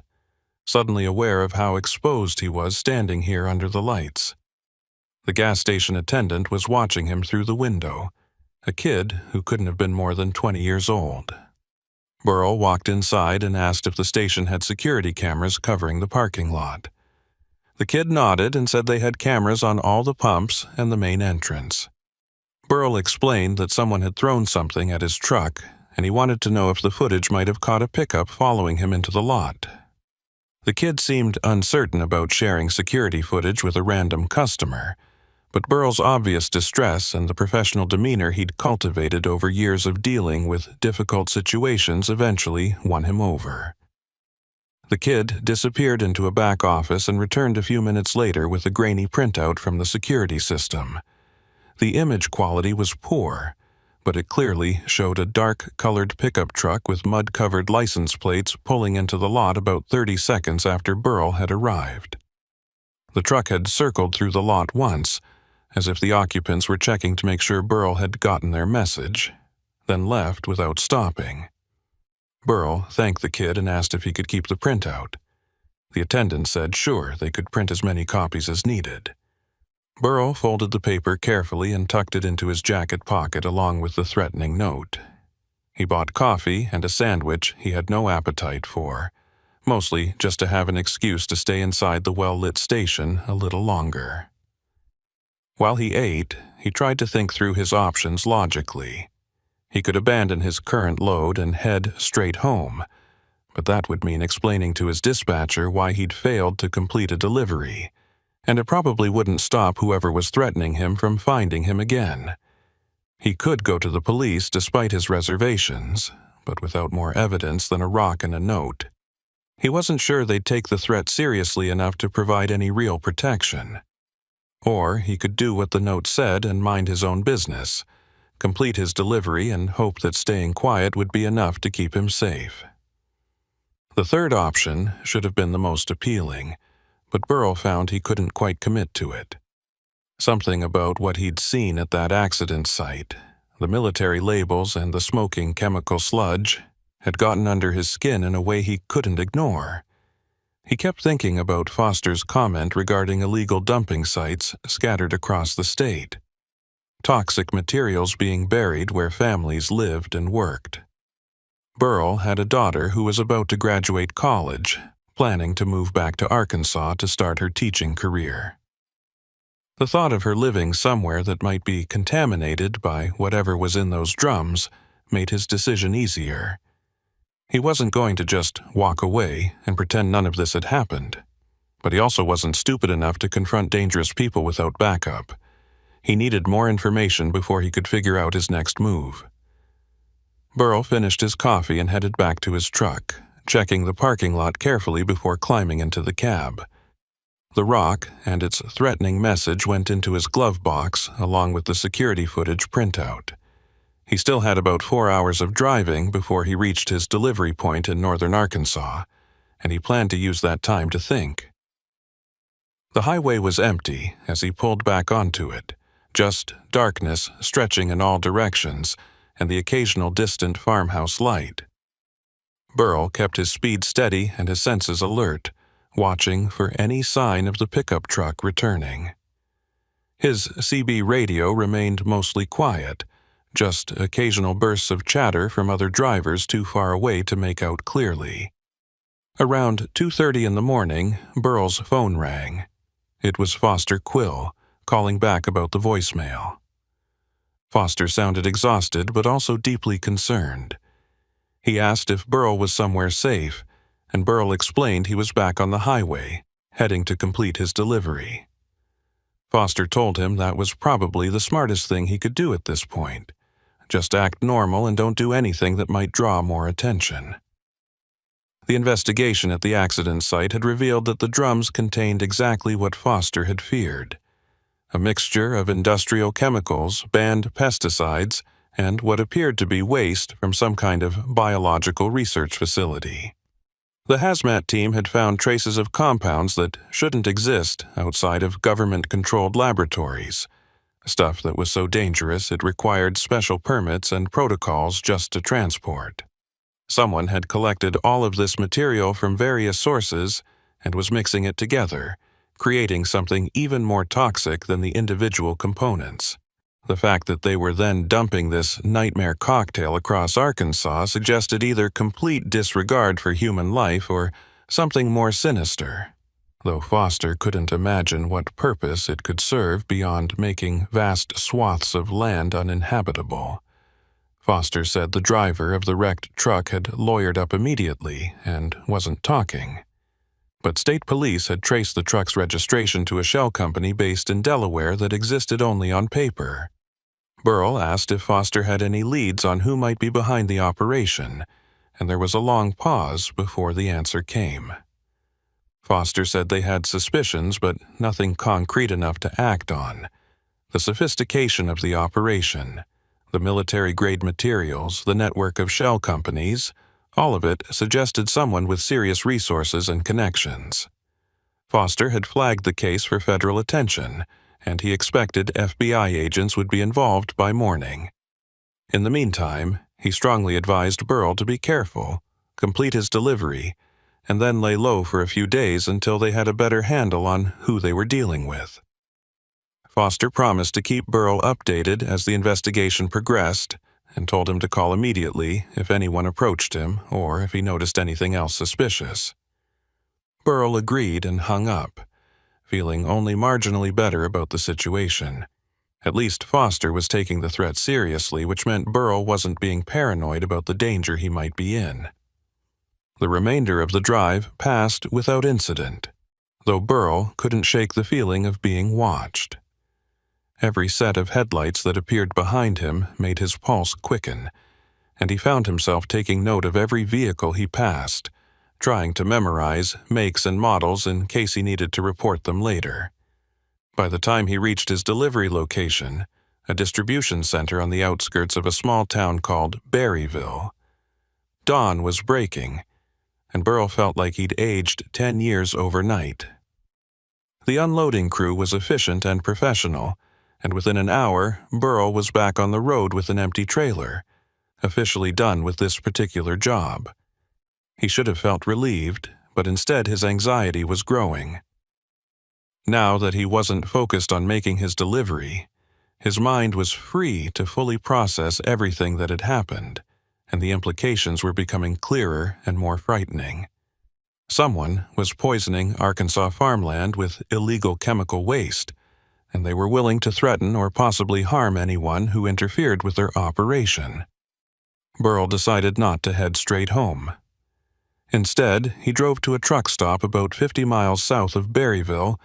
suddenly aware of how exposed he was standing here under the lights. The gas station attendant was watching him through the window, a kid who couldn't have been more than 20 years old. Burrell walked inside and asked if the station had security cameras covering the parking lot. The kid nodded and said they had cameras on all the pumps and the main entrance. Burrell explained that someone had thrown something at his truck, and he wanted to know if the footage might have caught a pickup following him into the lot. The kid seemed uncertain about sharing security footage with a random customer, but Burrell's obvious distress and the professional demeanor he'd cultivated over years of dealing with difficult situations eventually won him over. The kid disappeared into a back office and returned a few minutes later with a grainy printout from the security system. The image quality was poor, but it clearly showed a dark-colored pickup truck with mud-covered license plates pulling into the lot about 30 seconds after Burrell had arrived. The truck had circled through the lot once, as if the occupants were checking to make sure Burrell had gotten their message, then left without stopping. Burrell thanked the kid and asked if he could keep the printout. The attendant said sure, they could print as many copies as needed. Burrell folded the paper carefully and tucked it into his jacket pocket along with the threatening note. He bought coffee and a sandwich he had no appetite for, mostly just to have an excuse to stay inside the well-lit station a little longer. While he ate, he tried to think through his options logically. He could abandon his current load and head straight home, but that would mean explaining to his dispatcher why he'd failed to complete a delivery, and it probably wouldn't stop whoever was threatening him from finding him again. He could go to the police despite his reservations, but without more evidence than a rock and a note. He wasn't sure they'd take the threat seriously enough to provide any real protection. Or he could do what the note said and mind his own business, complete his delivery and hope that staying quiet would be enough to keep him safe. The third option should have been the most appealing, but Burrell found he couldn't quite commit to it. Something about what he'd seen at that accident site, the military labels and the smoking chemical sludge, had gotten under his skin in a way he couldn't ignore. He kept thinking about Foster's comment regarding illegal dumping sites scattered across the state, toxic materials being buried where families lived and worked. Burrell had a daughter who was about to graduate college, planning to move back to Arkansas to start her teaching career. The thought of her living somewhere that might be contaminated by whatever was in those drums made his decision easier. He wasn't going to just walk away and pretend none of this had happened, but he also wasn't stupid enough to confront dangerous people without backup. He needed more information before he could figure out his next move. Burrell finished his coffee and headed back to his truck, checking the parking lot carefully before climbing into the cab. The rock and its threatening message went into his glove box along with the security footage printout. He still had about 4 hours of driving before he reached his delivery point in northern Arkansas, and he planned to use that time to think. The highway was empty as he pulled back onto it, just darkness stretching in all directions and the occasional distant farmhouse light. Burrell kept his speed steady and his senses alert, watching for any sign of the pickup truck returning. His CB radio remained mostly quiet, just occasional bursts of chatter from other drivers too far away to make out clearly. Around 2:30 in the morning, Burrell's phone rang. It was Foster Quill, calling back about the voicemail. Foster sounded exhausted but also deeply concerned. He asked if Burl was somewhere safe, and Burl explained he was back on the highway, heading to complete his delivery. Foster told him that was probably the smartest thing he could do at this point. Just act normal and don't do anything that might draw more attention. The investigation at the accident site had revealed that the drums contained exactly what Foster had feared: a mixture of industrial chemicals, banned pesticides, and what appeared to be waste from some kind of biological research facility. The hazmat team had found traces of compounds that shouldn't exist outside of government-controlled laboratories, stuff that was so dangerous it required special permits and protocols just to transport. Someone had collected all of this material from various sources and was mixing it together, creating something even more toxic than the individual components. The fact that they were then dumping this nightmare cocktail across Arkansas suggested either complete disregard for human life or something more sinister, though Foster couldn't imagine what purpose it could serve beyond making vast swaths of land uninhabitable. Foster said the driver of the wrecked truck had lawyered up immediately and wasn't talking. But state police had traced the truck's registration to a shell company based in Delaware that existed only on paper. Burl asked if Foster had any leads on who might be behind the operation, and there was a long pause before the answer came. Foster said they had suspicions, but nothing concrete enough to act on. The sophistication of the operation, the military-grade materials, the network of shell companies, all of it suggested someone with serious resources and connections. Foster had flagged the case for federal attention, and he expected FBI agents would be involved by morning. In the meantime, he strongly advised Burl to be careful, complete his delivery, and then lay low for a few days until they had a better handle on who they were dealing with. Foster promised to keep Burl updated as the investigation progressed, and told him to call immediately if anyone approached him or if he noticed anything else suspicious. Burl agreed and hung up, feeling only marginally better about the situation. At least Foster was taking the threat seriously, which meant Burl wasn't being paranoid about the danger he might be in. The remainder of the drive passed without incident, though Burl couldn't shake the feeling of being watched. Every set of headlights that appeared behind him made his pulse quicken, and he found himself taking note of every vehicle he passed, trying to memorize makes and models in case he needed to report them later. By the time he reached his delivery location, a distribution center on the outskirts of a small town called Berryville, dawn was breaking, and Burl felt like he'd aged 10 years overnight. The unloading crew was efficient and professional, and within an hour, Burl was back on the road with an empty trailer, officially done with this particular job. He should have felt relieved, but instead his anxiety was growing. Now that he wasn't focused on making his delivery, his mind was free to fully process everything that had happened, and the implications were becoming clearer and more frightening. Someone was poisoning Arkansas farmland with illegal chemical waste, and they were willing to threaten or possibly harm anyone who interfered with their operation. Burl decided not to head straight home. Instead, he drove to a truck stop about 50 miles south of Berryville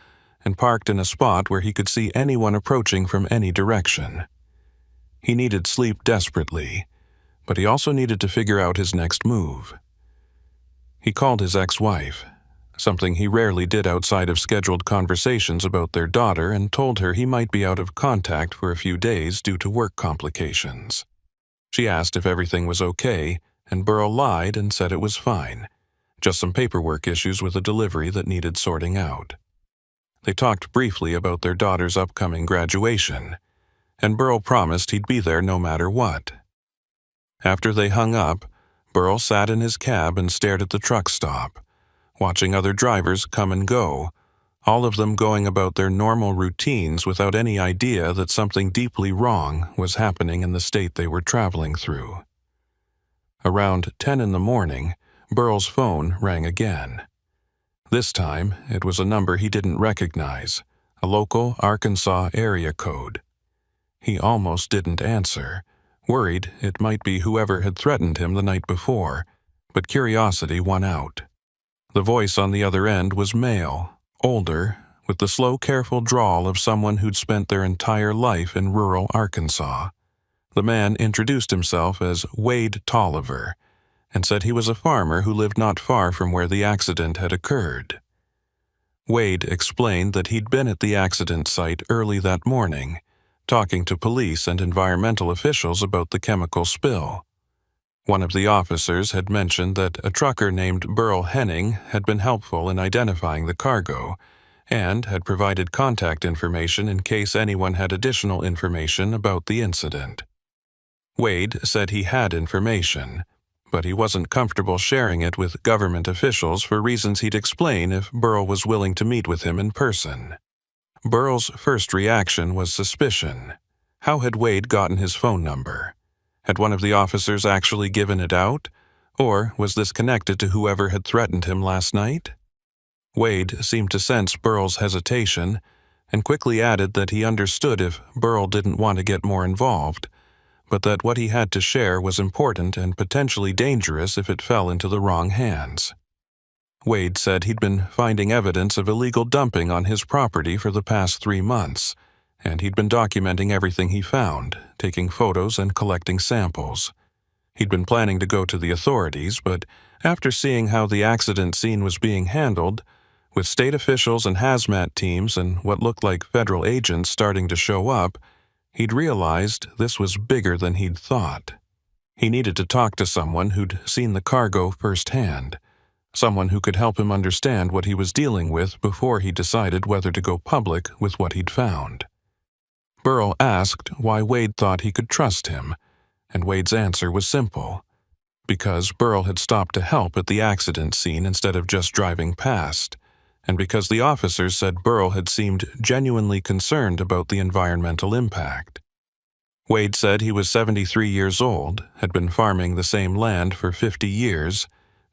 and parked in a spot where he could see anyone approaching from any direction. He needed sleep desperately, but he also needed to figure out his next move. He called his ex-wife, something he rarely did outside of scheduled conversations about their daughter, and told her he might be out of contact for a few days due to work complications. She asked if everything was okay, and Burl lied and said it was fine. Just some paperwork issues with a delivery that needed sorting out. They talked briefly about their daughter's upcoming graduation, and Burl promised he'd be there no matter what. After they hung up, Burl sat in his cab and stared at the truck stop, watching other drivers come and go, all of them going about their normal routines without any idea that something deeply wrong was happening in the state they were traveling through. Around 10 in the morning, Burl's phone rang again. This time, it was a number he didn't recognize, a local Arkansas area code. He almost didn't answer, worried it might be whoever had threatened him the night before, but curiosity won out. The voice on the other end was male, older, with the slow, careful drawl of someone who'd spent their entire life in rural Arkansas. The man introduced himself as Wade Tolliver and said he was a farmer who lived not far from where the accident had occurred. Wade explained that he'd been at the accident site early that morning, talking to police and environmental officials about the chemical spill. One of the officers had mentioned that a trucker named Burl Henning had been helpful in identifying the cargo and had provided contact information in case anyone had additional information about the incident. Wade said he had information, but he wasn't comfortable sharing it with government officials for reasons he'd explain if Burl was willing to meet with him in person. Burl's first reaction was suspicion. How had Wade gotten his phone number? Had one of the officers actually given it out? Or was this connected to whoever had threatened him last night? Wade seemed to sense Burl's hesitation and quickly added that he understood if Burl didn't want to get more involved, but that what he had to share was important and potentially dangerous if it fell into the wrong hands. Wade said he'd been finding evidence of illegal dumping on his property for the past 3 months, and he'd been documenting everything he found, taking photos and collecting samples. He'd been planning to go to the authorities, but after seeing how the accident scene was being handled, with state officials and hazmat teams and what looked like federal agents starting to show up, he'd realized this was bigger than he'd thought. He needed to talk to someone who'd seen the cargo firsthand, someone who could help him understand what he was dealing with before he decided whether to go public with what he'd found. Burl asked why Wade thought he could trust him, and Wade's answer was simple. Because Burl had stopped to help at the accident scene instead of just driving past, and because the officers said Burl had seemed genuinely concerned about the environmental impact. Wade said he was 73 years old, had been farming the same land for 50 years,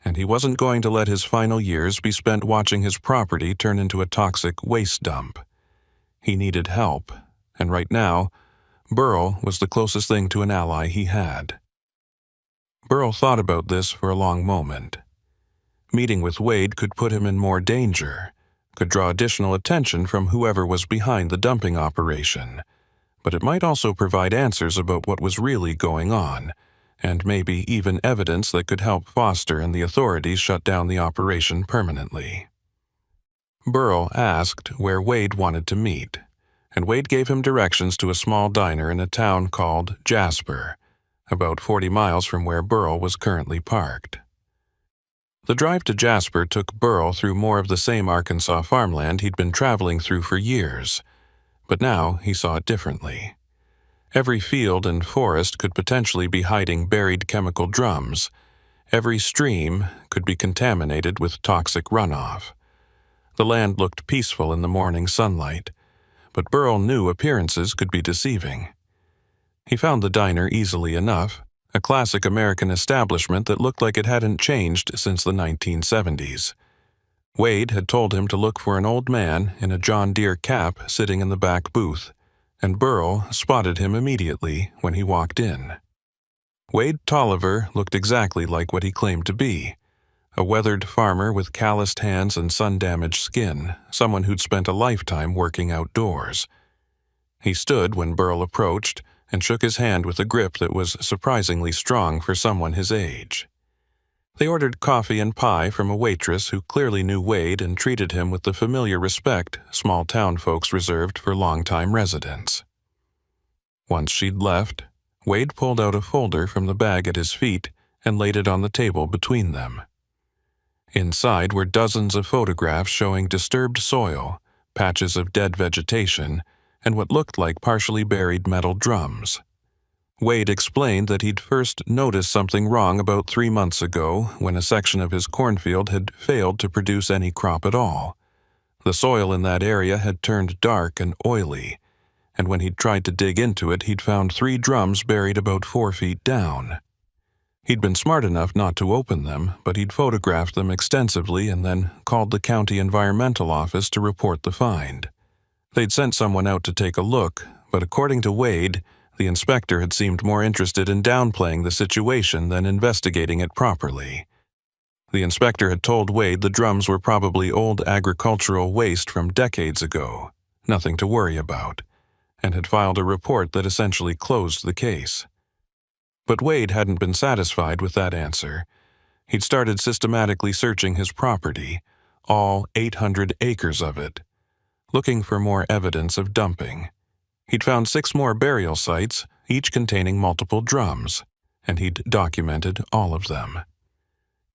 and he wasn't going to let his final years be spent watching his property turn into a toxic waste dump. He needed help, and right now, Burl was the closest thing to an ally he had. Burl thought about this for a long moment. Meeting with Wade could put him in more danger, could draw additional attention from whoever was behind the dumping operation, but it might also provide answers about what was really going on, and maybe even evidence that could help Foster and the authorities shut down the operation permanently. Burl asked where Wade wanted to meet, and Wade gave him directions to a small diner in a town called Jasper, about 40 miles from where Burl was currently parked. The drive to Jasper took Burl through more of the same Arkansas farmland he'd been traveling through for years, but now he saw it differently. Every field and forest could potentially be hiding buried chemical drums. Every stream could be contaminated with toxic runoff. The land looked peaceful in the morning sunlight, but Burl knew appearances could be deceiving. He found the diner easily enough, a classic American establishment that looked like it hadn't changed since the 1970s. Wade had told him to look for an old man in a John Deere cap sitting in the back booth, and Burl spotted him immediately when he walked in. Wade Tolliver looked exactly like what he claimed to be, a weathered farmer with calloused hands and sun-damaged skin, someone who'd spent a lifetime working outdoors. He stood when Burl approached and shook his hand with a grip that was surprisingly strong for someone his age. They ordered coffee and pie from a waitress who clearly knew Wade and treated him with the familiar respect small-town folks reserved for long-time residents. Once she'd left, Wade pulled out a folder from the bag at his feet and laid it on the table between them. Inside were dozens of photographs showing disturbed soil, patches of dead vegetation, and what looked like partially buried metal drums. Wade explained that he'd first noticed something wrong about 3 months ago when a section of his cornfield had failed to produce any crop at all. The soil in that area had turned dark and oily, and when he'd tried to dig into it, he'd found 3 drums buried about 4 feet down. He'd been smart enough not to open them, but he'd photographed them extensively and then called the county environmental office to report the find. They'd sent someone out to take a look, But according to Wade, the inspector had seemed more interested in downplaying the situation than investigating it properly. The inspector had told Wade the drums were probably old agricultural waste from decades ago, nothing to worry about, and had filed a report that essentially closed the case. But Wade hadn't been satisfied with that answer. He'd started systematically searching his property, all 800 acres of it, looking for more evidence of dumping. He'd found 6 more burial sites, each containing multiple drums, and he'd documented all of them.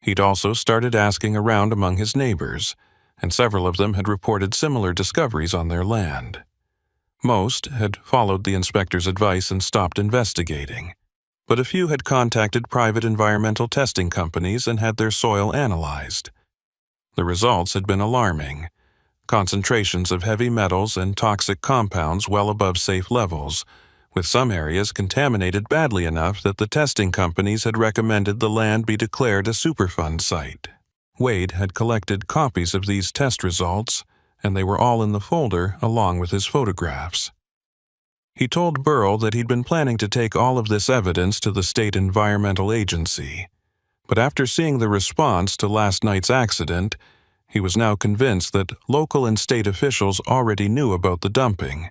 He'd also started asking around among his neighbors, and several of them had reported similar discoveries on their land. Most had followed the inspector's advice and stopped investigating, but a few had contacted private environmental testing companies and had their soil analyzed. The results had been alarming. Concentrations of heavy metals and toxic compounds well above safe levels, with some areas contaminated badly enough that the testing companies had recommended the land be declared a Superfund site. Wade had collected copies of these test results, and they were all in the folder along with his photographs. He told Burrell that he'd been planning to take all of this evidence to the state environmental agency, but after seeing the response to last night's accident, he was now convinced that local and state officials already knew about the dumping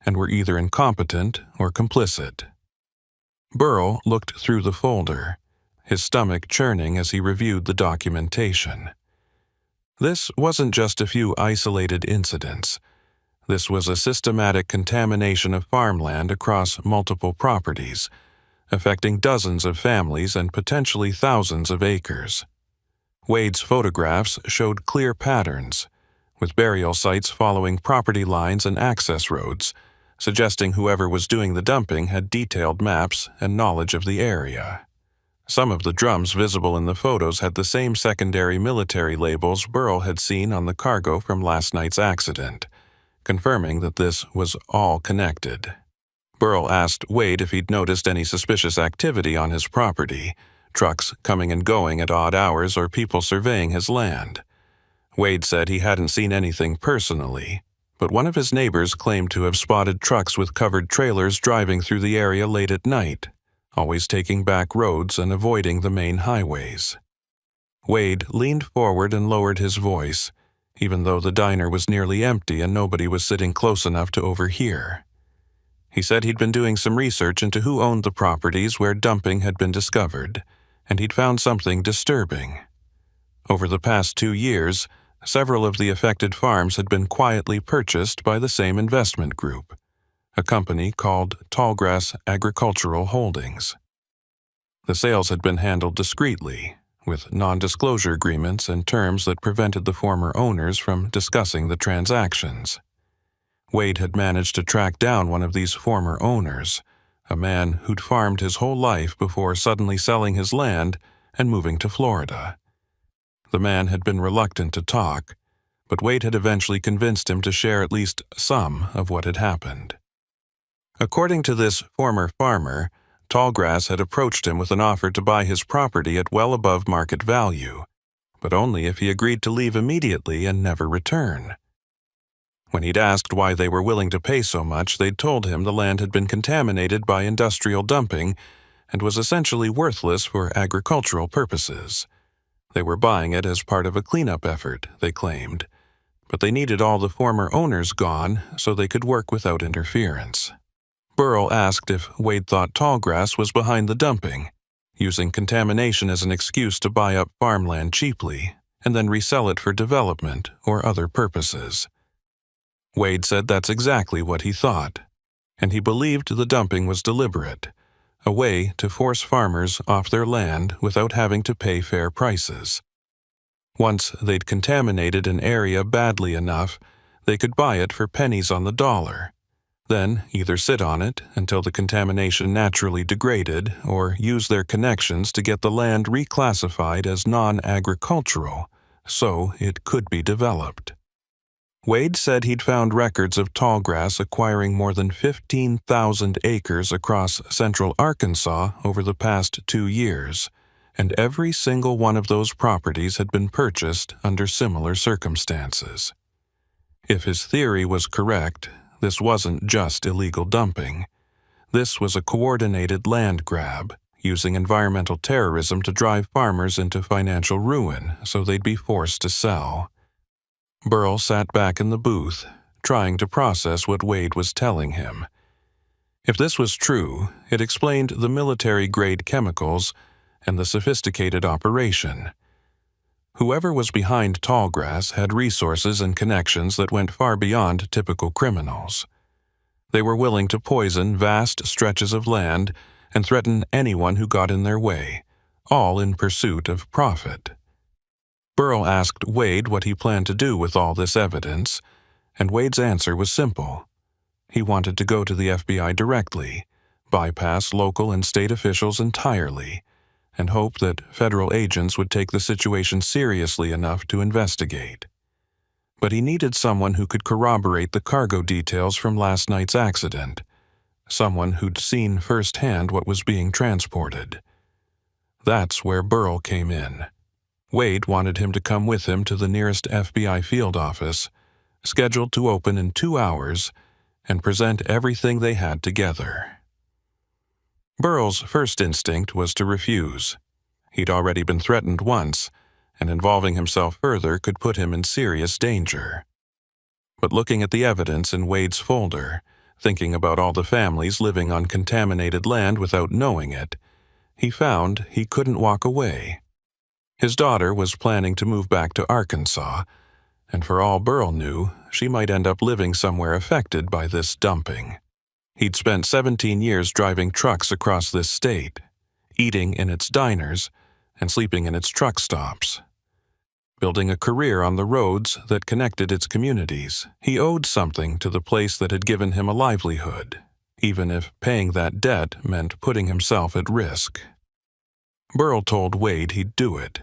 and were either incompetent or complicit. Burrell looked through the folder, his stomach churning as he reviewed the documentation. This wasn't just a few isolated incidents. This was a systematic contamination of farmland across multiple properties, affecting dozens of families and potentially thousands of acres. Wade's photographs showed clear patterns, with burial sites following property lines and access roads, suggesting whoever was doing the dumping had detailed maps and knowledge of the area. Some of the drums visible in the photos had the same secondary military labels Burrell had seen on the cargo from last night's accident, confirming that this was all connected. Burrell asked Wade if he'd noticed any suspicious activity on his property, trucks coming and going at odd hours or people surveying his land. Wade said he hadn't seen anything personally, but one of his neighbors claimed to have spotted trucks with covered trailers driving through the area late at night, always taking back roads and avoiding the main highways. Wade leaned forward and lowered his voice, even though the diner was nearly empty and nobody was sitting close enough to overhear. He said he'd been doing some research into who owned the properties where dumping had been discovered, and he'd found something disturbing. Over the past 2 years, several of the affected farms had been quietly purchased by the same investment group, a company called Tallgrass Agricultural Holdings. The sales had been handled discreetly, with non-disclosure agreements and terms that prevented the former owners from discussing the transactions. Wade had managed to track down one of these former owners, a man who'd farmed his whole life before suddenly selling his land and moving to Florida. The man had been reluctant to talk, but Wade had eventually convinced him to share at least some of what had happened. According to this former farmer, Tallgrass had approached him with an offer to buy his property at well above market value, but only if he agreed to leave immediately and never return. When he'd asked why they were willing to pay so much, they'd told him the land had been contaminated by industrial dumping and was essentially worthless for agricultural purposes. They were buying it as part of a cleanup effort, they claimed, but they needed all the former owners gone so they could work without interference. Burrell asked if Wade thought Tallgrass was behind the dumping, using contamination as an excuse to buy up farmland cheaply and then resell it for development or other purposes. Wade said that's exactly what he thought, and he believed the dumping was deliberate, a way to force farmers off their land without having to pay fair prices. Once they'd contaminated an area badly enough, they could buy it for pennies on the dollar, then either sit on it until the contamination naturally degraded or use their connections to get the land reclassified as non-agricultural so it could be developed. Wade said he'd found records of Tallgrass acquiring more than 15,000 acres across central Arkansas over the past 2 years, and every single one of those properties had been purchased under similar circumstances. If his theory was correct, this wasn't just illegal dumping. This was a coordinated land grab, using environmental terrorism to drive farmers into financial ruin so they'd be forced to sell. Burl sat back in the booth, trying to process what Wade was telling him. If this was true, it explained the military-grade chemicals and the sophisticated operation. Whoever was behind Tallgrass had resources and connections that went far beyond typical criminals. They were willing to poison vast stretches of land and threaten anyone who got in their way, all in pursuit of profit. Burl asked Wade what he planned to do with all this evidence, and Wade's answer was simple. He wanted to go to the FBI directly, bypass local and state officials entirely, and hope that federal agents would take the situation seriously enough to investigate. But he needed someone who could corroborate the cargo details from last night's accident, someone who'd seen firsthand what was being transported. That's where Burl came in. Wade wanted him to come with him to the nearest FBI field office, scheduled to open in 2 hours, and present everything they had together. Burl's first instinct was to refuse. He'd already been threatened once, and involving himself further could put him in serious danger. But looking at the evidence in Wade's folder, thinking about all the families living on contaminated land without knowing it, he found he couldn't walk away. His daughter was planning to move back to Arkansas, and for all Burl knew, she might end up living somewhere affected by this dumping. He'd spent 17 years driving trucks across this state, eating in its diners, and sleeping in its truck stops. Building a career on the roads that connected its communities, he owed something to the place that had given him a livelihood, even if paying that debt meant putting himself at risk. Burl told Wade he'd do it.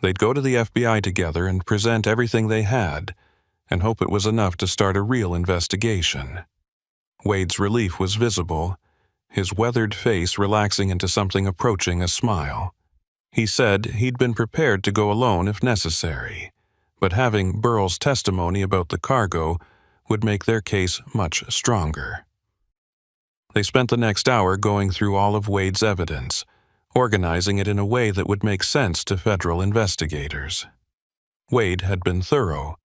They'd go to the FBI together and present everything they had, and hope it was enough to start a real investigation. Wade's relief was visible, his weathered face relaxing into something approaching a smile. He said he'd been prepared to go alone if necessary, but having Burl's testimony about the cargo would make their case much stronger. They spent the next hour going through all of Wade's evidence, organizing it in a way that would make sense to federal investigators. Wade had been thorough,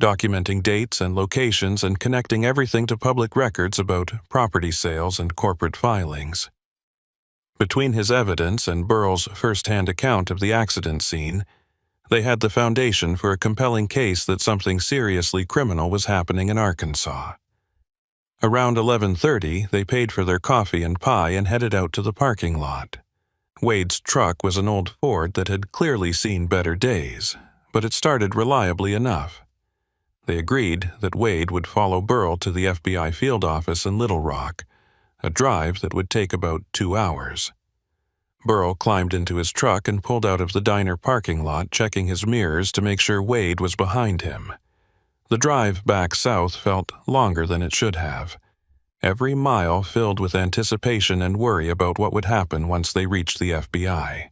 documenting dates and locations and connecting everything to public records about property sales and corporate filings. Between his evidence and Burl's first-hand account of the accident scene, they had the foundation for a compelling case that something seriously criminal was happening in Arkansas. Around 11:30, they paid for their coffee and pie and headed out to the parking lot. Wade's truck was an old Ford that had clearly seen better days, but it started reliably enough. They agreed that Wade would follow Burl to the FBI field office in Little Rock, a drive that would take about 2 hours. Burl climbed into his truck and pulled out of the diner parking lot, checking his mirrors to make sure Wade was behind him. The drive back south felt longer than it should have, every mile filled with anticipation and worry about what would happen once they reached the FBI.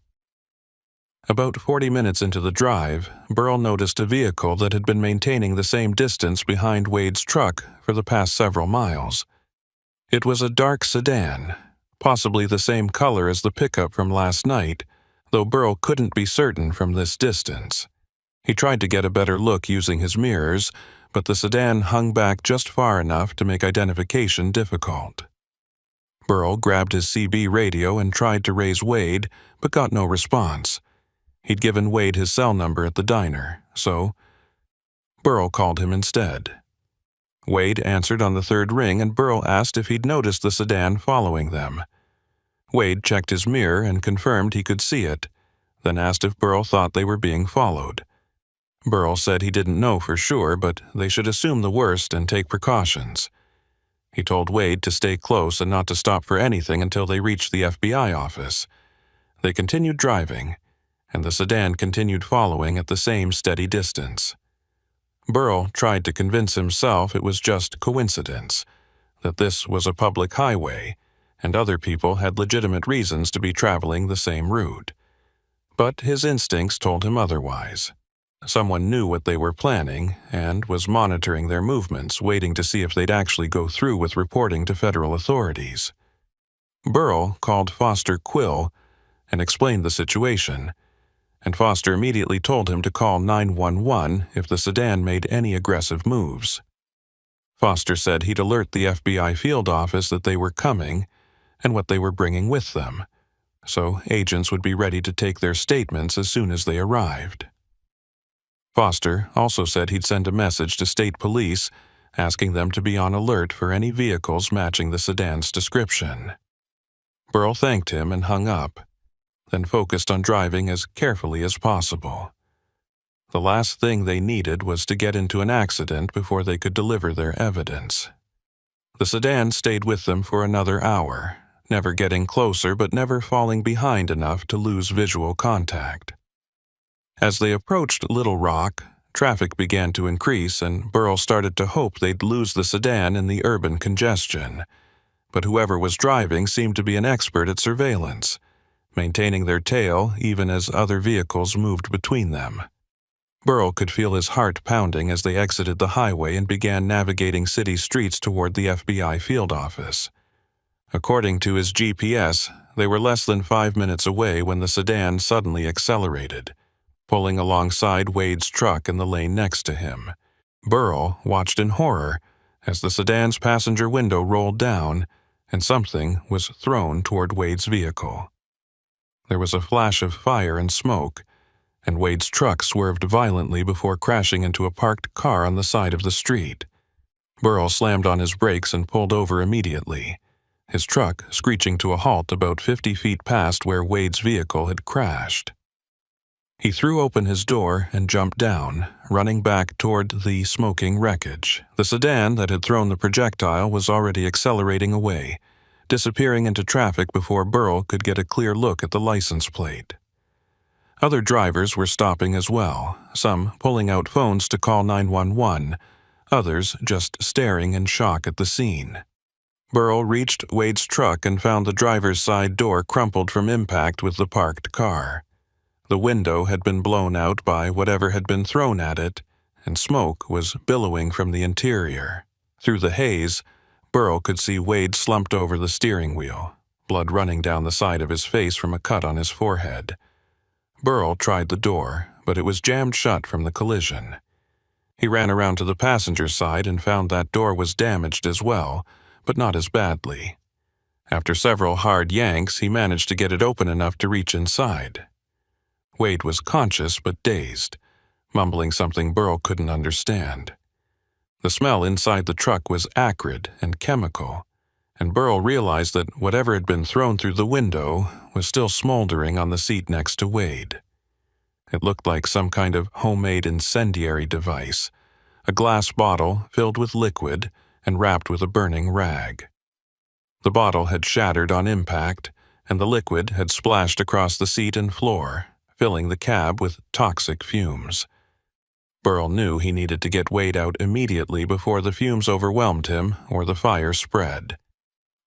About 40 minutes into the drive, Burl noticed a vehicle that had been maintaining the same distance behind Wade's truck for the past several miles. It was a dark sedan, possibly the same color as the pickup from last night, though Burl couldn't be certain from this distance. He tried to get a better look using his mirrors, but the sedan hung back just far enough to make identification difficult. Burl grabbed his CB radio and tried to raise Wade, but got no response. He'd given Wade his cell number at the diner, so Burl called him instead. Wade answered on the third ring, and Burl asked if he'd noticed the sedan following them. Wade checked his mirror and confirmed he could see it, then asked if Burl thought they were being followed. Burl said he didn't know for sure, but they should assume the worst and take precautions. He told Wade to stay close and not to stop for anything until they reached the FBI office. They continued driving, and the sedan continued following at the same steady distance. Burl tried to convince himself it was just coincidence, that this was a public highway, and other people had legitimate reasons to be traveling the same route. But his instincts told him otherwise. Someone knew what they were planning and was monitoring their movements, waiting to see if they'd actually go through with reporting to federal authorities. Burrell called Foster Quill and explained the situation, and Foster immediately told him to call 911 if the sedan made any aggressive moves. Foster said he'd alert the FBI field office that they were coming and what they were bringing with them, so agents would be ready to take their statements as soon as they arrived. Foster also said he'd send a message to state police asking them to be on alert for any vehicles matching the sedan's description. Burrell thanked him and hung up, then focused on driving as carefully as possible. The last thing they needed was to get into an accident before they could deliver their evidence. The sedan stayed with them for another hour, never getting closer but never falling behind enough to lose visual contact. As they approached Little Rock, traffic began to increase and Burrell started to hope they'd lose the sedan in the urban congestion. But whoever was driving seemed to be an expert at surveillance, maintaining their tail even as other vehicles moved between them. Burrell could feel his heart pounding as they exited the highway and began navigating city streets toward the FBI field office. According to his GPS, they were less than 5 minutes away when the sedan suddenly accelerated, pulling alongside Wade's truck in the lane next to him. Burrell watched in horror as the sedan's passenger window rolled down and something was thrown toward Wade's vehicle. There was a flash of fire and smoke, and Wade's truck swerved violently before crashing into a parked car on the side of the street. Burrell slammed on his brakes and pulled over immediately, his truck screeching to a halt about 50 feet past where Wade's vehicle had crashed. He threw open his door and jumped down, running back toward the smoking wreckage. The sedan that had thrown the projectile was already accelerating away, disappearing into traffic before Burrell could get a clear look at the license plate. Other drivers were stopping as well, some pulling out phones to call 911, others just staring in shock at the scene. Burrell reached Wade's truck and found the driver's side door crumpled from impact with the parked car. The window had been blown out by whatever had been thrown at it, and smoke was billowing from the interior. Through the haze, Burrell could see Wade slumped over the steering wheel, blood running down the side of his face from a cut on his forehead. Burrell tried the door, but it was jammed shut from the collision. He ran around to the passenger side and found that door was damaged as well, but not as badly. After several hard yanks, he managed to get it open enough to reach inside. Wade was conscious but dazed, mumbling something Burrell couldn't understand. The smell inside the truck was acrid and chemical, and Burrell realized that whatever had been thrown through the window was still smoldering on the seat next to Wade. It looked like some kind of homemade incendiary device, a glass bottle filled with liquid and wrapped with a burning rag. The bottle had shattered on impact, and the liquid had splashed across the seat and floor, filling the cab with toxic fumes. Burrell knew he needed to get Wade out immediately before the fumes overwhelmed him or the fire spread.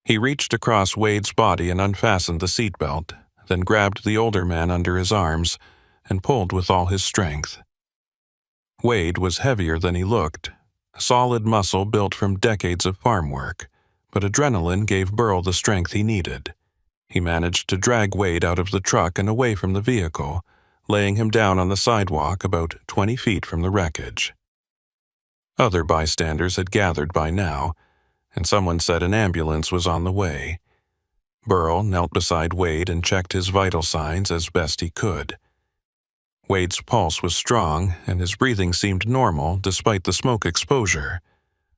He reached across Wade's body and unfastened the seatbelt, then grabbed the older man under his arms and pulled with all his strength. Wade was heavier than he looked, solid muscle built from decades of farm work, but adrenaline gave Burrell the strength he needed. He managed to drag Wade out of the truck and away from the vehicle, laying him down on the sidewalk about 20 feet from the wreckage. Other bystanders had gathered by now, and someone said an ambulance was on the way. Burrell knelt beside Wade and checked his vital signs as best he could. Wade's pulse was strong, and his breathing seemed normal despite the smoke exposure,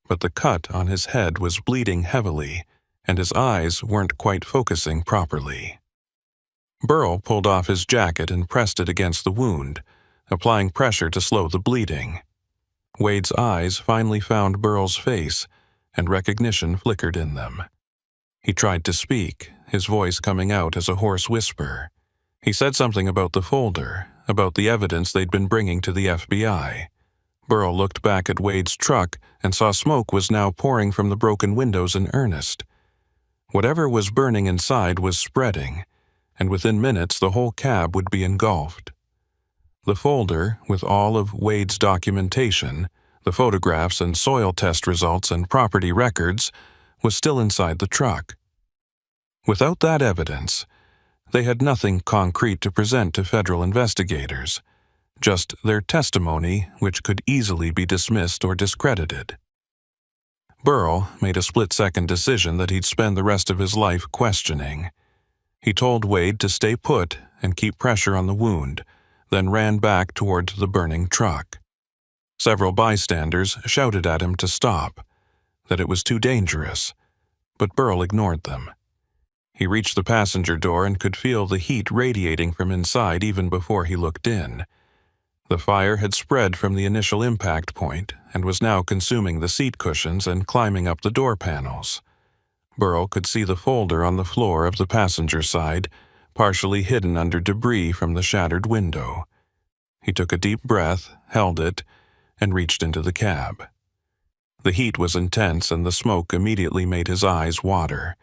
but the cut on his head was bleeding heavily, and his eyes weren't quite focusing properly. Burrell pulled off his jacket and pressed it against the wound, applying pressure to slow the bleeding. Wade's eyes finally found Burrell's face, and recognition flickered in them. He tried to speak, his voice coming out as a hoarse whisper. He said something about the folder, about the evidence they'd been bringing to the FBI. Burrell looked back at Wade's truck and saw smoke was now pouring from the broken windows in earnest. Whatever was burning inside was spreading, and within minutes the whole cab would be engulfed. The folder, with all of Wade's documentation, the photographs and soil test results and property records, was still inside the truck. Without that evidence, they had nothing concrete to present to federal investigators, just their testimony, which could easily be dismissed or discredited. Burl made a split-second decision that he'd spend the rest of his life questioning. He told Wade to stay put and keep pressure on the wound, then ran back toward the burning truck. Several bystanders shouted at him to stop, that it was too dangerous, but Burl ignored them. He reached the passenger door and could feel the heat radiating from inside even before he looked in. The fire had spread from the initial impact point and was now consuming the seat cushions and climbing up the door panels. Burl could see the folder on the floor of the passenger side, partially hidden under debris from the shattered window. He took a deep breath, held it, and reached into the cab. The heat was intense and the smoke immediately made his eyes water.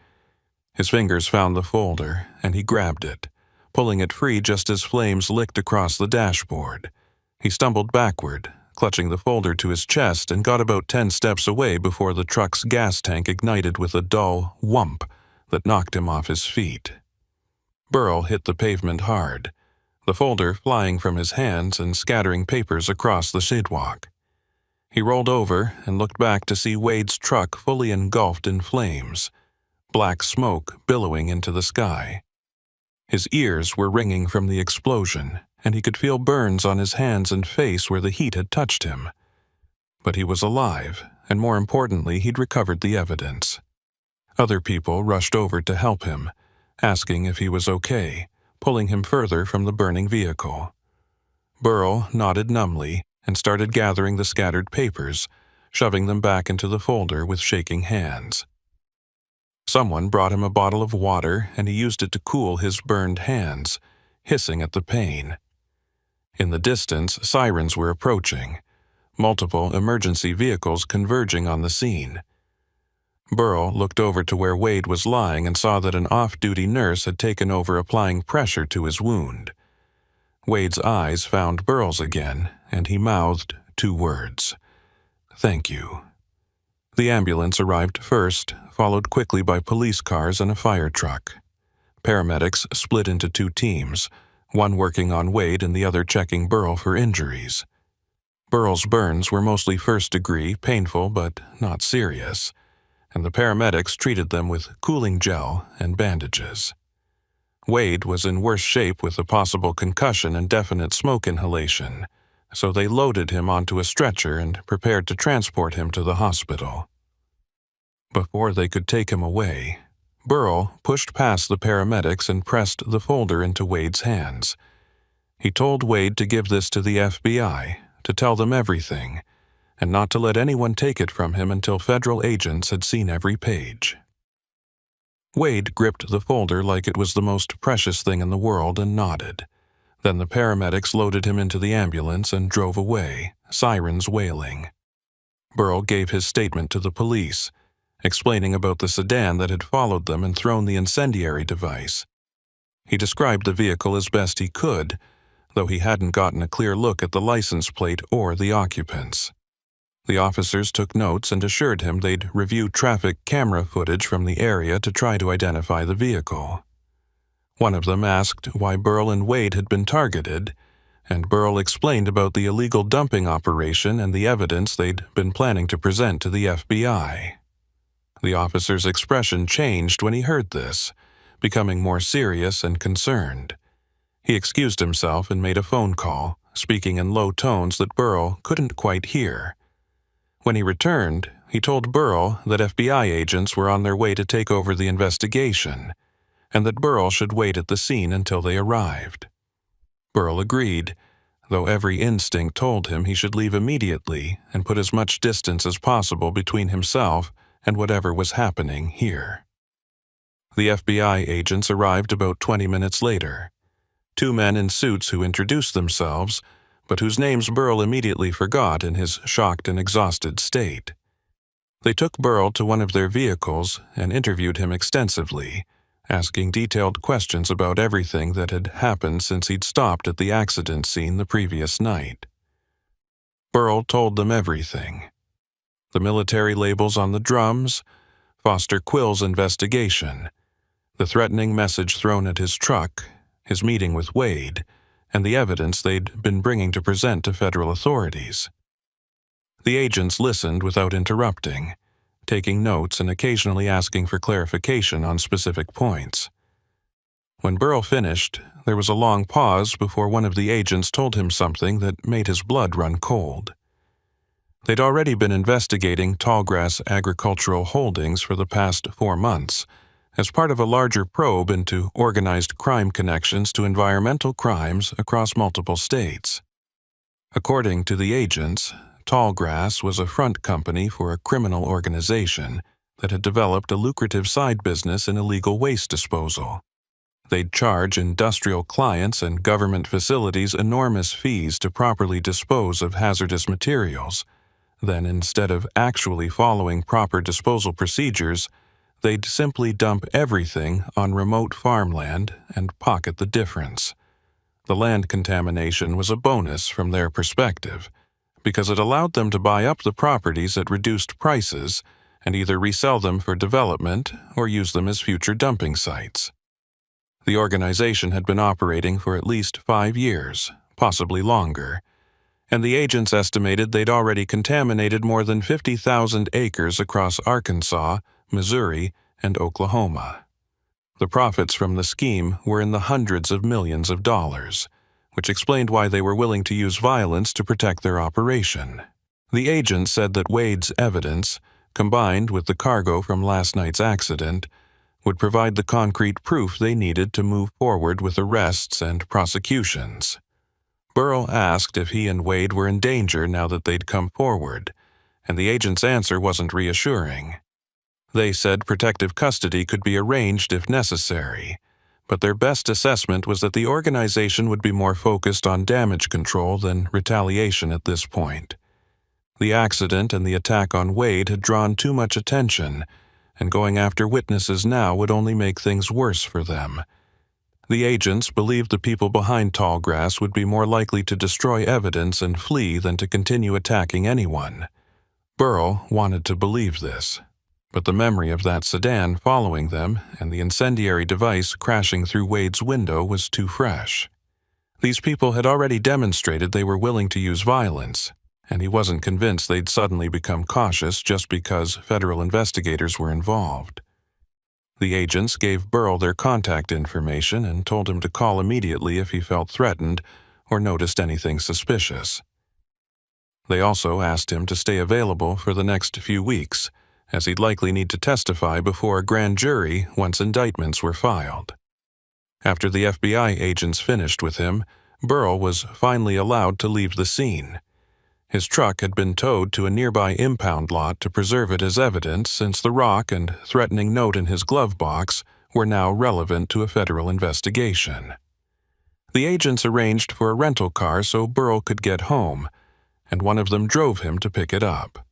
His fingers found the folder, and he grabbed it, pulling it free just as flames licked across the dashboard. He stumbled backward, clutching the folder to his chest, and got about 10 steps away before the truck's gas tank ignited with a dull whump that knocked him off his feet. Burl hit the pavement hard, the folder flying from his hands and scattering papers across the sidewalk. He rolled over and looked back to see Wade's truck fully engulfed in flames, black smoke billowing into the sky. His ears were ringing from the explosion, and he could feel burns on his hands and face where the heat had touched him. But he was alive, and more importantly, he'd recovered the evidence. Other people rushed over to help him, asking if he was okay, pulling him further from the burning vehicle. Burl nodded numbly and started gathering the scattered papers, shoving them back into the folder with shaking hands. Someone brought him a bottle of water, and he used it to cool his burned hands, hissing at the pain. In the distance, sirens were approaching, multiple emergency vehicles converging on the scene. Burl looked over to where Wade was lying and saw that an off-duty nurse had taken over applying pressure to his wound. Wade's eyes found Burl's again, and he mouthed 2 words. "Thank you." The ambulance arrived first, followed quickly by police cars and a fire truck. Paramedics split into 2 teams, one working on Wade and the other checking Burl for injuries. Burl's burns were mostly first-degree, painful but not serious, and the paramedics treated them with cooling gel and bandages. Wade was in worse shape with a possible concussion and definite smoke inhalation, so they loaded him onto a stretcher and prepared to transport him to the hospital. Before they could take him away, Burl pushed past the paramedics and pressed the folder into Wade's hands. He told Wade to give this to the FBI, to tell them everything, and not to let anyone take it from him until federal agents had seen every page. Wade gripped the folder like it was the most precious thing in the world and nodded. Then the paramedics loaded him into the ambulance and drove away, sirens wailing. Burl gave his statement to the police, explaining about the sedan that had followed them and thrown the incendiary device. He described the vehicle as best he could, though he hadn't gotten a clear look at the license plate or the occupants. The officers took notes and assured him they'd review traffic camera footage from the area to try to identify the vehicle. One of them asked why Burl and Wade had been targeted, and Burl explained about the illegal dumping operation and the evidence they'd been planning to present to the FBI. The officer's expression changed when he heard this, becoming more serious and concerned. He excused himself and made a phone call, speaking in low tones that Burl couldn't quite hear. When he returned, he told Burl that FBI agents were on their way to take over the investigation, and that Burl should wait at the scene until they arrived. Burl agreed, though every instinct told him he should leave immediately and put as much distance as possible between himself and whatever was happening here. The FBI agents arrived about 20 minutes later. 2 men in suits who introduced themselves, but whose names Burl immediately forgot in his shocked and exhausted state. They took Burl to one of their vehicles and interviewed him extensively, asking detailed questions about everything that had happened since he'd stopped at the accident scene the previous night. Burl told them everything. The military labels on the drums, Foster Quill's investigation, the threatening message thrown at his truck, his meeting with Wade, and the evidence they'd been bringing to present to federal authorities. The agents listened without interrupting, taking notes and occasionally asking for clarification on specific points. When Burl finished, there was a long pause before one of the agents told him something that made his blood run cold. They'd already been investigating Tallgrass Agricultural Holdings for the past 4 months, as part of a larger probe into organized crime connections to environmental crimes across multiple states. According to the agents, Tallgrass was a front company for a criminal organization that had developed a lucrative side business in illegal waste disposal. They'd charge industrial clients and government facilities enormous fees to properly dispose of hazardous materials. Then, instead of actually following proper disposal procedures, they'd simply dump everything on remote farmland and pocket the difference. The land contamination was a bonus from their perspective, because it allowed them to buy up the properties at reduced prices and either resell them for development or use them as future dumping sites. The organization had been operating for at least 5 years, possibly longer, and the agents estimated they'd already contaminated more than 50,000 acres across Arkansas, Missouri, and Oklahoma. The profits from the scheme were in the hundreds of millions of dollars, which explained why they were willing to use violence to protect their operation. The agent said that Wade's evidence, combined with the cargo from last night's accident, would provide the concrete proof they needed to move forward with arrests and prosecutions. Burl asked if he and Wade were in danger now that they'd come forward, and the agent's answer wasn't reassuring. They said protective custody could be arranged if necessary, but their best assessment was that the organization would be more focused on damage control than retaliation at this point. The accident and the attack on Wade had drawn too much attention, and going after witnesses now would only make things worse for them. The agents believed the people behind Tallgrass would be more likely to destroy evidence and flee than to continue attacking anyone. Burl wanted to believe this, but the memory of that sedan following them and the incendiary device crashing through Wade's window was too fresh. These people had already demonstrated they were willing to use violence, and he wasn't convinced they'd suddenly become cautious just because federal investigators were involved. The agents gave Burl their contact information and told him to call immediately if he felt threatened or noticed anything suspicious. They also asked him to stay available for the next few weeks, as he'd likely need to testify before a grand jury once indictments were filed. After the FBI agents finished with him, Burl was finally allowed to leave the scene. His truck had been towed to a nearby impound lot to preserve it as evidence, since the rock and threatening note in his glove box were now relevant to a federal investigation. The agents arranged for a rental car so Burl could get home, and one of them drove him to pick it up.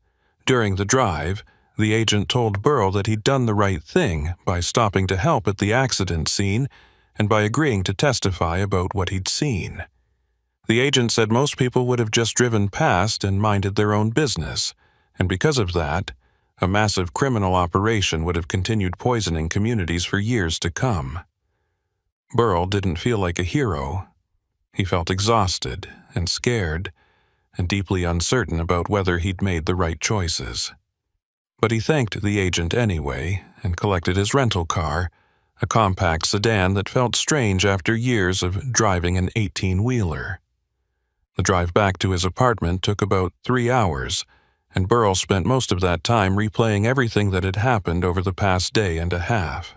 During the drive, the agent told Burl that he'd done the right thing by stopping to help at the accident scene and by agreeing to testify about what he'd seen. The agent said most people would have just driven past and minded their own business, and because of that, a massive criminal operation would have continued poisoning communities for years to come. Burl didn't feel like a hero. He felt exhausted and scared, and deeply uncertain about whether he'd made the right choices. But he thanked the agent anyway and collected his rental car, a compact sedan that felt strange after years of driving an 18-wheeler. The drive back to his apartment took about 3 hours, and Burl spent most of that time replaying everything that had happened over the past day and a half.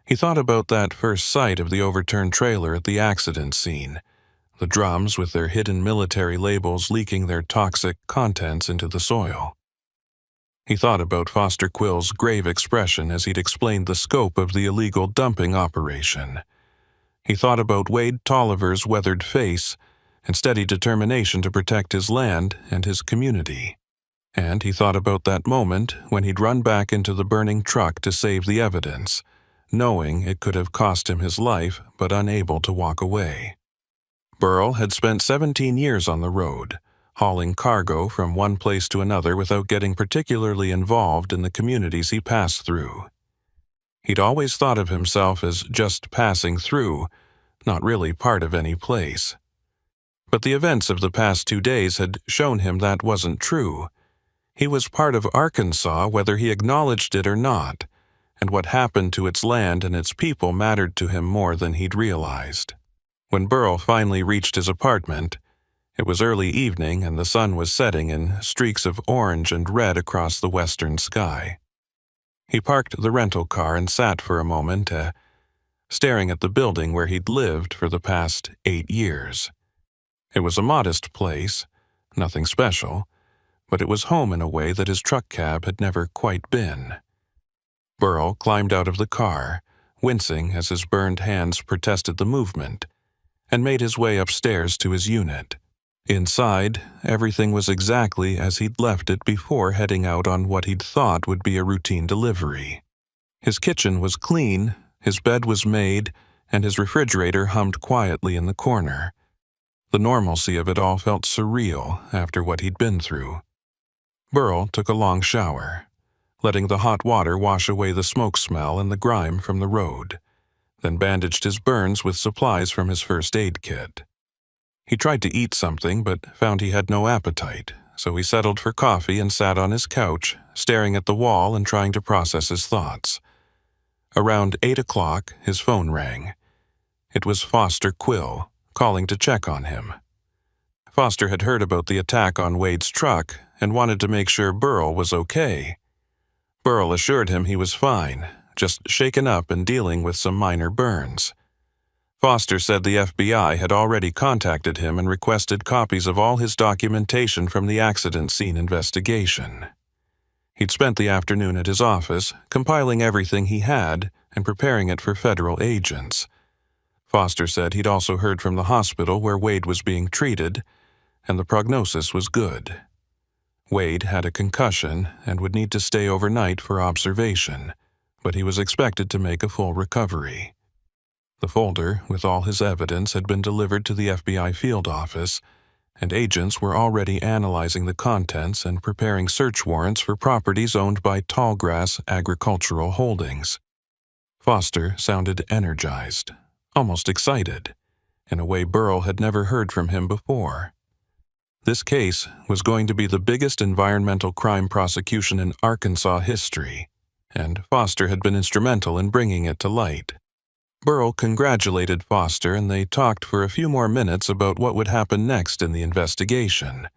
He thought about that first sight of the overturned trailer at the accident scene, the drums with their hidden military labels leaking their toxic contents into the soil. He thought about Foster Quill's grave expression as he'd explained the scope of the illegal dumping operation. He thought about Wade Tolliver's weathered face and steady determination to protect his land and his community. And he thought about that moment when he'd run back into the burning truck to save the evidence, knowing it could have cost him his life but unable to walk away. Burl had spent 17 years on the road, hauling cargo from one place to another without getting particularly involved in the communities he passed through. He'd always thought of himself as just passing through, not really part of any place. But the events of the past 2 days had shown him that wasn't true. He was part of Arkansas whether he acknowledged it or not, and what happened to its land and its people mattered to him more than he'd realized. When Burl finally reached his apartment, it was early evening and the sun was setting in streaks of orange and red across the western sky. He parked the rental car and sat for a moment, staring at the building where he'd lived for the past 8 years. It was a modest place, nothing special, but it was home in a way that his truck cab had never quite been. Burl climbed out of the car, wincing as his burned hands protested the movement, and made his way upstairs to his unit. Inside, everything was exactly as he'd left it before heading out on what he'd thought would be a routine delivery. His kitchen was clean, his bed was made, and his refrigerator hummed quietly in the corner. The normalcy of it all felt surreal after what he'd been through. Burl took a long shower, letting the hot water wash away the smoke smell and the grime from the road, then bandaged his burns with supplies from his first aid kit. He tried to eat something but found he had no appetite, so he settled for coffee and sat on his couch, staring at the wall and trying to process his thoughts. Around 8 o'clock, his phone rang. It was Foster Quill, calling to check on him. Foster had heard about the attack on Wade's truck and wanted to make sure Burl was okay. Burl assured him he was fine, just shaken up and dealing with some minor burns. Foster said the FBI had already contacted him and requested copies of all his documentation from the accident scene investigation. He'd spent the afternoon at his office, compiling everything he had and preparing it for federal agents. Foster said he'd also heard from the hospital where Wade was being treated, and the prognosis was good. Wade had a concussion and would need to stay overnight for observation, but he was expected to make a full recovery. The folder with all his evidence had been delivered to the FBI field office, and agents were already analyzing the contents and preparing search warrants for properties owned by Tallgrass Agricultural Holdings. Foster sounded energized, almost excited, in a way Burl had never heard from him before. This case was going to be the biggest environmental crime prosecution in Arkansas history, and Foster had been instrumental in bringing it to light. Burl congratulated Foster and they talked for a few more minutes about what would happen next in the investigation.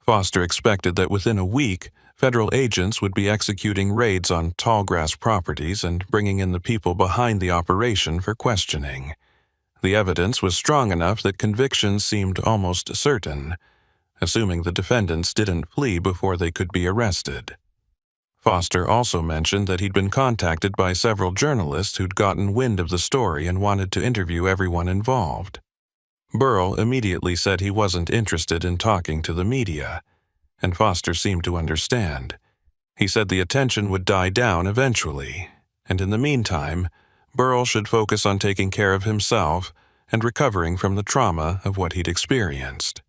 Foster expected that within a week, federal agents would be executing raids on tallgrass properties and bringing in the people behind the operation for questioning. The evidence was strong enough that conviction seemed almost certain, assuming the defendants didn't flee before they could be arrested. Foster also mentioned that he'd been contacted by several journalists who'd gotten wind of the story and wanted to interview everyone involved. Burl immediately said he wasn't interested in talking to the media, and Foster seemed to understand. He said the attention would die down eventually, and in the meantime, Burl should focus on taking care of himself and recovering from the trauma of what he'd experienced.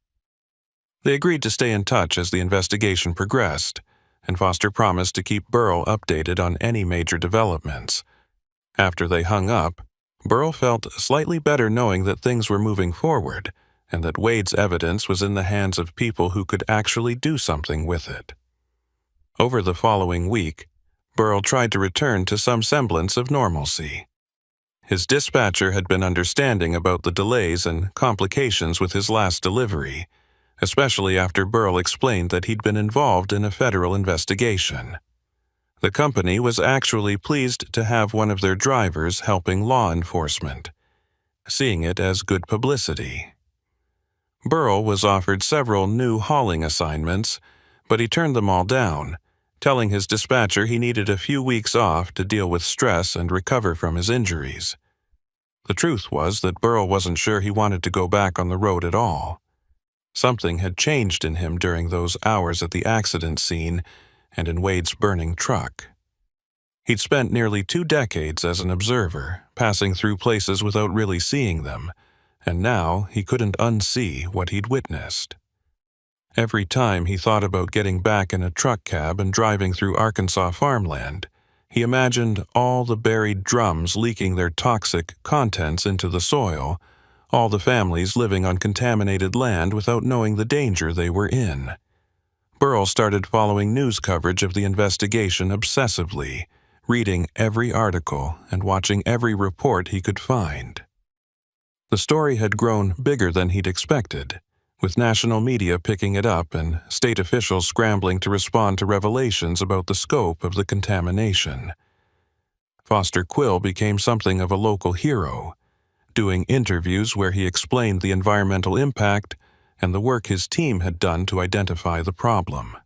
They agreed to stay in touch as the investigation progressed, and Foster promised to keep Burl updated on any major developments. After they hung up, Burl felt slightly better knowing that things were moving forward and that Wade's evidence was in the hands of people who could actually do something with it. Over the following week, Burl tried to return to some semblance of normalcy. His dispatcher had been understanding about the delays and complications with his last delivery, especially after Burl explained that he'd been involved in a federal investigation. The company was actually pleased to have one of their drivers helping law enforcement, seeing it as good publicity. Burl was offered several new hauling assignments, but he turned them all down, telling his dispatcher he needed a few weeks off to deal with stress and recover from his injuries. The truth was that Burl wasn't sure he wanted to go back on the road at all. Something had changed in him during those hours at the accident scene and in Wade's burning truck. He'd spent nearly 2 decades as an observer, passing through places without really seeing them, and now he couldn't unsee what he'd witnessed. Every time he thought about getting back in a truck cab and driving through Arkansas farmland, he imagined all the buried drums leaking their toxic contents into the soil, all the families living on contaminated land without knowing the danger they were in. Burl started following news coverage of the investigation obsessively, reading every article and watching every report he could find. The story had grown bigger than he'd expected, with national media picking it up and state officials scrambling to respond to revelations about the scope of the contamination. Foster Quill became something of a local hero, doing interviews where he explained the environmental impact and the work his team had done to identify the problem.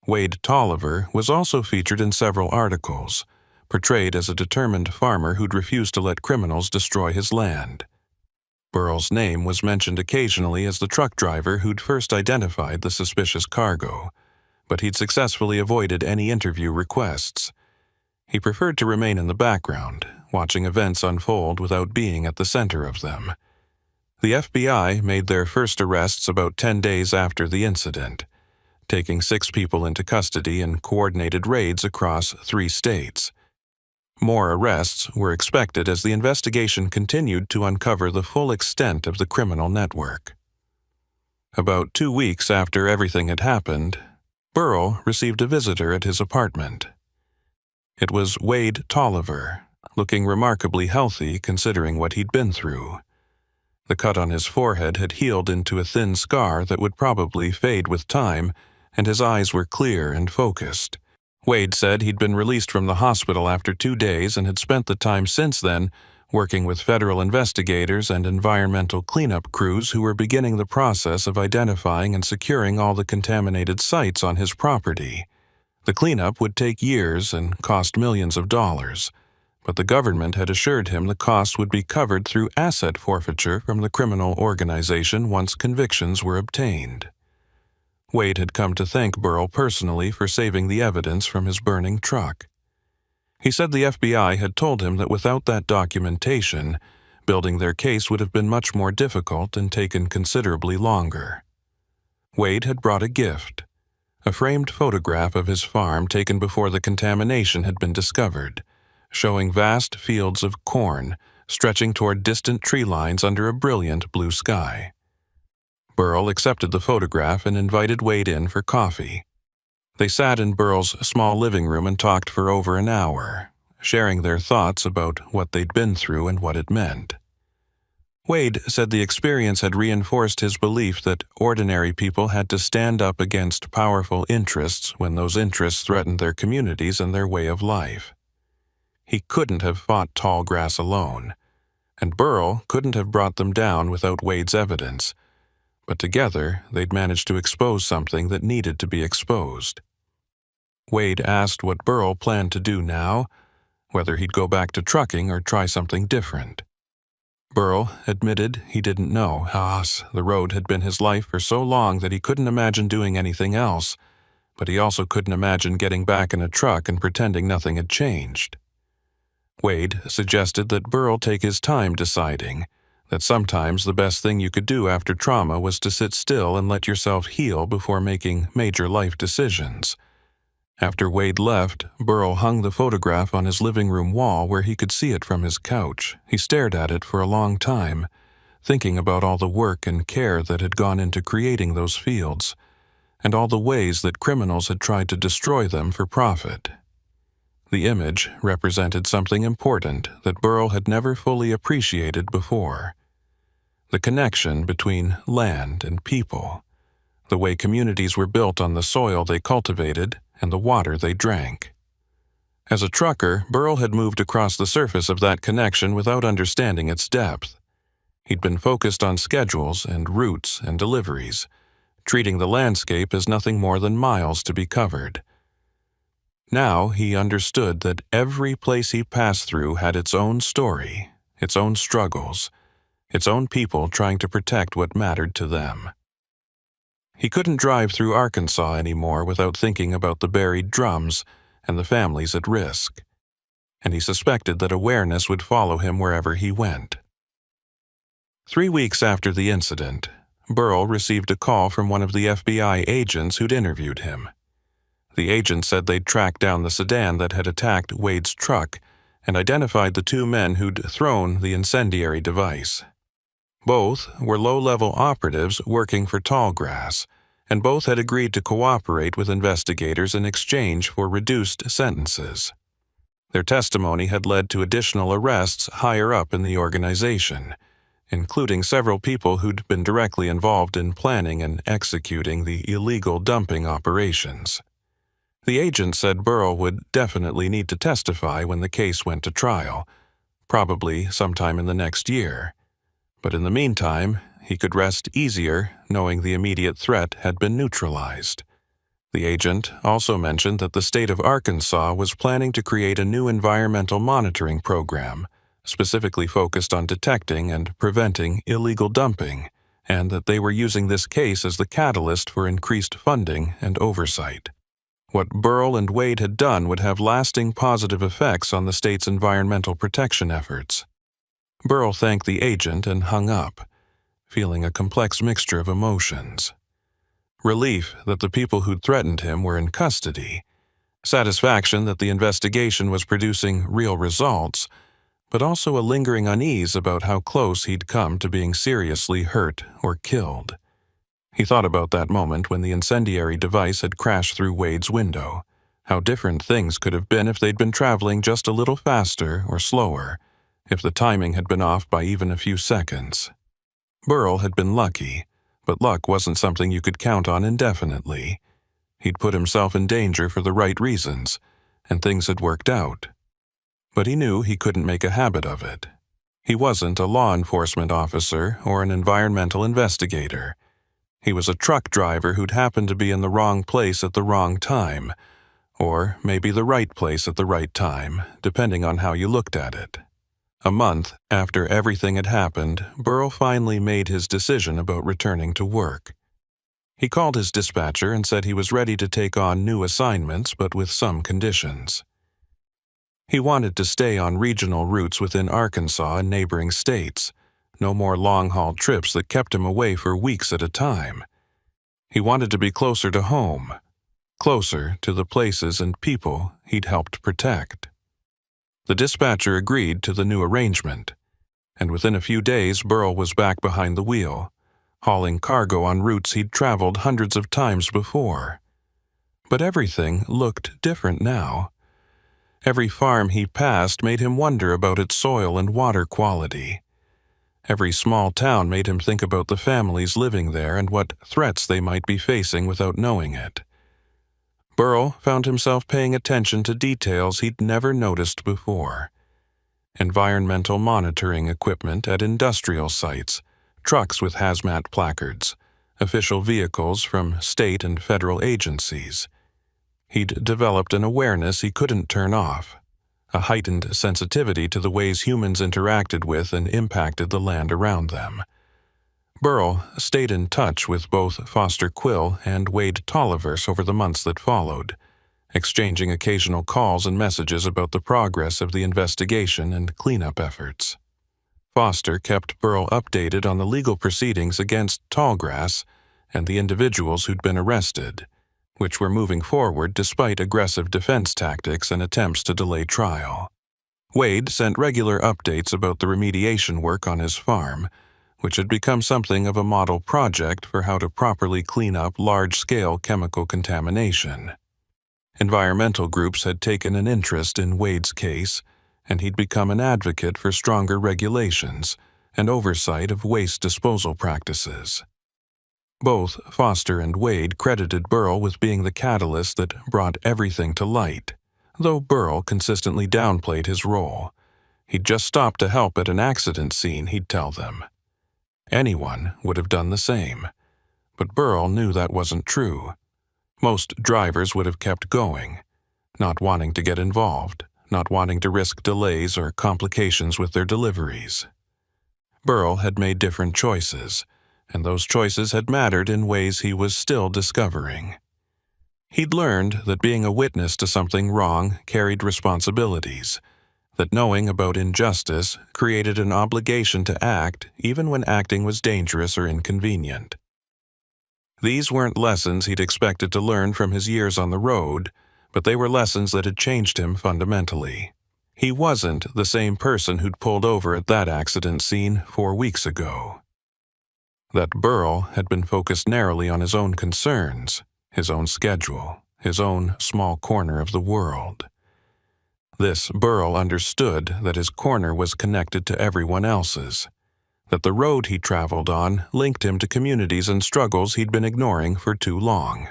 Wade Tolliver was also featured in several articles, portrayed as a determined farmer who'd refused to let criminals destroy his land. Burl's name was mentioned occasionally as the truck driver who'd first identified the suspicious cargo, but he'd successfully avoided any interview requests. He preferred to remain in the background, watching events unfold without being at the center of them. The FBI made their first arrests about 10 days after the incident, taking 6 people into custody in coordinated raids across 3 states. More arrests were expected as the investigation continued to uncover the full extent of the criminal network. About 2 weeks after everything had happened, Burl received a visitor at his apartment. It was Wade Tolliver, looking remarkably healthy considering what he'd been through. The cut on his forehead had healed into a thin scar that would probably fade with time, and his eyes were clear and focused. Wade said he'd been released from the hospital after 2 days and had spent the time since then working with federal investigators and environmental cleanup crews who were beginning the process of identifying and securing all the contaminated sites on his property. The cleanup would take years and cost millions of dollars, but the government had assured him the costs would be covered through asset forfeiture from the criminal organization once convictions were obtained. Wade had come to thank Burl personally for saving the evidence from his burning truck. He said the FBI had told him that without that documentation, building their case would have been much more difficult and taken considerably longer. Wade had brought a gift, a framed photograph of his farm taken before the contamination had been discovered, showing vast fields of corn stretching toward distant tree lines under a brilliant blue sky. Burl accepted the photograph and invited Wade in for coffee. They sat in Burl's small living room and talked for over an hour, sharing their thoughts about what they'd been through and what it meant. Wade said the experience had reinforced his belief that ordinary people had to stand up against powerful interests when those interests threatened their communities and their way of life. He couldn't have fought tall grass alone, and Burl couldn't have brought them down without Wade's evidence, but together they'd managed to expose something that needed to be exposed. Wade asked what Burl planned to do now, whether he'd go back to trucking or try something different. Burl admitted he didn't know. The road had been his life for so long that he couldn't imagine doing anything else, but he also couldn't imagine getting back in a truck and pretending nothing had changed. Wade suggested that Burl take his time deciding, that sometimes the best thing you could do after trauma was to sit still and let yourself heal before making major life decisions. After Wade left, Burl hung the photograph on his living room wall where he could see it from his couch. He stared at it for a long time, thinking about all the work and care that had gone into creating those fields, and all the ways that criminals had tried to destroy them for profit. The image represented something important that Burl had never fully appreciated before: the connection between land and people, the way communities were built on the soil they cultivated and the water they drank. As a trucker, Burl had moved across the surface of that connection without understanding its depth. He'd been focused on schedules and routes and deliveries, treating the landscape as nothing more than miles to be covered. Now he understood that every place he passed through had its own story, its own struggles, its own people trying to protect what mattered to them. He couldn't drive through Arkansas anymore without thinking about the buried drums and the families at risk, and he suspected that awareness would follow him wherever he went. 3 weeks after the incident, Burrell received a call from one of the FBI agents who'd interviewed him. The agent said they'd tracked down the sedan that had attacked Wade's truck and identified the 2 men who'd thrown the incendiary device. Both were low-level operatives working for Tallgrass, and both had agreed to cooperate with investigators in exchange for reduced sentences. Their testimony had led to additional arrests higher up in the organization, including several people who'd been directly involved in planning and executing the illegal dumping operations. The agent said Burrell would definitely need to testify when the case went to trial, probably sometime in the next year. But in the meantime, he could rest easier knowing the immediate threat had been neutralized. The agent also mentioned that the state of Arkansas was planning to create a new environmental monitoring program, specifically focused on detecting and preventing illegal dumping, and that they were using this case as the catalyst for increased funding and oversight. What Burrell and Wade had done would have lasting positive effects on the state's environmental protection efforts. Burrell thanked the agent and hung up, feeling a complex mixture of emotions. Relief that the people who'd threatened him were in custody, satisfaction that the investigation was producing real results, but also a lingering unease about how close he'd come to being seriously hurt or killed. He thought about that moment when the incendiary device had crashed through Wade's window, how different things could have been if they'd been traveling just a little faster or slower, if the timing had been off by even a few seconds. Burrell had been lucky, but luck wasn't something you could count on indefinitely. He'd put himself in danger for the right reasons, and things had worked out. But he knew he couldn't make a habit of it. He wasn't a law enforcement officer or an environmental investigator. He was a truck driver who'd happened to be in the wrong place at the wrong time, or maybe the right place at the right time, depending on how you looked at it. A month after everything had happened, Burrell finally made his decision about returning to work. He called his dispatcher and said he was ready to take on new assignments, but with some conditions. He wanted to stay on regional routes within Arkansas and neighboring states, no more long-haul trips that kept him away for weeks at a time. He wanted to be closer to home, closer to the places and people he'd helped protect. The dispatcher agreed to the new arrangement, and within a few days Burrell was back behind the wheel, hauling cargo on routes he'd traveled hundreds of times before. But everything looked different now. Every farm he passed made him wonder about its soil and water quality. Every small town made him think about the families living there and what threats they might be facing without knowing it. Burrell found himself paying attention to details he'd never noticed before. Environmental monitoring equipment at industrial sites, trucks with hazmat placards, official vehicles from state and federal agencies. He'd developed an awareness he couldn't turn off, a heightened sensitivity to the ways humans interacted with and impacted the land around them. Burrell stayed in touch with both Foster Quill and Wade Tolliver's over the months that followed, exchanging occasional calls and messages about the progress of the investigation and cleanup efforts. Foster kept Burrell updated on the legal proceedings against Tallgrass and the individuals who'd been arrested, which were moving forward despite aggressive defense tactics and attempts to delay trial. Wade sent regular updates about the remediation work on his farm, which had become something of a model project for how to properly clean up large-scale chemical contamination. Environmental groups had taken an interest in Wade's case, and he'd become an advocate for stronger regulations and oversight of waste disposal practices. Both Foster and Wade credited Burrell with being the catalyst that brought everything to light, though Burrell consistently downplayed his role. He'd just stopped to help at an accident scene, he'd tell them. Anyone would have done the same, but Burrell knew that wasn't true. Most drivers would have kept going, not wanting to get involved, not wanting to risk delays or complications with their deliveries. Burrell had made different choices, and those choices had mattered in ways he was still discovering. He'd learned that being a witness to something wrong carried responsibilities, that knowing about injustice created an obligation to act even when acting was dangerous or inconvenient. These weren't lessons he'd expected to learn from his years on the road, but they were lessons that had changed him fundamentally. He wasn't the same person who'd pulled over at that accident scene 4 weeks ago. That Burl had been focused narrowly on his own concerns, his own schedule, his own small corner of the world. This Burl understood that his corner was connected to everyone else's, that the road he traveled on linked him to communities and struggles he'd been ignoring for too long.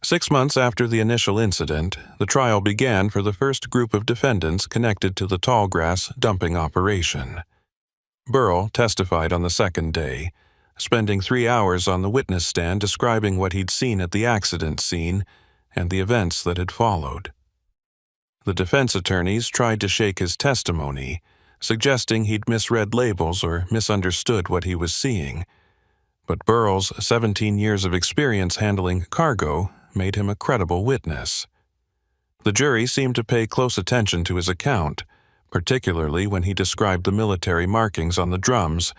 6 months after the initial incident, the trial began for the first group of defendants connected to the tallgrass dumping operation. Burl testified on the second day, spending 3 hours on the witness stand describing what he'd seen at the accident scene and the events that had followed. The defense attorneys tried to shake his testimony, suggesting he'd misread labels or misunderstood what he was seeing, but Burl's 17 years of experience handling cargo made him a credible witness. The jury seemed to pay close attention to his account, particularly when he described the military markings on the drums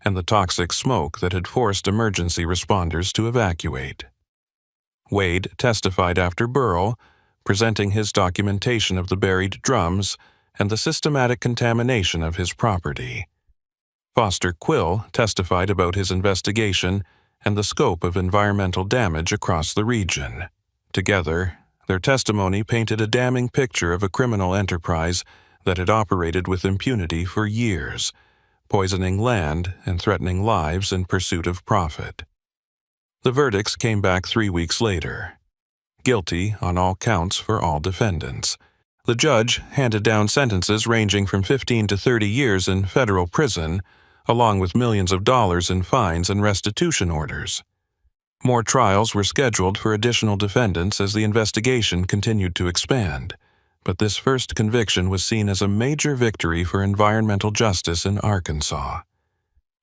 and the toxic smoke that had forced emergency responders to evacuate. Wade testified after Burl, presenting his documentation of the buried drums and the systematic contamination of his property. Foster Quill testified about his investigation and the scope of environmental damage across the region. Together, their testimony painted a damning picture of a criminal enterprise that had operated with impunity for years, poisoning land and threatening lives in pursuit of profit. The verdicts came back 3 weeks later. Guilty on all counts for all defendants. The judge handed down sentences ranging from 15 to 30 years in federal prison, along with millions of dollars in fines and restitution orders. More trials were scheduled for additional defendants as the investigation continued to expand, but this first conviction was seen as a major victory for environmental justice in Arkansas.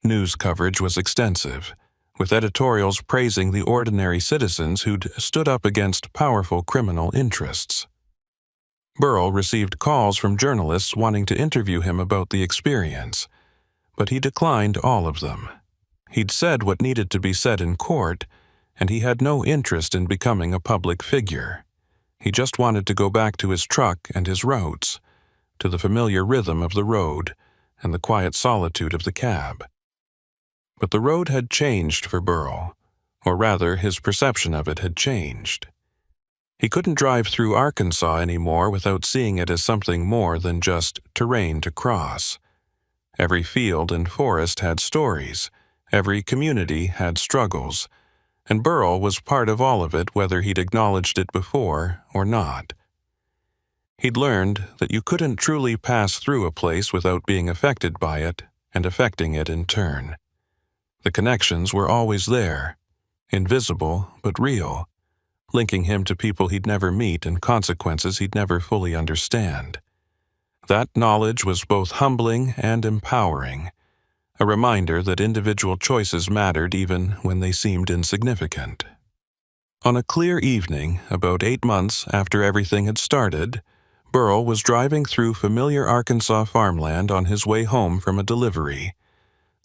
News coverage was extensive, with editorials praising the ordinary citizens who'd stood up against powerful criminal interests. Burl received calls from journalists wanting to interview him about the experience, but he declined all of them. He'd said what needed to be said in court, and he had no interest in becoming a public figure. He just wanted to go back to his truck and his routes, to the familiar rhythm of the road and the quiet solitude of the cab. But the road had changed for Burl, or rather his perception of it had changed. He couldn't drive through Arkansas anymore without seeing it as something more than just terrain to cross. Every field and forest had stories, every community had struggles, and Burl was part of all of it whether he'd acknowledged it before or not. He'd learned that you couldn't truly pass through a place without being affected by it and affecting it in turn. The connections were always there, invisible but real, linking him to people he'd never meet and consequences he'd never fully understand. That knowledge was both humbling and empowering, a reminder that individual choices mattered even when they seemed insignificant. On a clear evening, about 8 months after everything had started, Burl was driving through familiar Arkansas farmland on his way home from a delivery.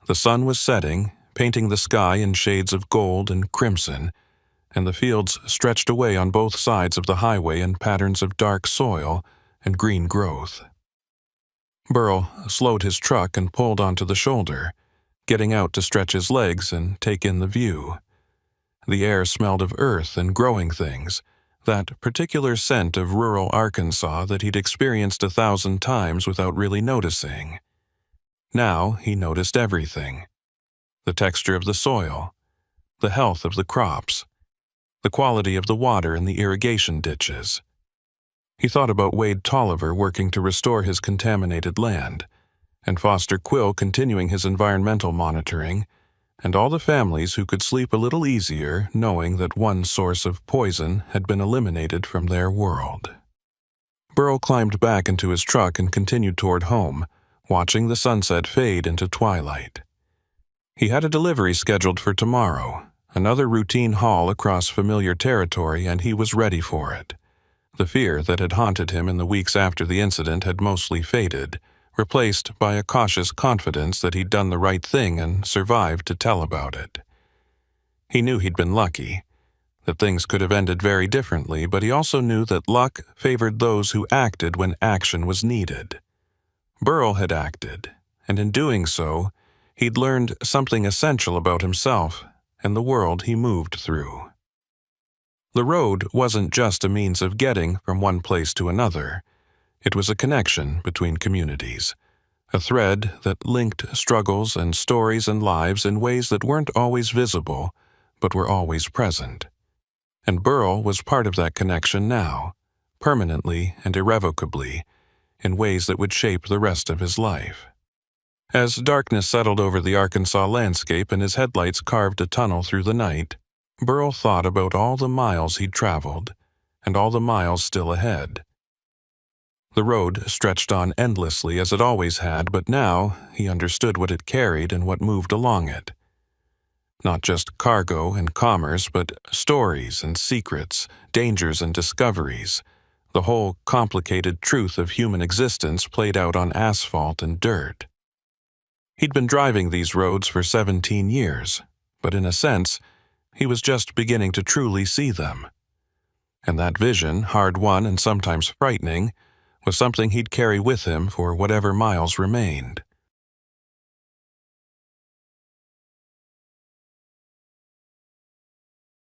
The sun was setting, painting the sky in shades of gold and crimson, and the fields stretched away on both sides of the highway in patterns of dark soil and green growth. Burl slowed his truck and pulled onto the shoulder, getting out to stretch his legs and take in the view. The air smelled of earth and growing things, that particular scent of rural Arkansas that he'd experienced 1,000 times without really noticing. Now he noticed everything: the texture of the soil, the health of the crops, the quality of the water in the irrigation ditches. He thought about Wade Tolliver working to restore his contaminated land, and Foster Quill continuing his environmental monitoring, and all the families who could sleep a little easier knowing that one source of poison had been eliminated from their world. Burl climbed back into his truck and continued toward home, watching the sunset fade into twilight. He had a delivery scheduled for tomorrow, Another routine haul across familiar territory, and he was ready for it. The fear that had haunted him in the weeks after the incident had mostly faded, replaced by a cautious confidence that he'd done the right thing and survived to tell about it. He knew he'd been lucky, that things could have ended very differently, but he also knew that luck favored those who acted when action was needed. Burl had acted, and in doing so, he'd learned something essential about himself and the world he moved through. The road wasn't just a means of getting from one place to another. It was a connection between communities, a thread that linked struggles and stories and lives in ways that weren't always visible, but were always present. And Burl was part of that connection now, permanently and irrevocably, in ways that would shape the rest of his life. As darkness settled over the Arkansas landscape and his headlights carved a tunnel through the night, Burl thought about all the miles he'd traveled, and all the miles still ahead. The road stretched on endlessly as it always had, but now he understood what it carried and what moved along it. Not just cargo and commerce, but stories and secrets, dangers and discoveries, the whole complicated truth of human existence played out on asphalt and dirt. He'd been driving these roads for 17 years, but in a sense, he was just beginning to truly see them. And that vision, hard-won and sometimes frightening, was something he'd carry with him for whatever miles remained.